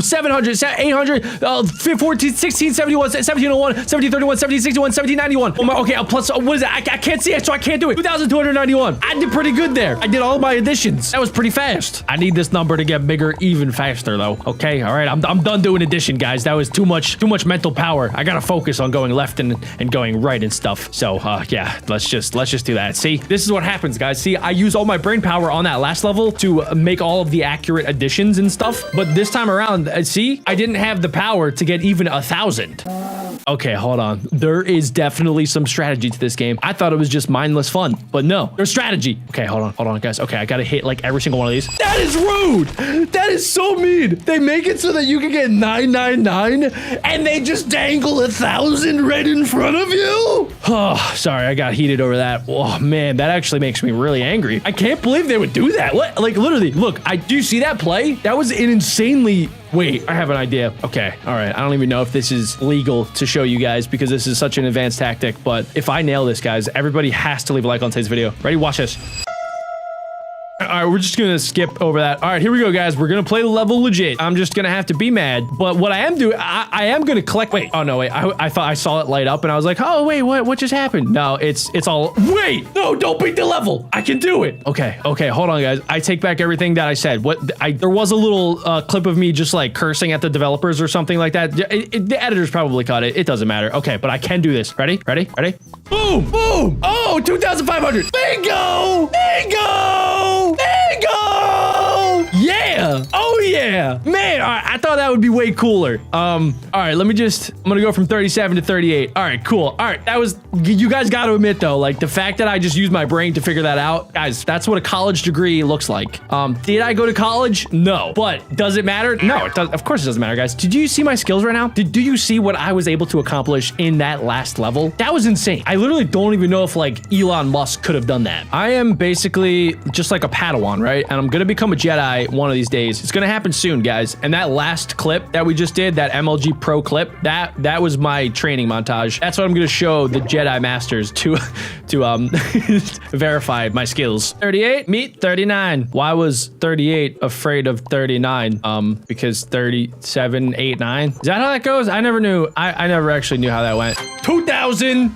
700, 800, 14, 16, 71, 1701, 1731, 1761, 1791. Oh my, okay, plus, what is it? I can't see it, so I can't do it. 2,291. I did pretty good there. I did all my additions. That was pretty fast. I need this number to get bigger even faster, though. Okay, all right, I'm done doing additions. position, guys. That was too much mental power. I gotta focus on going left and going right and stuff. So, yeah, let's just do that. See, this is what happens, guys. See, I use all my brain power on that last level to make all of the accurate additions and stuff. But this time around, see, I didn't have the power to get even 1,000. Okay, hold on. There is definitely some strategy to this game. I thought it was just mindless fun, but no, there's strategy. Okay, hold on, guys. Okay, I gotta hit like every single one of these. That is rude. That is so mean. They make it so that you can get 999 and they just dangle 1,000 right in front of you. Oh, sorry, I got heated over that. Oh man, that actually makes me really angry. I can't believe they would do that. What? Like literally, look, do you see that play? That was an insanely... Wait, I have an idea. Okay, all right. I don't even know if this is legal to show you guys because this is such an advanced tactic, but if I nail this, guys, everybody has to leave a like on today's video. Ready? Watch this. All right, we're just gonna skip over that. All right, here we go, guys. We're gonna play the level legit. I'm just gonna have to be mad, but what I am doing, I am gonna collect. Wait, oh no, wait. I thought I saw it light up, and I was like, oh wait, what just happened? No, it's all. Wait, no, don't beat the level. I can do it. Okay, hold on, guys. I take back everything that I said. There was a little clip of me just like cursing at the developers or something like that. The editors probably caught it. It doesn't matter. Okay, but I can do this. Ready? Boom, boom. Oh, 2,500. Bingo. Yeah. Oh yeah, man. All right, I thought that would be way cooler. All right, I'm gonna go from 37 to 38. All right, cool. All right, you guys got to admit though, like the fact that I just used my brain to figure that out, guys, that's what a college degree looks like. Did I go to college? No. But does it matter? No, it does. Of course it doesn't matter, guys. Did you see my skills right now? Do you see what I was able to accomplish in that last level? That was insane. I literally don't even know if like Elon Musk could have done that. I am basically just like a Padawan, right? And I'm gonna become a Jedi one of these days. It's gonna happen soon, guys. And that last clip that we just did, that MLG Pro clip, that was my training montage. That's what I'm gonna show the Jedi Masters to verify my skills. 38, meet 39. Why was 38 afraid of 39? Because 37, 8, 9. Is that how that goes? I never knew. I never actually knew how that went. 2,000.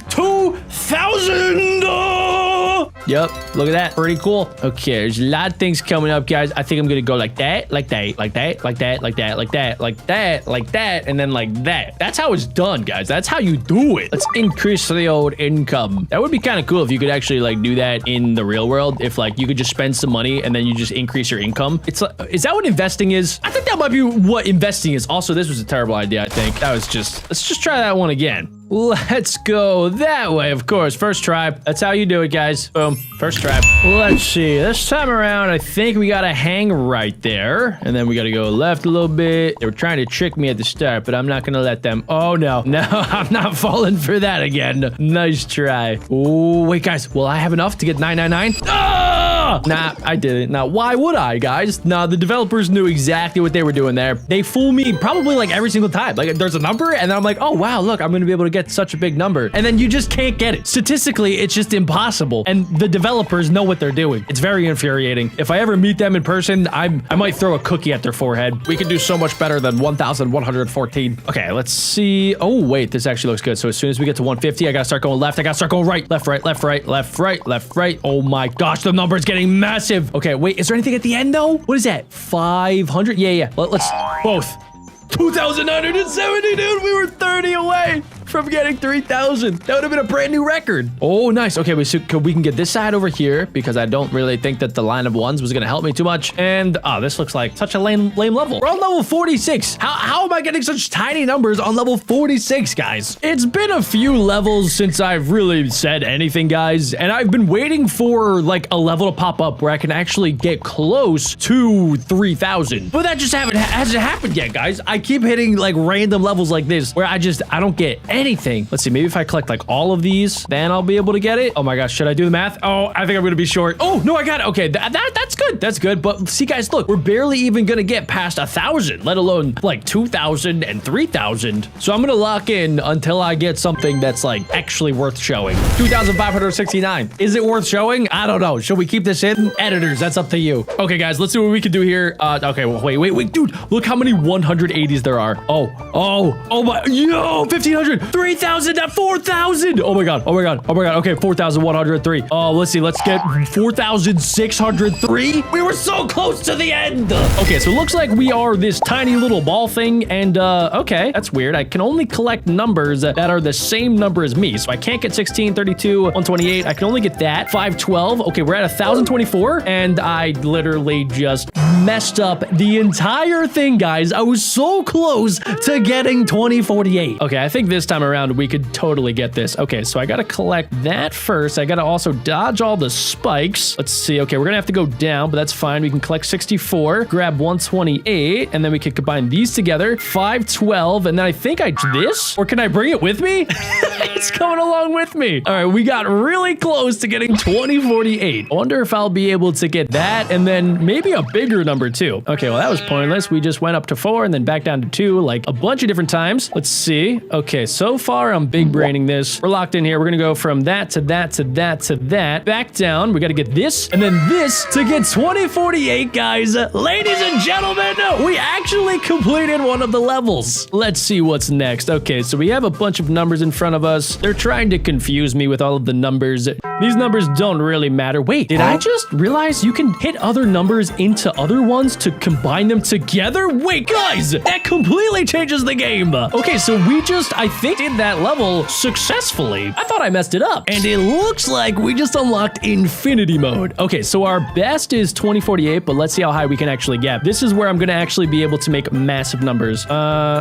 Yep, look at that. Pretty cool. Okay, there's a lot of things coming up, guys. I think I'm gonna go like that, like that, like that, like that, like that, like that, like that, like that, and then like that. That's how it's done, guys. That's how you do it. Let's increase the old income. That would be kind of cool if you could actually like do that in the real world. If like you could just spend some money and then you just increase your income. It's like, is that what investing is? I think that might be what investing is. Also, this was a terrible idea, I think. Let's just try that one again. Let's go that way, of course. First try. That's how you do it, guys. Boom. First try. Let's see. This time around, I think we gotta hang right there. And then we gotta go left a little bit. They were trying to trick me at the start, but I'm not gonna let them. Oh, no. No, I'm not falling for that again. Nice try. Oh, wait, guys. Will I have enough to get 999? Ah! Nah, I didn't. Now, why would I, guys? Nah, the developers knew exactly what they were doing there. They fool me probably like every single time. Like, there's a number, and then I'm like, oh, wow, look, I'm gonna be able to get such a big number. And then you just can't get it. Statistically, it's just impossible. And the developers know what they're doing. It's very infuriating. If I ever meet them in person, I might throw a cookie at their forehead. We can do so much better than 1,114. Okay, let's see. Oh, wait, this actually looks good. So as soon as we get to 150, I gotta start going left. I gotta start going right. Left, right, left, right, left, right, left, right. Oh my gosh, the number is getting massive. Okay, wait, is there anything at the end though? What is that? 500? Yeah. Let's both. 2,970, dude. We were 30 away from getting 3,000. That would have been a brand new record. Oh, nice. Okay, we can get this side over here because I don't really think that the line of ones was going to help me too much. And, oh, this looks like such a lame level. We're on level 46. How am I getting such tiny numbers on level 46, guys? It's been a few levels since I've really said anything, guys. And I've been waiting for, like, a level to pop up where I can actually get close to 3,000. But that just hasn't happened yet, guys. I keep hitting, like, random levels like this where I don't get anything. Let's see, maybe if I collect like all of these, then I'll be able to get it. Oh my gosh, should I do the math? Oh, I think I'm gonna be short. Oh no, I got it. Okay, that's good. That's good. But see, guys, look, we're barely even gonna get past 1,000, let alone like 2,000 and 3,000. So I'm gonna lock in until I get something that's like actually worth showing. 2,569. Is it worth showing? I don't know. Should we keep this in? Editors, that's up to you. Okay, guys, let's see what we can do here. Okay, well, wait, dude, look how many 180s there are. Oh my, yo, 1,500. 3,000, 4,000. Oh my God. Oh my God. Oh my God. Okay, 4,103. Oh, let's see. Let's get 4,603. We were so close to the end. Okay, so it looks like we are this tiny little ball thing. And okay, that's weird. I can only collect numbers that are the same number as me. So I can't get 16, 32, 128. I can only get that. 512. Okay, we're at 1,024. And I literally just messed up the entire thing, guys. I was so close to getting 2048. Okay, I think this time around we could totally get this. Okay, so I gotta collect that first. I gotta also dodge all the spikes. Let's see. Okay, we're gonna have to go down, but that's fine. We can collect 64, grab 128, and then we can combine these together. 512, and then I think this? Or can I bring it with me? It's coming along with me. All right, we got really close to getting 2048. I wonder if I'll be able to get that, and then maybe a bigger number too. Okay, well, that was pointless. We just went up to 4 and then back down to 2, like a bunch of different times. Let's see. Okay, so far I'm big braining this. We're locked in here. We're gonna go from that to that to that to that. Back down. We gotta get this and then this to get 2048, guys. Ladies and gentlemen, we actually completed one of the levels. Let's see what's next. Okay, so we have a bunch of numbers in front of us. They're trying to confuse me with all of the numbers. These numbers don't really matter. Wait, did I just realize you can hit other numbers into other ones to combine them together? Wait, guys, that completely changes the game. Okay, so we just, I think, did that level successfully. I thought I messed it up. And it looks like we just unlocked infinity mode. Okay, so our best is 2048, but let's see how high we can actually get. This is where I'm gonna actually be able to make massive numbers.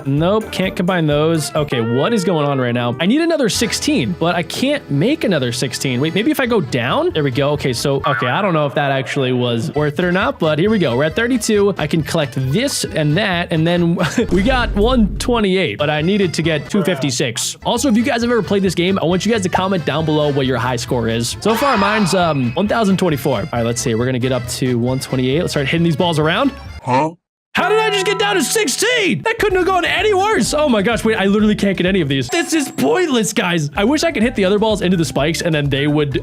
Nope, can't combine those. Okay, what is going on right now? I need another 16, but I can't make another 16. Wait, maybe if I go down? There we go. Okay, so, okay, I don't know if that actually was worth it or not, but here we go. We're at 32. I can collect this and that, and then we got 128, but I needed to get 256. Also, if you guys have ever played this game, I want you guys to comment down below what your high score is. So far, mine's 1,024. All right, let's see. We're gonna get up to 128. Let's start hitting these balls around. Huh? How did I just get down to 16? That couldn't have gone any worse. Oh my gosh, wait, I literally can't get any of these. This is pointless, guys. I wish I could hit the other balls into the spikes and then they would,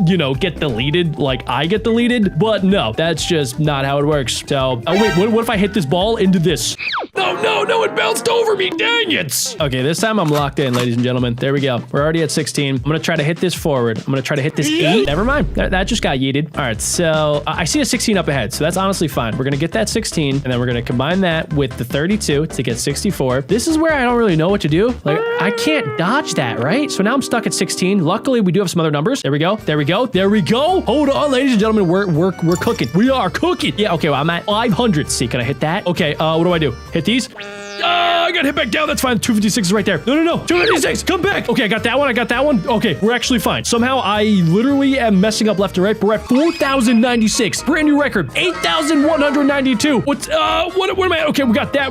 you know, get deleted like I get deleted. But no, that's just not how it works. So, oh wait, what if I hit this ball into this? No, it bounced over me, dang it. Okay, this time I'm locked in, ladies and gentlemen. There we go. We're already at 16. I'm gonna try to hit this forward. I'm gonna try to hit this 8. Never mind, that just got yeeted. All right, so I see a 16 up ahead, so that's honestly fine. We're gonna get that 16 and then we're gonna combine that with the 32 to get 64. This is where I don't really know what to do. Like, I can't dodge that, right? So now I'm stuck at 16. Luckily, we do have some other numbers. There we go. There we go. There we go. Hold on, ladies and gentlemen. We're cooking. We are cooking. Yeah, okay, well, I'm at 500. See, can I hit that? Okay, what do? Hit these? I got hit back down. That's fine. 256 is right there. No. 256. Come back. Okay, I got that one. Okay, we're actually fine. Somehow I literally am messing up left and right. We're at 4,096. Brand new record. 8,192. What am I at? Okay, we got that.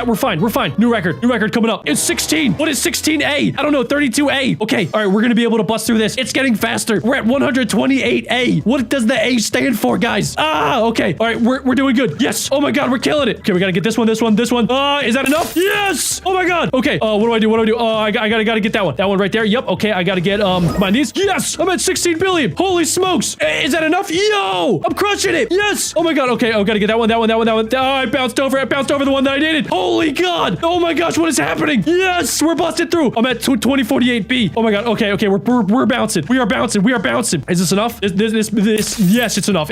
We're fine. New record coming up. It's 16. What is 16A? I don't know. 32A. Okay. All right, we're gonna be able to bust through this. It's getting faster. We're at 128A. What does the A stand for, guys? Okay. All right, we're doing good. Yes. Oh my God, we're killing it. Okay, we gotta get this one. Is that enough? Yes. Oh my God. Okay. What do I do? I gotta get that one. That one right there. Yep. Okay. I gotta get combine these. Yes. I'm at 16 billion. Holy smokes. Is that enough? Yo, I'm crushing it. Yes. Oh my God. Okay. I gotta get that one. Oh, I bounced over the one that I needed. Holy God. Oh my gosh. What is happening? Yes. We're busted through. I'm at 2048B. Oh my God. Okay. We're bouncing. We are bouncing. Is this enough? This. Yes, it's enough.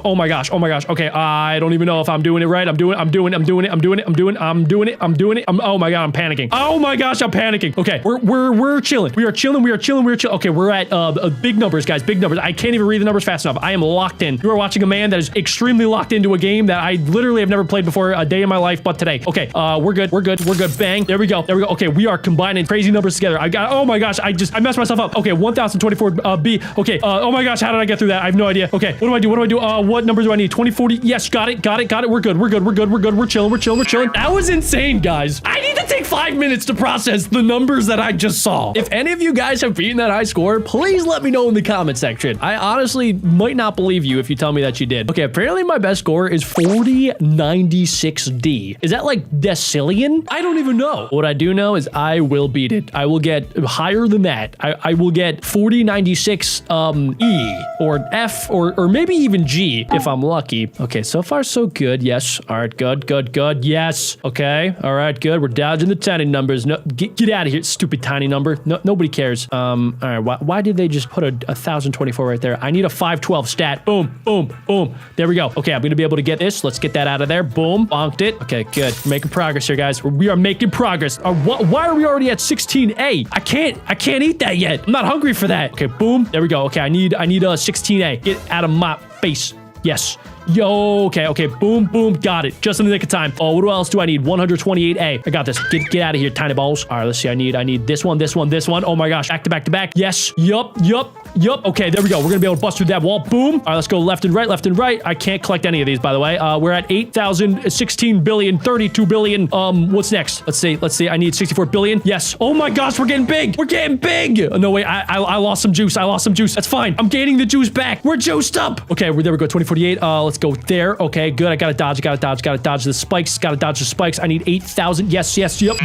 Oh my gosh. Okay. I don't even know if I'm doing it right. I'm doing it. Oh my God, I'm panicking. Oh my gosh, I'm panicking. Okay, we're chilling. We are chilling. Okay, we're at big numbers, guys. Big numbers. I can't even read the numbers fast enough. I am locked in. You are watching a man that is extremely locked into a game that I literally have never played before a day in my life, but today. Okay, we're good. Bang. There we go. Okay, we are combining crazy numbers together. Oh my gosh, I messed myself up. Okay, 1024 B. Okay, oh my gosh, how did I get through that? I have no idea. Okay, what do I do? What numbers do I need? 2040. Yes, got it. We're good. We're chilling. That was insane, guys. I need to take 5 minutes to process the numbers that I just saw. If any of you guys have beaten that high score, please let me know in the comment section. I honestly might not believe you if you tell me that you did. Okay, apparently my best score is 4096D. Is that like decillion? I don't even know. What I do know is I will beat it. I will get higher than that. I will get 4096 E or F or maybe even G if I'm lucky. Okay, so far so good. Yes. All right, good. Yes. Okay. Okay. All right, good. We're dodging the tiny numbers. No, get out of here, stupid tiny number. No, nobody cares. All right, why did they just put a 1024 right there? I need a 512 stat. Boom, boom, boom. There we go. Okay, I'm gonna be able to get this. Let's get that out of there. Boom, bonked it. Okay, good. We're making progress here, guys. We are making progress. Why are we already at 16A? I can't eat that yet. I'm not hungry for that. Okay, boom. There we go. Okay, I need a 16A. Get out of my face. Yes. Yo, okay, boom, boom, got it. Just in the nick of time. Oh, what else do I need? 128A. I got this. Get out of here, tiny balls. All right, let's see. I need this one. Oh my gosh, back to back. Yes. Yup. Okay, there we go. We're gonna be able to bust through that wall. Boom. All right, let's go left and right. I can't collect any of these, by the way. We're at 8,000, 16 billion, 32 billion. What's next? Let's see. I need 64 billion. Yes. Oh my gosh, we're getting big. Oh, no, wait. I lost some juice. That's fine. I'm gaining the juice back. We're juiced up. Okay, there we go. 2048. Let's go there. Okay, good. I gotta dodge the spikes. I need 8,000. Yes. Yup.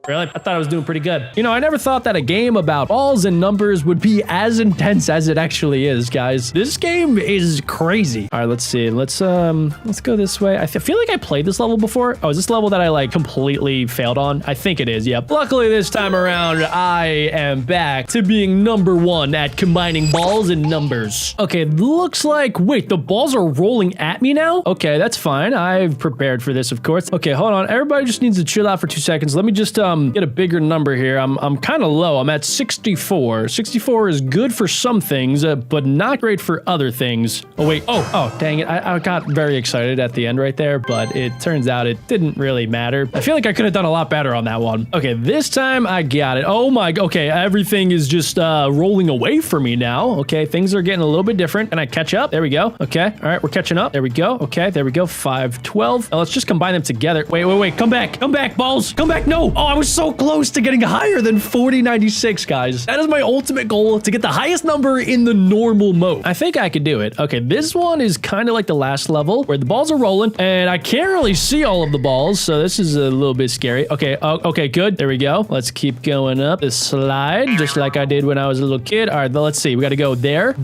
Really? I thought I was doing pretty good. You know, I never thought that a game about balls and numbers would be as intense as it actually is, guys. This game is crazy. All right, let's see. Let's go this way. I feel like I played this level before. Oh, is this level that I like completely failed on? I think it is. Yep. Luckily this time around, I am back to being #1 at combining balls and numbers. Okay, looks like, wait, the balls are rolling at me now? Okay, that's fine. I've prepared for this, of course. Okay, hold on. Everybody just needs to chill out for 2 seconds. Let me just, get a bigger number here. I'm kind of low. I'm at 64. 64 is good for some things, but not great for other things. Oh, wait. Oh, dang it. I got very excited at the end right there, but it turns out it didn't really matter. I feel like I could have done a lot better on that one. Okay, this time I got it. Oh my, okay. Everything is just rolling away for me now. Okay, things are getting a little bit different. Can I catch up? There we go. Okay, all right, we're catching up. There we go. Okay, there we go. 512. Now let's just combine them together. Wait. Come back, balls. Come back. No. Oh, I was so close to getting higher than 4096, guys. That is my ultimate goal, to get the highest number in the normal mode. I think I could do it. Okay, this one is kind of like the last level where the balls are rolling and I can't really see all of the balls, so this is a little bit scary. Okay, okay, good. There we go. Let's keep going up the slide, just like I did when I was a little kid. All right, let's see. We got to go there,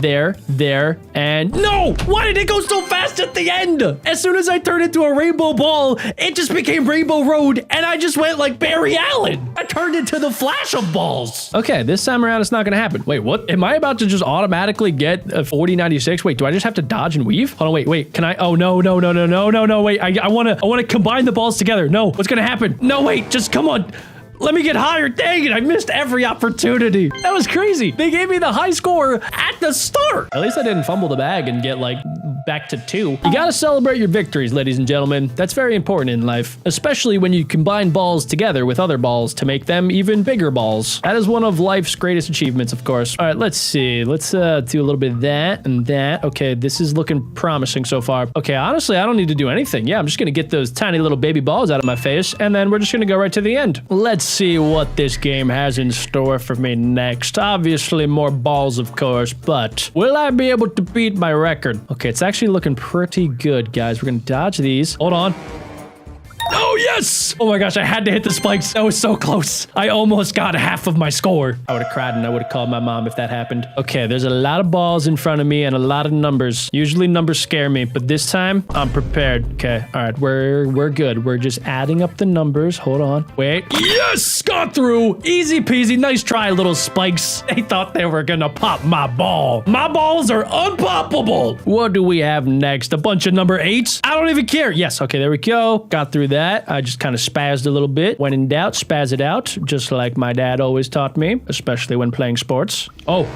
and no! Why did it go so fast at the end? As soon as I turned into a rainbow ball, it just became Rainbow Road, and I just went like Barry Allen. I turned into the Flash of balls. Okay, this time around, it's not gonna happen. Wait, what? Am I about to just automatically get a 4096? Wait, do I just have to dodge and weave? Hold on, wait. Can I? Oh, no. Wait, I wanna combine the balls together. No, what's gonna happen? No, wait, just come on. Let me get higher. Dang it, I missed every opportunity. That was crazy. They gave me the high score at the start. At least I didn't fumble the bag and get like back to 2. You gotta celebrate your victories, ladies and gentlemen. That's very important in life, especially when you combine balls together with other balls to make them even bigger balls. That is one of life's greatest achievements, of course. All right, let's see. Let's do a little bit of that and that. Okay, this is looking promising so far. Okay, honestly, I don't need to do anything. Yeah, I'm just gonna get those tiny little baby balls out of my face, and then we're just gonna go right to the end. Let's see what this game has in store for me next. Obviously, more balls, of course, but will I be able to beat my record? Okay, it's actually looking pretty good, guys. We're gonna dodge these. Hold on. Oh, yes! Oh my gosh, I had to hit the spikes. That was so close. I almost got half of my score. I would have cried and I would have called my mom if that happened. Okay, there's a lot of balls in front of me and a lot of numbers. Usually numbers scare me, but this time I'm prepared. Okay, all right, we're good. We're just adding up the numbers. Hold on. Wait. Yes! Got through! Easy peasy. Nice try, little spikes. They thought they were gonna pop my ball. My balls are unpoppable. What do we have next? A bunch of number 8s? I don't even care. Yes, okay, there we go. Got through that. I just kind of spazzed a little bit. When in doubt, spaz it out, just like my dad always taught me, especially when playing sports. Oh!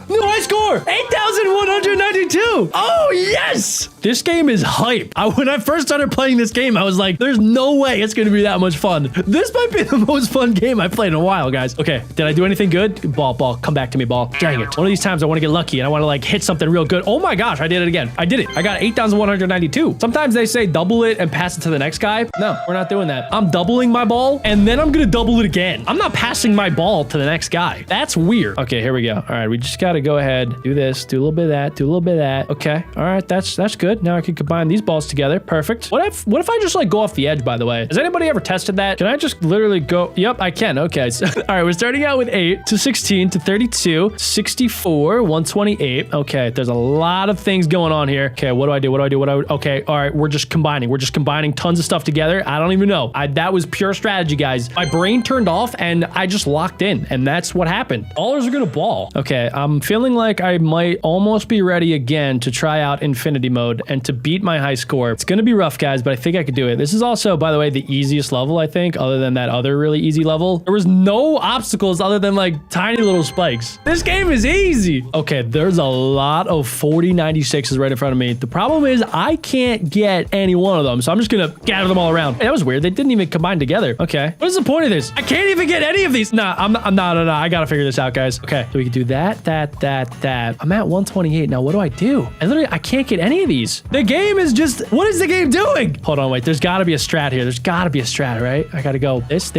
New high score! 8,192! Oh, yes! This game is hype. When I first started playing this game, I was like, there's no way it's going to be that much fun. This might be the most fun game I've played in a while, guys. Okay, did I do anything good? Ball, come back to me, ball. Dang it. One of these times I want to get lucky and I want to like hit something real good. Oh my gosh, I did it again. I did it. I got 8,192. Sometimes they say double it and pass it to the next guy. No, we're not doing that. I'm doubling my ball and then I'm going to double it again. I'm not passing my ball to the next guy. That's weird. Okay, here we go. All right, we just got to go ahead, do this, do a little bit of that, do a little bit of that. Okay, all right, that's good. good. Now I can combine these balls together. Perfect. What if I just like go off the edge, by the way? Has anybody ever tested that? Can I just literally go? Yep, I can. Okay. So, all right, we're starting out with 8 to 16 to 32, 64, 128. Okay, there's a lot of things going on here. Okay, what do I do? Okay, all right, we're just combining. We're just combining tons of stuff together. I don't even know. That was pure strategy, guys. My brain turned off and I just locked in, and that's what happened. Ballers are gonna ball. Okay, I'm feeling like I might almost be ready again to try out infinity mode and to beat my high score. It's gonna be rough, guys, but I think I could do it. This is also, by the way, the easiest level, I think, other than that other really easy level. There was no obstacles other than like tiny little spikes. This game is easy. Okay, there's a lot of 4096s right in front of me. The problem is I can't get any one of them, so I'm just gonna gather them all around. Hey, that was weird. They didn't even combine together. Okay, what is the point of this? I can't even get any of these. Nah, no. I gotta figure this out, guys. Okay, so we can do that. I'm at 128 now. What do I do? I can't get any of these. The game is just, what is the game doing? Hold on, wait. There's gotta be a strat here. There's gotta be a strat, right? I gotta go this.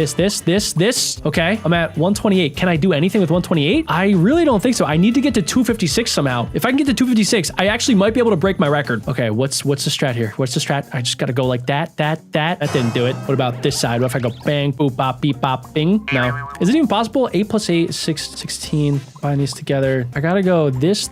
Okay, I'm at 128. Can I do anything with 128? I really don't think so. I need to get to 256 somehow. If I can get to 256, I actually might be able to break my record. Okay, what's the strat here? What's the strat? I just gotta go like that. That didn't do it. What about this side? What if I go bang, boop, bop, beep, bop, bing? No. Is it even possible? 8 plus 8 is 16. Combine these together. I gotta go this,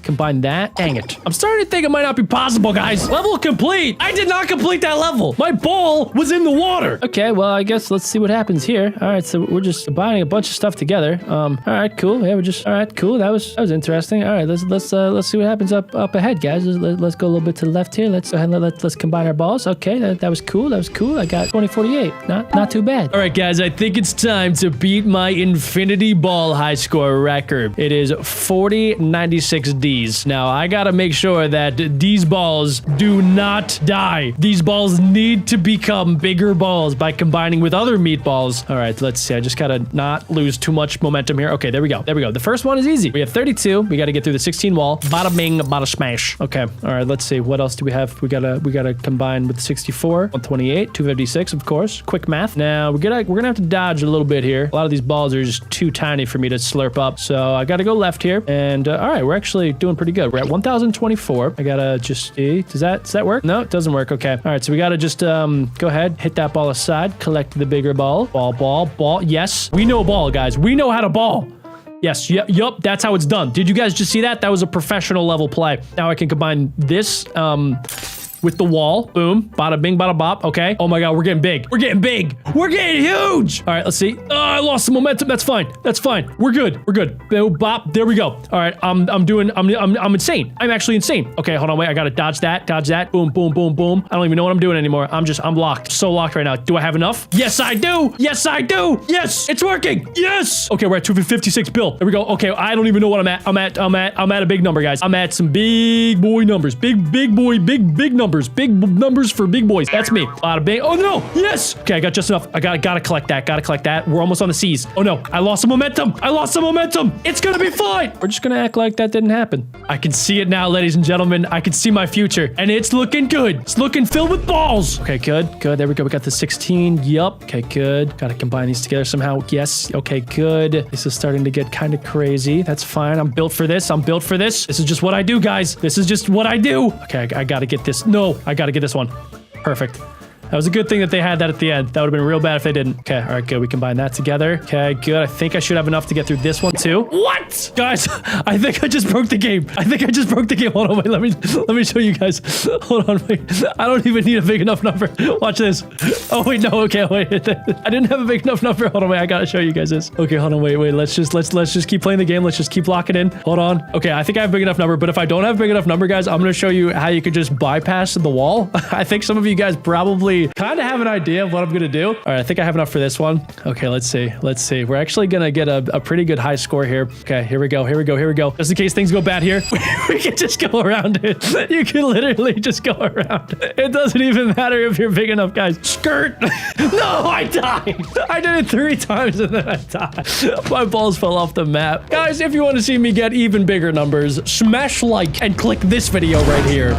combine that. Dang it. I'm starting to think it might not be possible, guys. Level complete. I did not complete that level. My ball was in the water. Okay, well, I guess let's see what happens here. All right, so we're just combining a bunch of stuff together. All right, cool. Yeah, all right, cool. That was interesting. All right, let's see what happens up ahead, guys. Let's go a little bit to the left here. Let's go ahead and let's combine our balls. Okay, that was cool. I got 2048. Not too bad. All right, guys, I think it's time to beat my infinity ball high score record. It is 4096Ds. Now, I gotta make sure that these balls do not die. These balls need to become bigger balls by combining with other meatballs. All right, let's see. I just gotta not lose too much momentum here. Okay, there we go. The first one is easy. We have 32. We gotta get through the 16 wall. Bada bing, bada smash. Okay, all right, let's see. What else do we have? We gotta combine with 64, 128, 256, of course. Quick math. Now, we're gonna have to dodge a little bit here. A lot of these balls are just too tiny for me to slurp up. So I gotta go left here. And all right, we're actually doing pretty good. We're at 1024. I gotta just see. Does that work? No, it doesn't work. Okay. All right, so we gotta just go ahead, hit that ball aside, collect the bigger ball. Ball. Yes, we know ball, guys. We know how to ball. Yes, yup, that's how it's done. Did you guys just see that? That was a professional level play. Now I can combine this with the wall. Boom. Bada bing, bada bop. Okay. Oh my God, we're getting big. We're getting huge. All right, let's see. Oh, I lost some momentum. That's fine. We're good. Boom, bop. There we go. All right, I'm insane. I'm actually insane. Okay, hold on, wait. I gotta dodge that. Boom. I don't even know what I'm doing anymore. I'm locked. So locked right now. Do I have enough? Yes, I do. Yes, it's working. Yes. Okay, we're at 256 bill. There we go. Okay, I don't even know what I'm at. I'm at a big number, guys. I'm at some big boy numbers. Big numbers. Big numbers for big boys. That's me. Bada bing. Oh no. Yes. Okay, I got just enough. I gotta collect that. We're almost on the C's. Oh no. I lost some momentum. It's gonna be fine. We're just gonna act like that didn't happen. I can see it now, ladies and gentlemen. I can see my future. And it's looking good. It's looking filled with balls. Okay, good. There we go. We got the 16. Yup. Okay, good. Gotta combine these together somehow. Yes. Okay, good. This is starting to get kind of crazy. That's fine. I'm built for this. This is just what I do, guys. This is just what I do. Okay, I gotta get this. No, I gotta get this one. Perfect. That was a good thing that they had that at the end. That would have been real bad if they didn't. Okay, all right, good. We combine that together. Okay, good. I think I should have enough to get through this one too. What? Guys, I think I just broke the game. Hold on, wait. Let me show you guys. Hold on, wait. I don't even need a big enough number. Watch this. Oh, wait, no. Okay, wait. I didn't have a big enough number. Hold on, wait. I gotta show you guys this. Okay, hold on, wait. Let's just keep playing the game. Let's just keep locking in. Hold on. Okay, I think I have a big enough number, but if I don't have a big enough number, guys, I'm gonna show you how you could just bypass the wall. I think some of you guys probably kind of have an idea of what I'm gonna do. All right, I think I have enough for this one. Okay, let's see. We're actually gonna get a pretty good high score here. Okay, here we go. Just in case things go bad here, we can just go around it. You can literally just go around it. It doesn't even matter if you're big enough, guys. Skirt. No, I died. I did it 3 times and then I died. My balls fell off the map. Guys, if you want to see me get even bigger numbers, smash like and click this video right here.